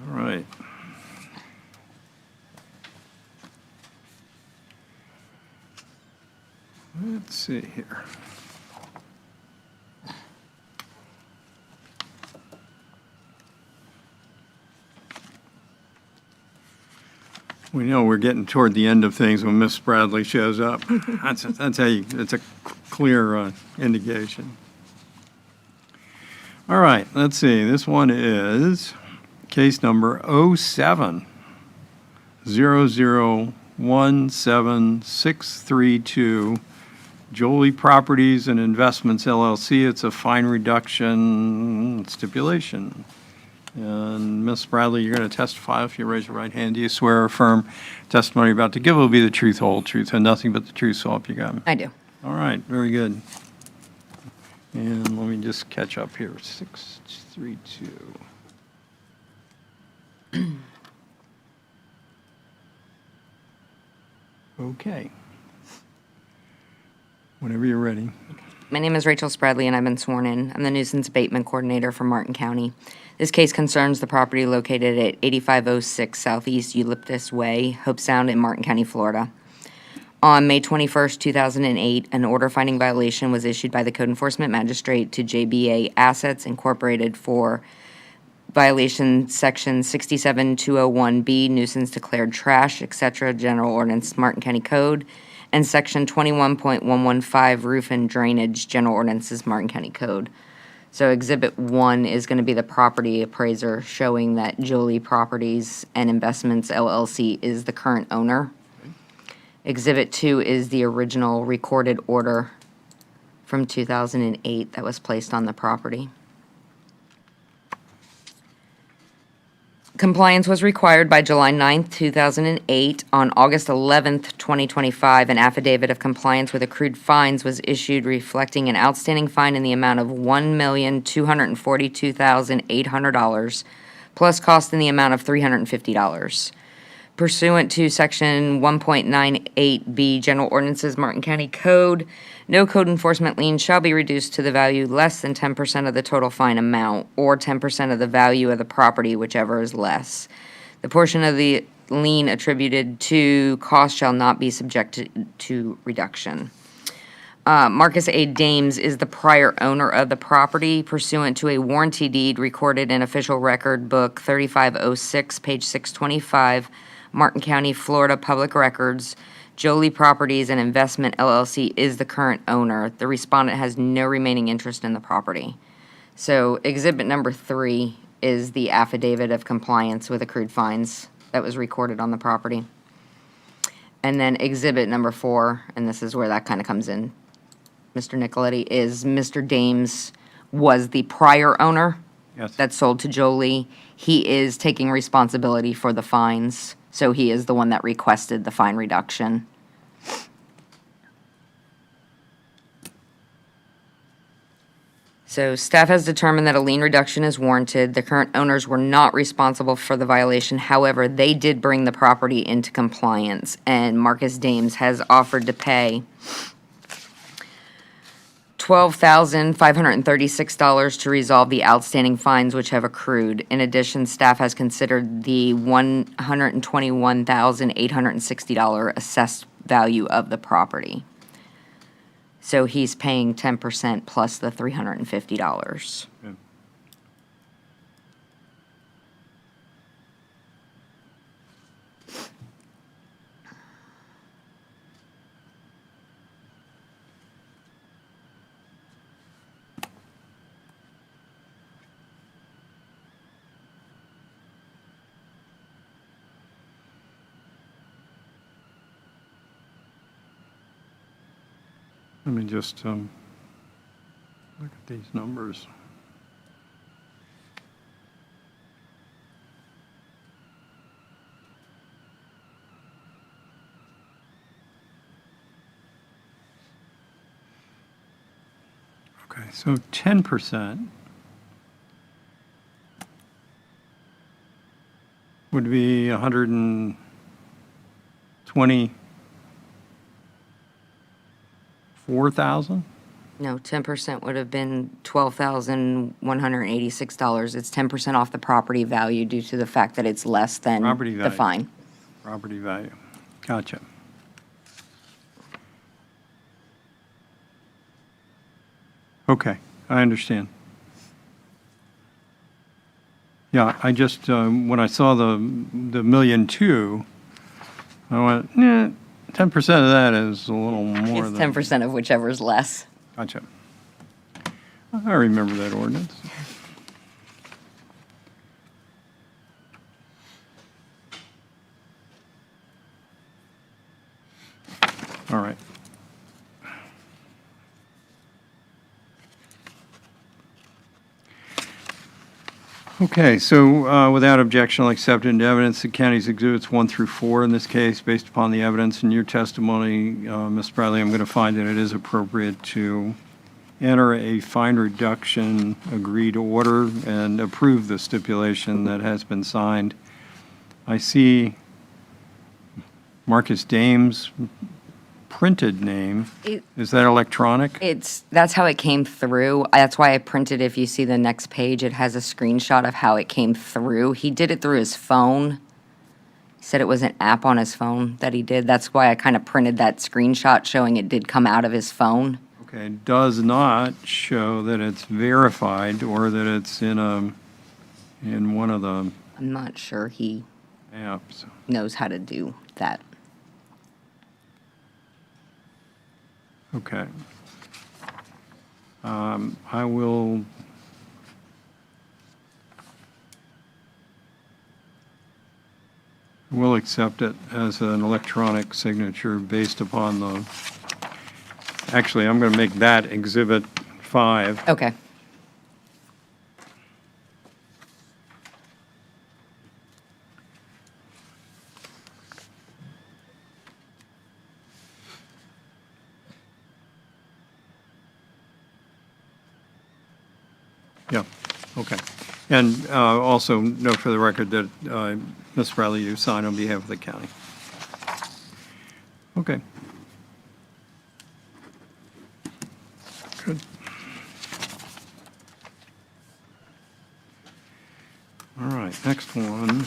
All right. Let's see here. We know we're getting toward the end of things when Miss Bradley shows up. That's how you, it's a clear indication. All right, let's see. This one is case number 07-0017632, Jolie Properties and Investments LLC. It's a fine reduction stipulation. And Ms. Bradley, you're going to testify if you raise your right hand. Do you swear or affirm testimony you're about to give will be the truth, whole truth, and nothing but the truth, so help you God? I do. All right, very good. And let me just catch up here. 632. Okay. Whenever you're ready. My name is Rachel Spradley, and I've been sworn in. I'm the nuisance abatement coordinator for Martin County. This case concerns the property located at 8506 Southeast Eucalyptus Way, Hope Sound in Martin County, Florida. On May 21st, 2008, an order finding violation was issued by the Code Enforcement Magistrate to JBA Assets Incorporated for violation section 67201B, nuisance declared trash, etc., General Ordinance, Martin County Code, and section 21.115, roof and drainage, General Ordinances, Martin County Code. So Exhibit 1 is going to be the property appraiser showing that Jolie Properties and Investments LLC is the current owner. Exhibit 2 is the original recorded order from 2008 that was placed on the property. Compliance was required by July 9th, 2008. On August 11th, 2025, an affidavit of compliance with accrued fines was issued reflecting an outstanding fine in the amount of $1,242,800, plus cost in the amount of $350. Pursuant to Section 1.98B General Ordinances, Martin County Code, no code enforcement lien shall be reduced to the value less than 10% of the total fine amount or 10% of the value of the property, whichever is less. The portion of the lien attributed to cost shall not be subjected to reduction. Marcus A. Dames is the prior owner of the property pursuant to a warranty deed recorded in Official Record Book 3506, page 625, Martin County, Florida Public Records. Jolie Properties and Investment LLC is the current owner. The respondent has no remaining interest in the property. So exhibit number 3 is the affidavit of compliance with accrued fines that was recorded on the property. And then exhibit number 4, and this is where that kind of comes in, Mr. Nicoletti, is Mr. Dames was the prior owner that sold to Jolie. He is taking responsibility for the fines. So he is the one that requested the fine reduction. So staff has determined that a lien reduction is warranted. The current owners were not responsible for the violation. However, they did bring the property into compliance, and Marcus Dames has offered to pay $12,536 to resolve the outstanding fines which have accrued. In addition, staff has considered the $121,860 assessed value of the property. So he's paying 10% plus the $350. Let me just look at these numbers. Okay, so 10% would be 124,000? No, 10% would have been $12,186. It's 10% off the property value due to the fact that it's less than Property the value. fine. Property value. Gotcha. Okay, I understand. Yeah, I just, when I saw the $1.2 million, I went, 10% of that is a little more It's than. 10% of whichever is less. Gotcha. I remember that ordinance. All right. Okay, so without objection, I'll accept into evidence the county's exhibits 1 through 4 in this case. Based upon the evidence in your testimony, Ms. Bradley, I'm going to find that it is appropriate to enter a fine reduction agreed order and approve the stipulation that has been signed. I see Marcus Dame's printed name. Is that electronic? That's how it came through. That's why I printed, if you see the next page, it has a screenshot of how it came through. He did it through his phone. He said it was an app on his phone that he did. That's why I kind of printed that screenshot showing it did come out of his phone. Okay, does not show that it's verified or that it's in one of the I'm not sure he apps. knows how to do that. Okay. I will accept it as an electronic signature based upon the, actually, I'm going to make that Exhibit 5. Okay. Yeah, okay. And also note for the record that Ms. Bradley, you signed on behalf of the county. Okay. Good. All right, next one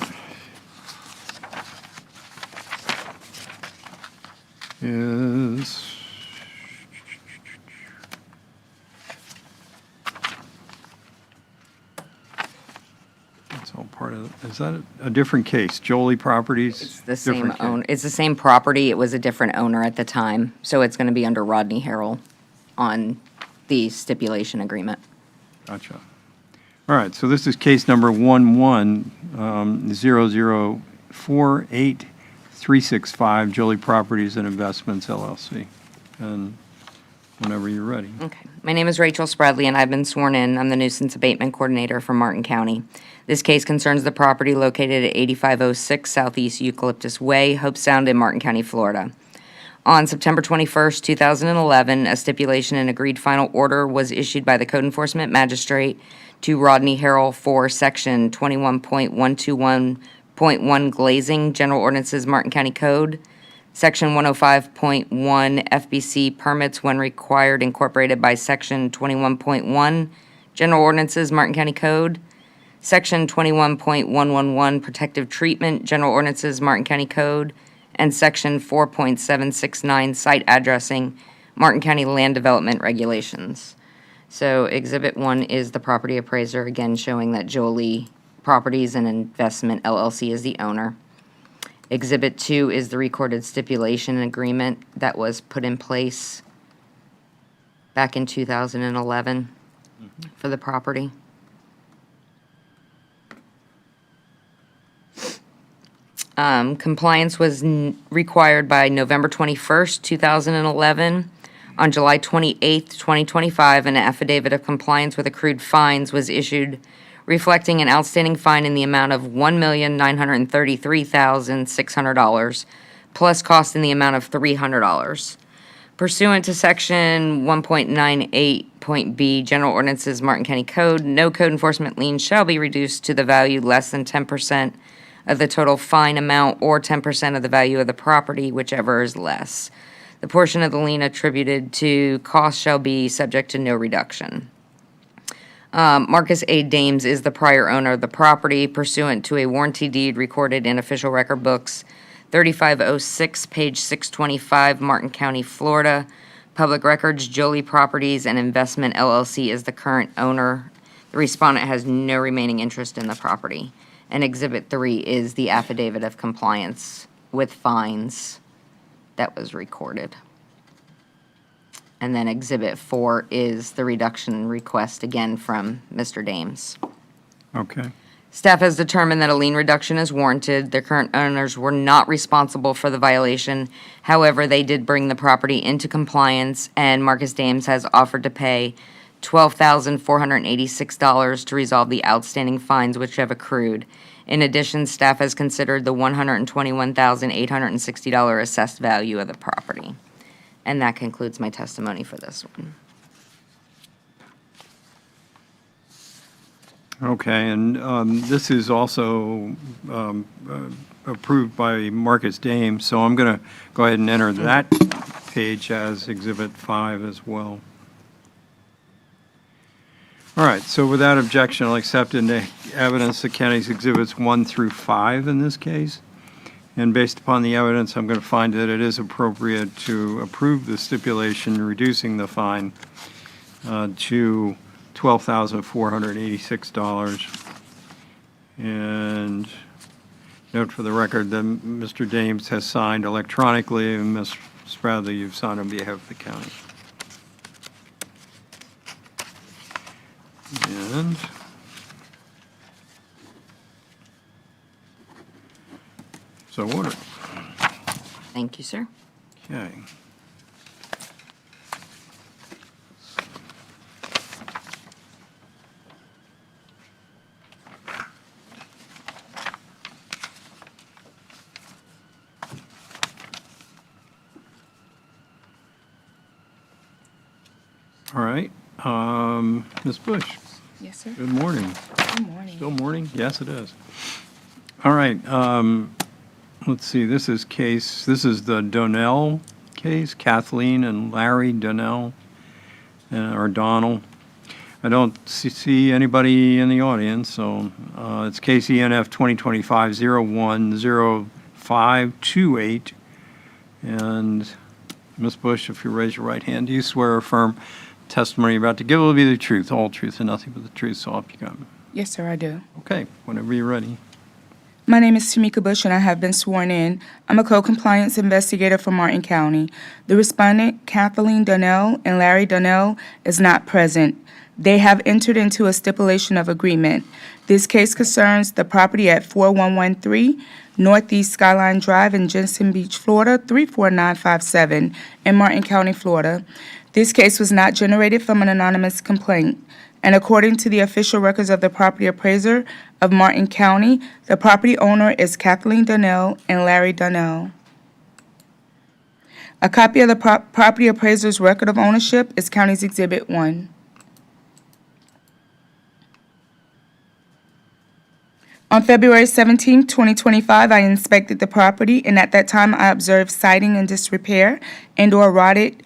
is that's all part of, is that a different case? Jolie Properties? It's the same different case. owner. It's the same property. It was a different owner at the time. So it's going to be under Rodney Harrell on the stipulation agreement. Gotcha. All right, so this is case number 11-0048-365, Jolie Properties and Investments LLC. And whenever you're ready. Okay. My name is Rachel Spradley, and I've been sworn in. I'm the nuisance abatement coordinator for Martin County. This case concerns the property located at 8506 Southeast Eucalyptus Way, Hope Sound in Martin County, Florida. On September 21st, 2011, a stipulation and agreed final order was issued by the Code Enforcement Magistrate to Rodney Harrell for Section 21.121.1 glazing, General Ordinances, Martin County Code, Section 105.1 FBC permits when required, incorporated by Section 21.1 General Ordinances, Martin County Code, Section 21.111 protective treatment, General Ordinances, Martin County Code, and Section 4.769 site addressing, Martin County Land Development Regulations. So Exhibit 1 is the property appraiser, again showing that Jolie Properties and Investment LLC is the owner. Exhibit 2 is the recorded stipulation agreement that was put in place back in 2011 for the property. Compliance was required by November 21st, 2011. On July 28th, 2025, an affidavit of compliance with accrued fines was issued reflecting an outstanding fine in the amount of $1,933,600 plus cost in the amount of $300. Pursuant to Section 1.98.b General Ordinances Martin County Code, no code enforcement lien shall be reduced to the value less than 10% of the total fine amount or 10% of the value of the property, whichever is less. The portion of the lien attributed to cost shall be subject to no reduction. Marcus A. Dames is the prior owner of the property pursuant to a warranty deed recorded in official record books 3506, page 625, Martin County, Florida. Public Records, Jolie Properties and Investment LLC is the current owner. The respondent has no remaining interest in the property. And Exhibit 3 is the affidavit of compliance with fines that was recorded. And then Exhibit 4 is the reduction request, again, from Mr. Dames. Okay. Staff has determined that a lien reduction is warranted. The current owners were not responsible for the violation. However, they did bring the property into compliance, and Marcus Dames has offered to pay $12,486 to resolve the outstanding fines which have accrued. In addition, staff has considered the $121,860 assessed value of the property. And that concludes my testimony for this one. Okay, and this is also approved by Marcus Dames, so I'm going to go ahead and enter that page as Exhibit 5 as well. All right, so without objection, I'll accept into evidence the county's Exhibits 1 through 5 in this case. And based upon the evidence, I'm going to find that it is appropriate to approve the stipulation reducing the fine to $12,486. And note for the record that Mr. Dames has signed electronically, and Ms. Spradley, you've signed on behalf of the county. And so ordered. Thank you, sir. Okay. All right, Ms. Bush, Yes, sir. good morning. Good morning. Still morning? Yes, it is. All right, let's see, this is the Donnell case, Kathleen and Larry Donnell, or Donnell. I don't see anybody in the audience, so it's case ENF 2025-010528. And Ms. Bush, if you raise your right hand, do you swear or affirm testimony you're about to give will be the truth, the whole truth, and nothing but the truth, so help you God? Yes, sir, I do. Okay, whenever you're ready. My name is Tamika Bush, and I have been sworn in. I'm a code compliance investigator for Martin County. The respondent, Kathleen Donnell and Larry Donnell, is not present. They have entered into a stipulation of agreement. This case concerns the property at 4113 Northeast Skyline Drive in Jensen Beach, Florida, 34957 in Martin County, Florida. This case was not generated from an anonymous complaint. And according to the official records of the property appraiser of Martin County, the property owner is Kathleen Donnell and Larry Donnell. A copy of the property appraiser's record of ownership is County's Exhibit 1. On February 17, 2025, I inspected the property, and at that time, I observed siding in disrepair and/or rotting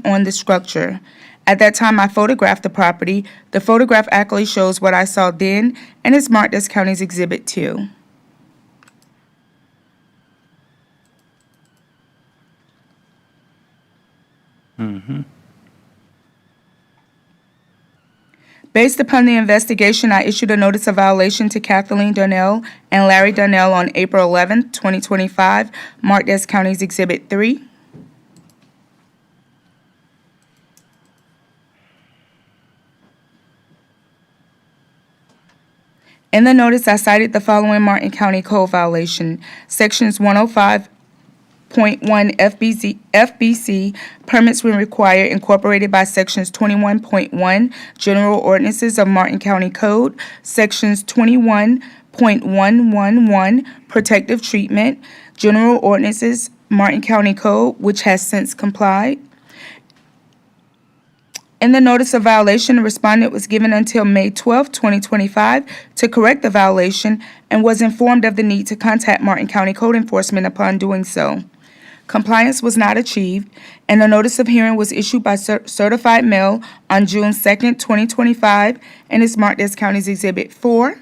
on the structure. At that time, I photographed the property. The photograph accurately shows what I saw then and is marked as County's Exhibit 2. Based upon the investigation, I issued a notice of violation to Kathleen Donnell and Larry Donnell on April 11, 2025, marked as County's Exhibit 3. In the notice, I cited the following Martin County Code violation, Sections 105 FBC permits when required, incorporated by Sections 21.1 General Ordinances of Martin County Code, Sections 21.111 Protective Treatment, General Ordinances, Martin County Code, which has since complied. In the notice of violation, the respondent was given until May 12, 2025 to correct the violation and was informed of the need to contact Martin County Code Enforcement upon doing so. Compliance was not achieved, and a notice of hearing was issued by certified mail on June 2nd, 2025, and is marked as County's Exhibit 4.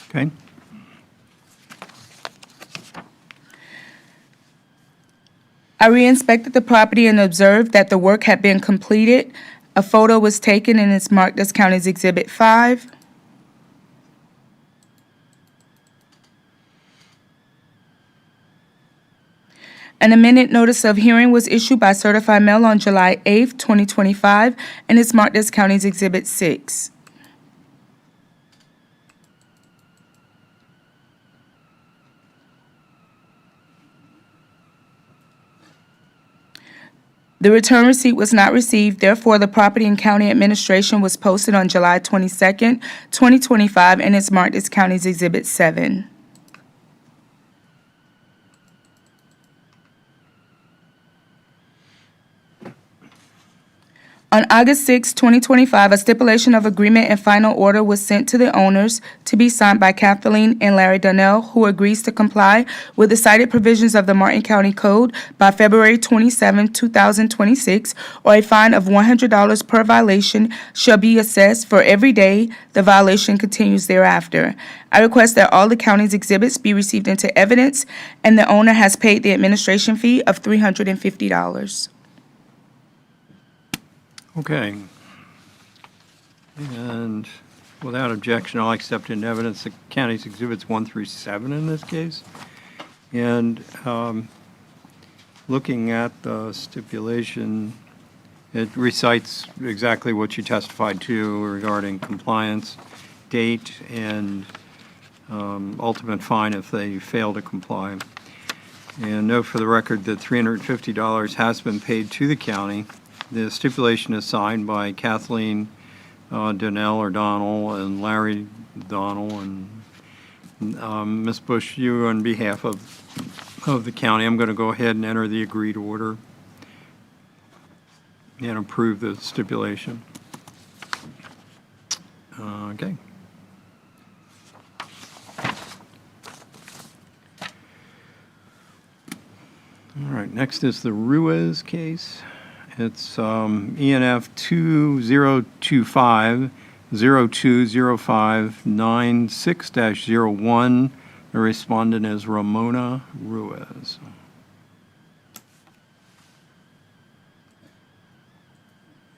Okay. I re-inspected the property and observed that the work had been completed. A photo was taken and is marked as County's Exhibit 5. An amended notice of hearing was issued by certified mail on July 8th, 2025, and is marked as County's Exhibit 6. The return receipt was not received, therefore the property and county administration was posted on July 22nd, 2025, and is marked as County's Exhibit 7. On August 6, 2025, a stipulation of agreement and final order was sent to the owners to be signed by Kathleen and Larry Donnell, who agrees to comply with the cited provisions of the Martin County Code by February 27, 2026, or a fine of $100 per violation shall be assessed for every day the violation continues thereafter. I request that all the county's exhibits be received into evidence, and the owner has paid the administration fee of $350. Okay. And without objection, I'll accept into evidence the county's exhibits 1 through 7 in this case. And looking at the stipulation, it recites exactly what you testified to regarding compliance, date, and ultimate fine if they fail to comply. And note for the record that $350 has been paid to the county. The stipulation is signed by Kathleen Donnell or Donnell and Larry Donnell. And Ms. Bush, you on behalf of the county, I'm going to go ahead and enter the agreed order and approve the stipulation. Okay. All right, next is the Ruiz case. It's ENF 2025-020596-01. The respondent is Ramona Ruiz.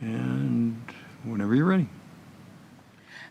And whenever you're ready.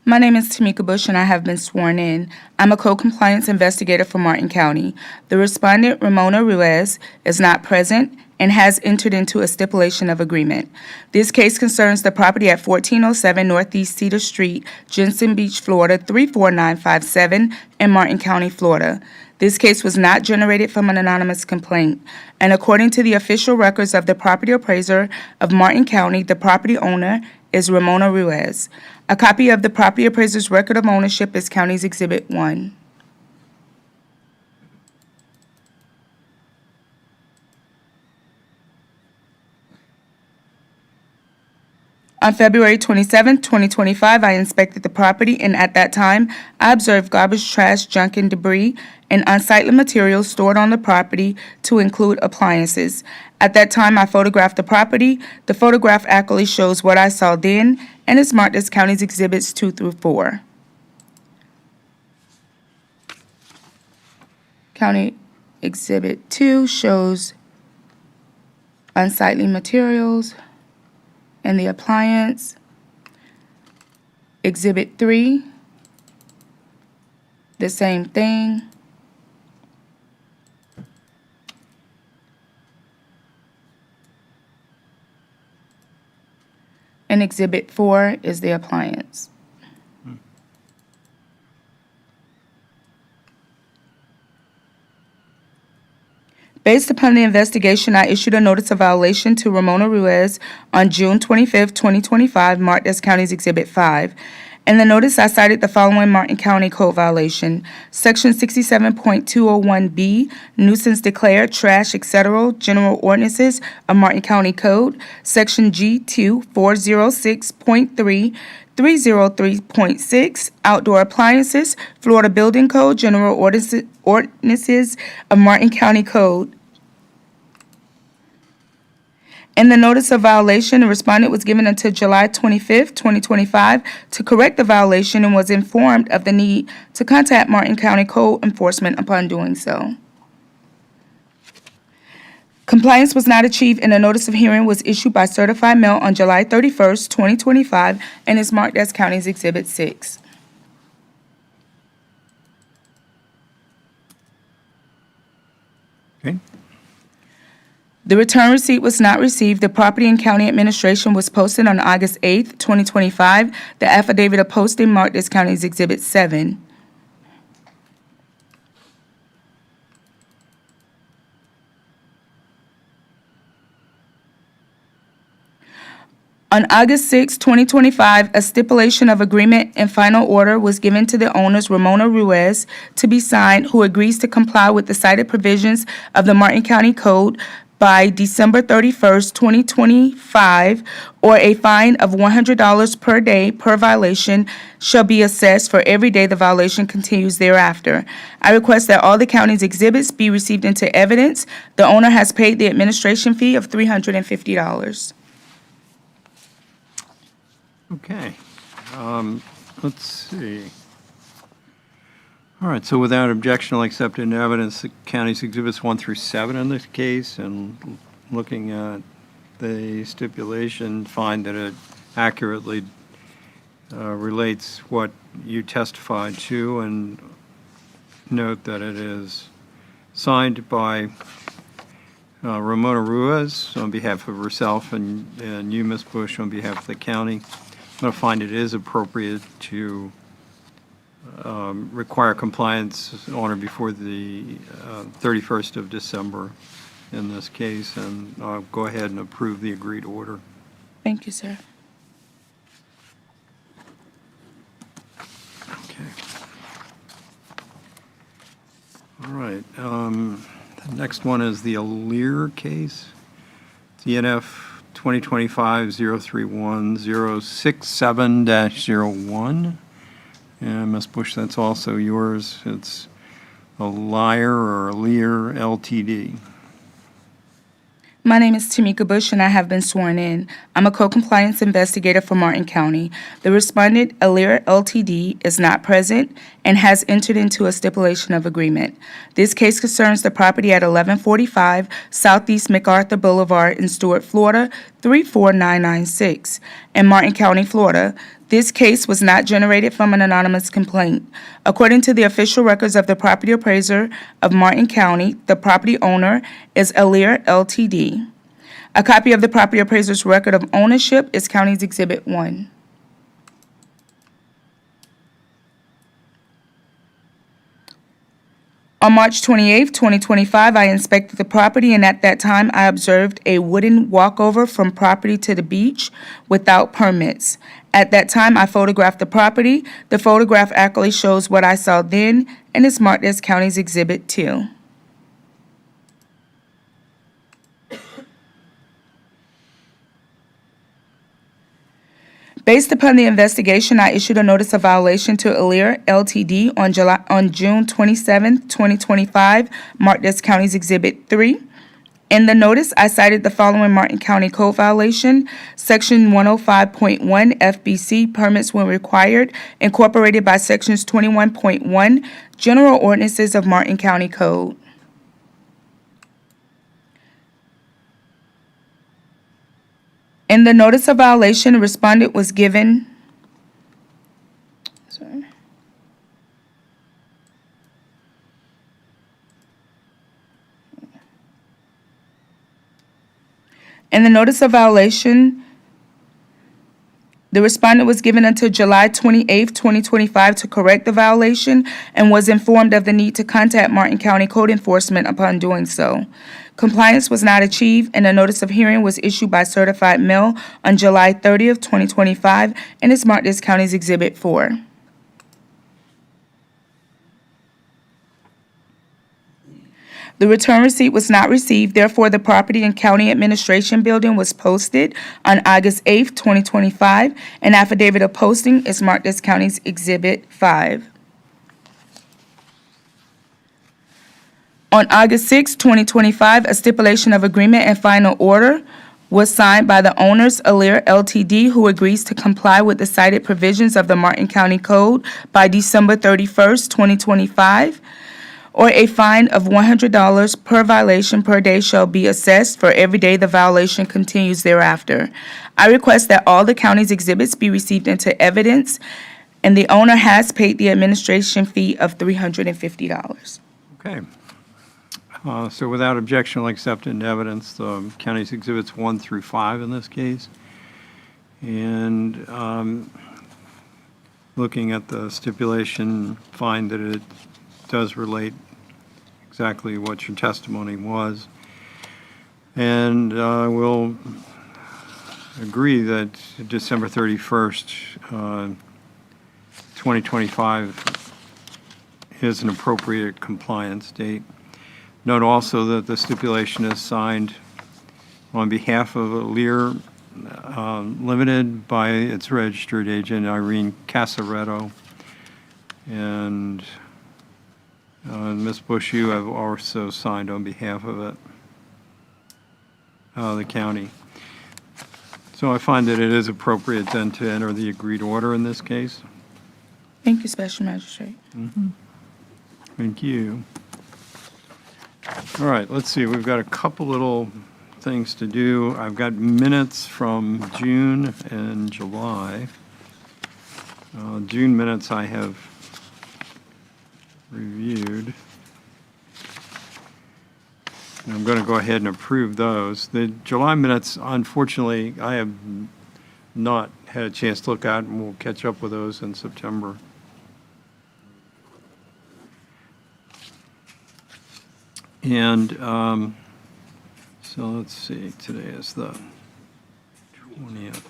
My name is Tamika Bush, and I have been sworn in. I'm a co-compliance investigator for Martin County. The respondent, Ramona Ruiz, is not present and has entered into a stipulation of agreement. This case concerns the property at 1407 Northeast Cedar Street, Jensen Beach, Florida, 34957 in Martin County, Florida. This case was not generated from an anonymous complaint, and according to the official records of the property appraiser of Martin County, the property owner is Ramona Ruiz. A copy of the property appraiser's record of ownership is County's Exhibit 1. On February 27, 2025, I inspected the property, and at that time, I observed garbage, trash, junk, and debris, and unsightly materials stored on the property to include appliances. At that time, I photographed the property. The photograph accurately shows what I saw then and is marked as County's Exhibits 2 through 4. County Exhibit 2 shows unsightly materials and the appliance. Exhibit 3, the same thing. And Exhibit 4 is the appliance. Based upon the investigation, I issued a notice of violation to Ramona Ruiz on June 25th, 2025, marked as County's Exhibit 5. In the notice, I cited the following Martin County Code violation: Section 67.201B, nuisance declared, trash, etc., general ordinances of Martin County Code; Section G2 406.3, 303.6, outdoor appliances, Florida Building Code, general ordinances of Martin County Code. In the notice of violation, the respondent was given until July 25th, 2025, to correct the violation and was informed of the need to contact Martin County Code Enforcement upon doing so. Compliance was not achieved, and a notice of hearing was issued by certified mail on July 31st, 2025, and is marked as County's Exhibit 6. Okay. The return receipt was not received. The property and county administration was posted on August 8th, 2025. The affidavit of posting marked as County's Exhibit 7. On August 6, 2025, a stipulation of agreement and final order was given to the owners, Ramona Ruiz, to be signed, who agrees to comply with the cited provisions of the Martin County Code by December 31st, 2025, or a fine of $100 per day per violation shall be assessed for every day the violation continues thereafter. I request that all the county's exhibits be received into evidence. The owner has paid the administration fee of $350. Okay. Let's see. All right, so without objection, I'll accept into evidence the county's exhibits 1 through 7 in this case, and looking at the stipulation, find that it accurately relates what you testified to, and note that it is signed by Ramona Ruiz on behalf of herself and you, Ms. Bush, on behalf of the county. I'm going to find it is appropriate to require compliance on or before the 31st of December in this case, and I'll go ahead and approve the agreed order. Thank you, sir. Okay. All right. The next one is the Aleer case, DNF 2025-031-067-01. And Ms. Bush, that's also yours. It's Aleer Ltd. My name is Tamika Bush, and I have been sworn in. I'm a co-compliance investigator for Martin County. The respondent, Aleer Ltd., is not present and has entered into a stipulation of agreement. This case concerns the property at 1145 Southeast MacArthur Boulevard in Stuart, Florida, 34996, in Martin County, Florida. This case was not generated from an anonymous complaint. According to the official records of the property appraiser of Martin County, the property owner is Aleer Ltd. A copy of the property appraiser's record of ownership is County's Exhibit 1. On March 28, 2025, I inspected the property, and at that time, I observed a wooden walkover from property to the beach without permits. At that time, I photographed the property. The photograph accurately shows what I saw then and is marked as County's Exhibit 2. Based upon the investigation, I issued a notice of violation to Aleer Ltd. on June 27, 2025, marked as County's Exhibit 3. In the notice, I cited the following Martin County Code violation: Section 105.1 FBC, permits when required, incorporated by Sections 21.1, General Ordinances of Martin County Code. In the notice of violation, the respondent was given, In the notice of violation, The respondent was given until July 28, 2025 to correct the violation and was informed of the need to contact Martin County Code Enforcement upon doing so. Compliance was not achieved, and a notice of hearing was issued by certified mail on July 30th, 2025, and is marked as County's Exhibit 4. The return receipt was not received, therefore the Property and County Administration Building was posted on August 8th, 2025. An affidavit of posting is marked as County's Exhibit 5. On August 6, 2025, a stipulation of agreement and final order was signed by the owners, Alir Ltd., who agrees to comply with the cited provisions of the Martin County Code by December 31st, 2025, or a fine of $100 per violation per day shall be assessed for every day the violation continues thereafter. I request that all the county's exhibits be received into evidence, and the owner has paid the administration fee of $350. Okay. So without objection, I'll accept into evidence the county's exhibits 1 through 5 in this case. And looking at the stipulation, find that it does relate exactly what your testimony was. And we'll agree that December 31st, 2025 is an appropriate compliance date. Note also that the stipulation is signed on behalf of Alir Limited by its registered agent, Irene Casaretto. And Ms. Bush, you have also signed on behalf of it, the county. So I find that it is appropriate then to enter the agreed order in this case. Thank you, Special Magistrate. Thank you. All right, let's see, we've got a couple little things to do. I've got minutes from June and July. June minutes I have reviewed. And I'm going to go ahead and approve those. The July minutes, unfortunately, I have not had a chance to look at, and we'll catch up with those in September. And so let's see, today is the 20th.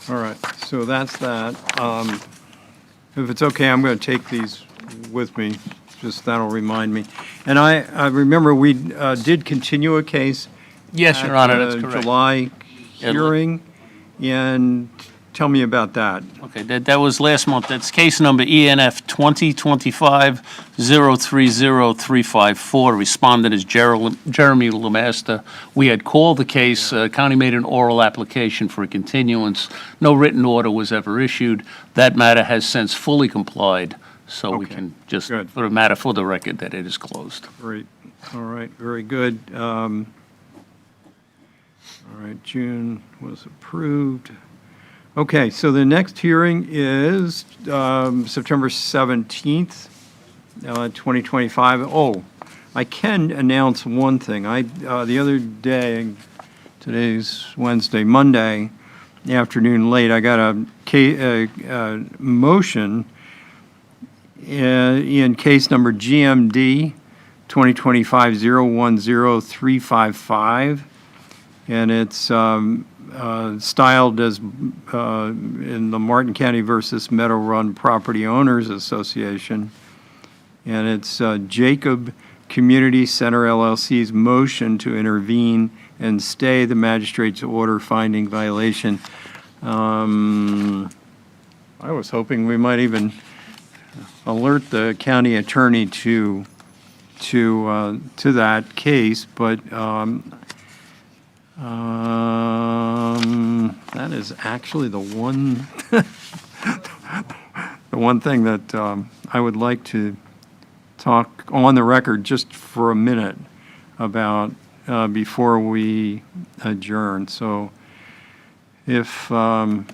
All right, so that's that. If it's okay, I'm going to take these with me, just that'll remind me. And I remember we did continue a case. Yes, Your Honor, that's at the correct. July hearing, and tell me about that. Okay, that was last month. That's case number ENF 2025-030354. Respondent is Jeremy Lemaster. We had called the case. County made an oral application for a continuance. No written order was ever issued. That matter has since fully complied, so we Okay, can just, good. for a matter for the record, that it is closed. Great, all right, very good. All right, June was approved. Okay, so the next hearing is September 17th, 2025. Oh, I can announce one thing. The other day, today's Wednesday, Monday afternoon late, I got a motion in case number GMD 2025-010355, and it's styled as in the Martin County versus Meadow Run Property Owners Association. And it's Jacob Community Center LLC's motion to intervene and stay the magistrate's order finding violation. I was hoping we might even alert the county attorney to that case, but that is actually the one, the one thing that I would like to talk on the record just for a minute about before we adjourn. So if, do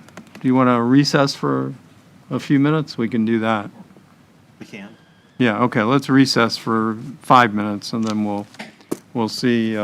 you want to recess for a few minutes? We can do that. We can. Yeah, okay, let's recess for 5 minutes, and then we'll see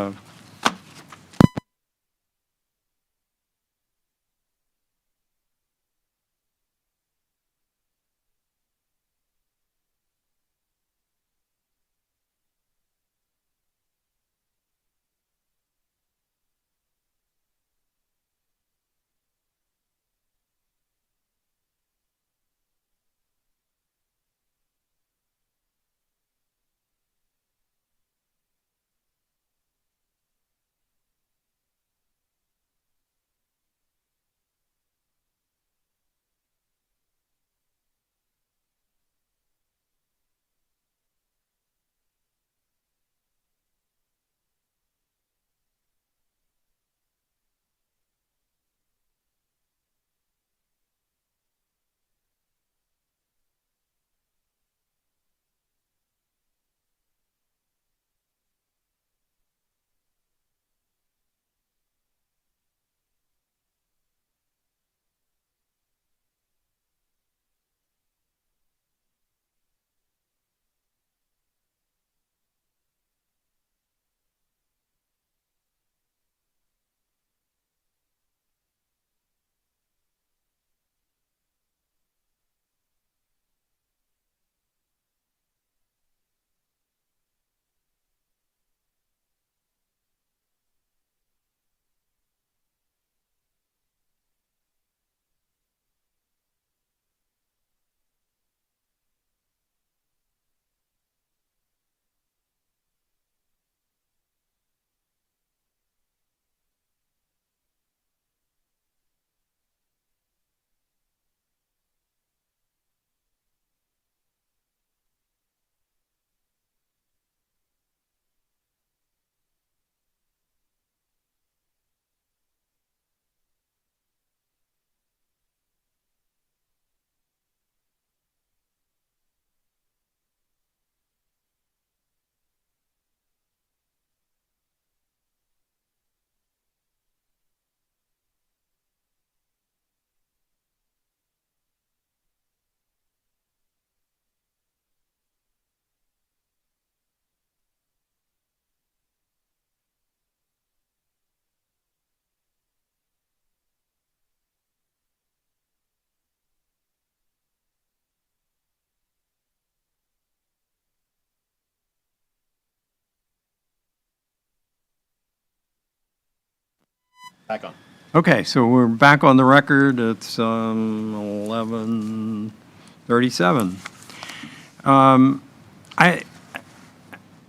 Back on. Okay, so we're back on the record. It's 11:37.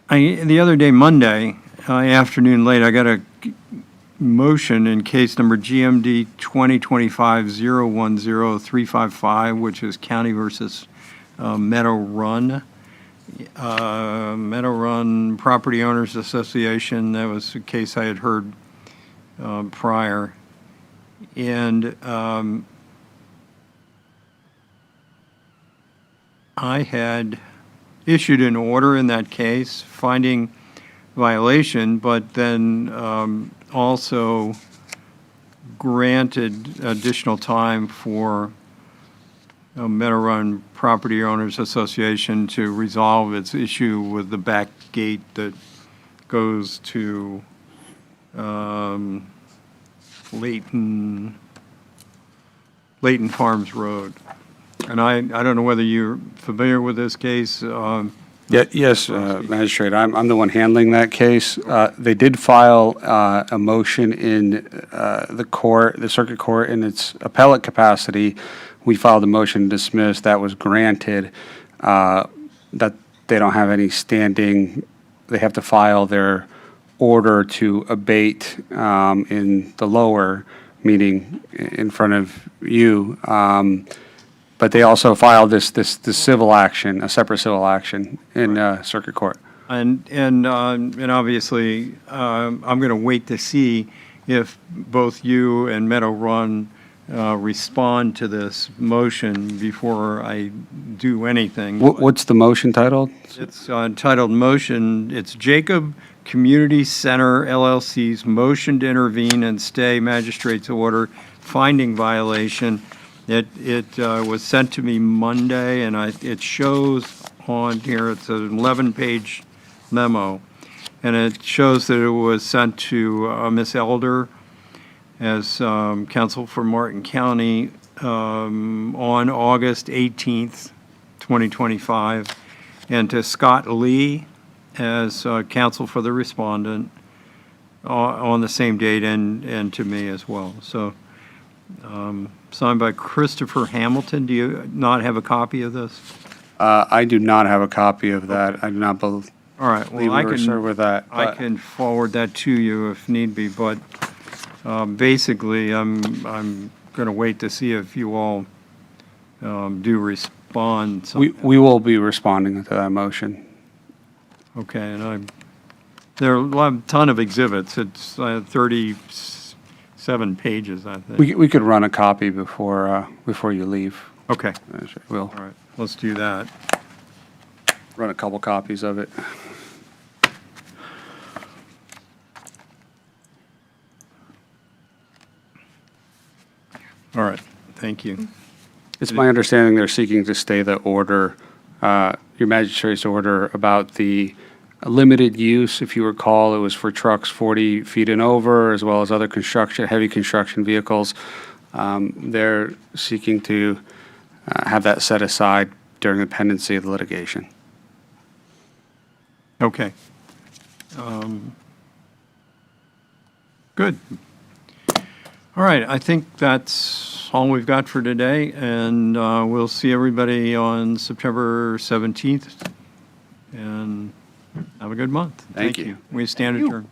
The other day, Monday afternoon late, I got a motion in case number GMD 2025-010-355, which is County versus Meadow Run. Meadow Run Property Owners Association, that was a case I had heard prior. And I had issued an order in that case finding violation, but then also granted additional time for Meadow Run Property Owners Association to resolve its issue with the back gate that goes to Layton Farms Road. And I don't know whether you're familiar with this case. Yes, Magistrate, I'm the one handling that case. They did file a motion in the circuit court in its appellate capacity. We filed a motion to dismiss. That was granted. That they don't have any standing. They have to file their order to abate in the lower meeting in front of you. But they also filed this civil action, a separate civil action in circuit court. And obviously, I'm going to wait to see if both you and Meadow Run respond to this motion before I do anything. What's the motion titled? It's entitled motion, it's Jacob Community Center LLC's motion to intervene and stay magistrate's order finding violation. It was sent to me Monday, and it shows on here, it's an 11-page memo, and it shows that it was sent to Ms. Elder as counsel for Martin County on August 18th, 2025, and to Scott Lee as counsel for the respondent on the same date, and to me as well. So, signed by Christopher Hamilton. Do you not have a copy of this? I do not have a copy of that. I do not believe. All right, well, I can, serve with that. I but- can forward that to you if need be, but basically, I'm going to wait to see if you all do respond. We will be responding to that motion. Okay, and there are a ton of exhibits. It's 37 pages, I think. We could run a copy before you leave. Okay, We'll all right, let's do that. run a couple copies of it. All right, thank you. It's my understanding they're seeking to stay the order, your magistrate's order about the limited use. If you recall, it was for trucks 40 feet and over, as well as other heavy construction vehicles. They're seeking to have that set aside during the pendency of the litigation. Okay. Good. All right, I think that's all we've got for today, and we'll see everybody on September 17th, and have a good month. Thank you. We stand adjourned.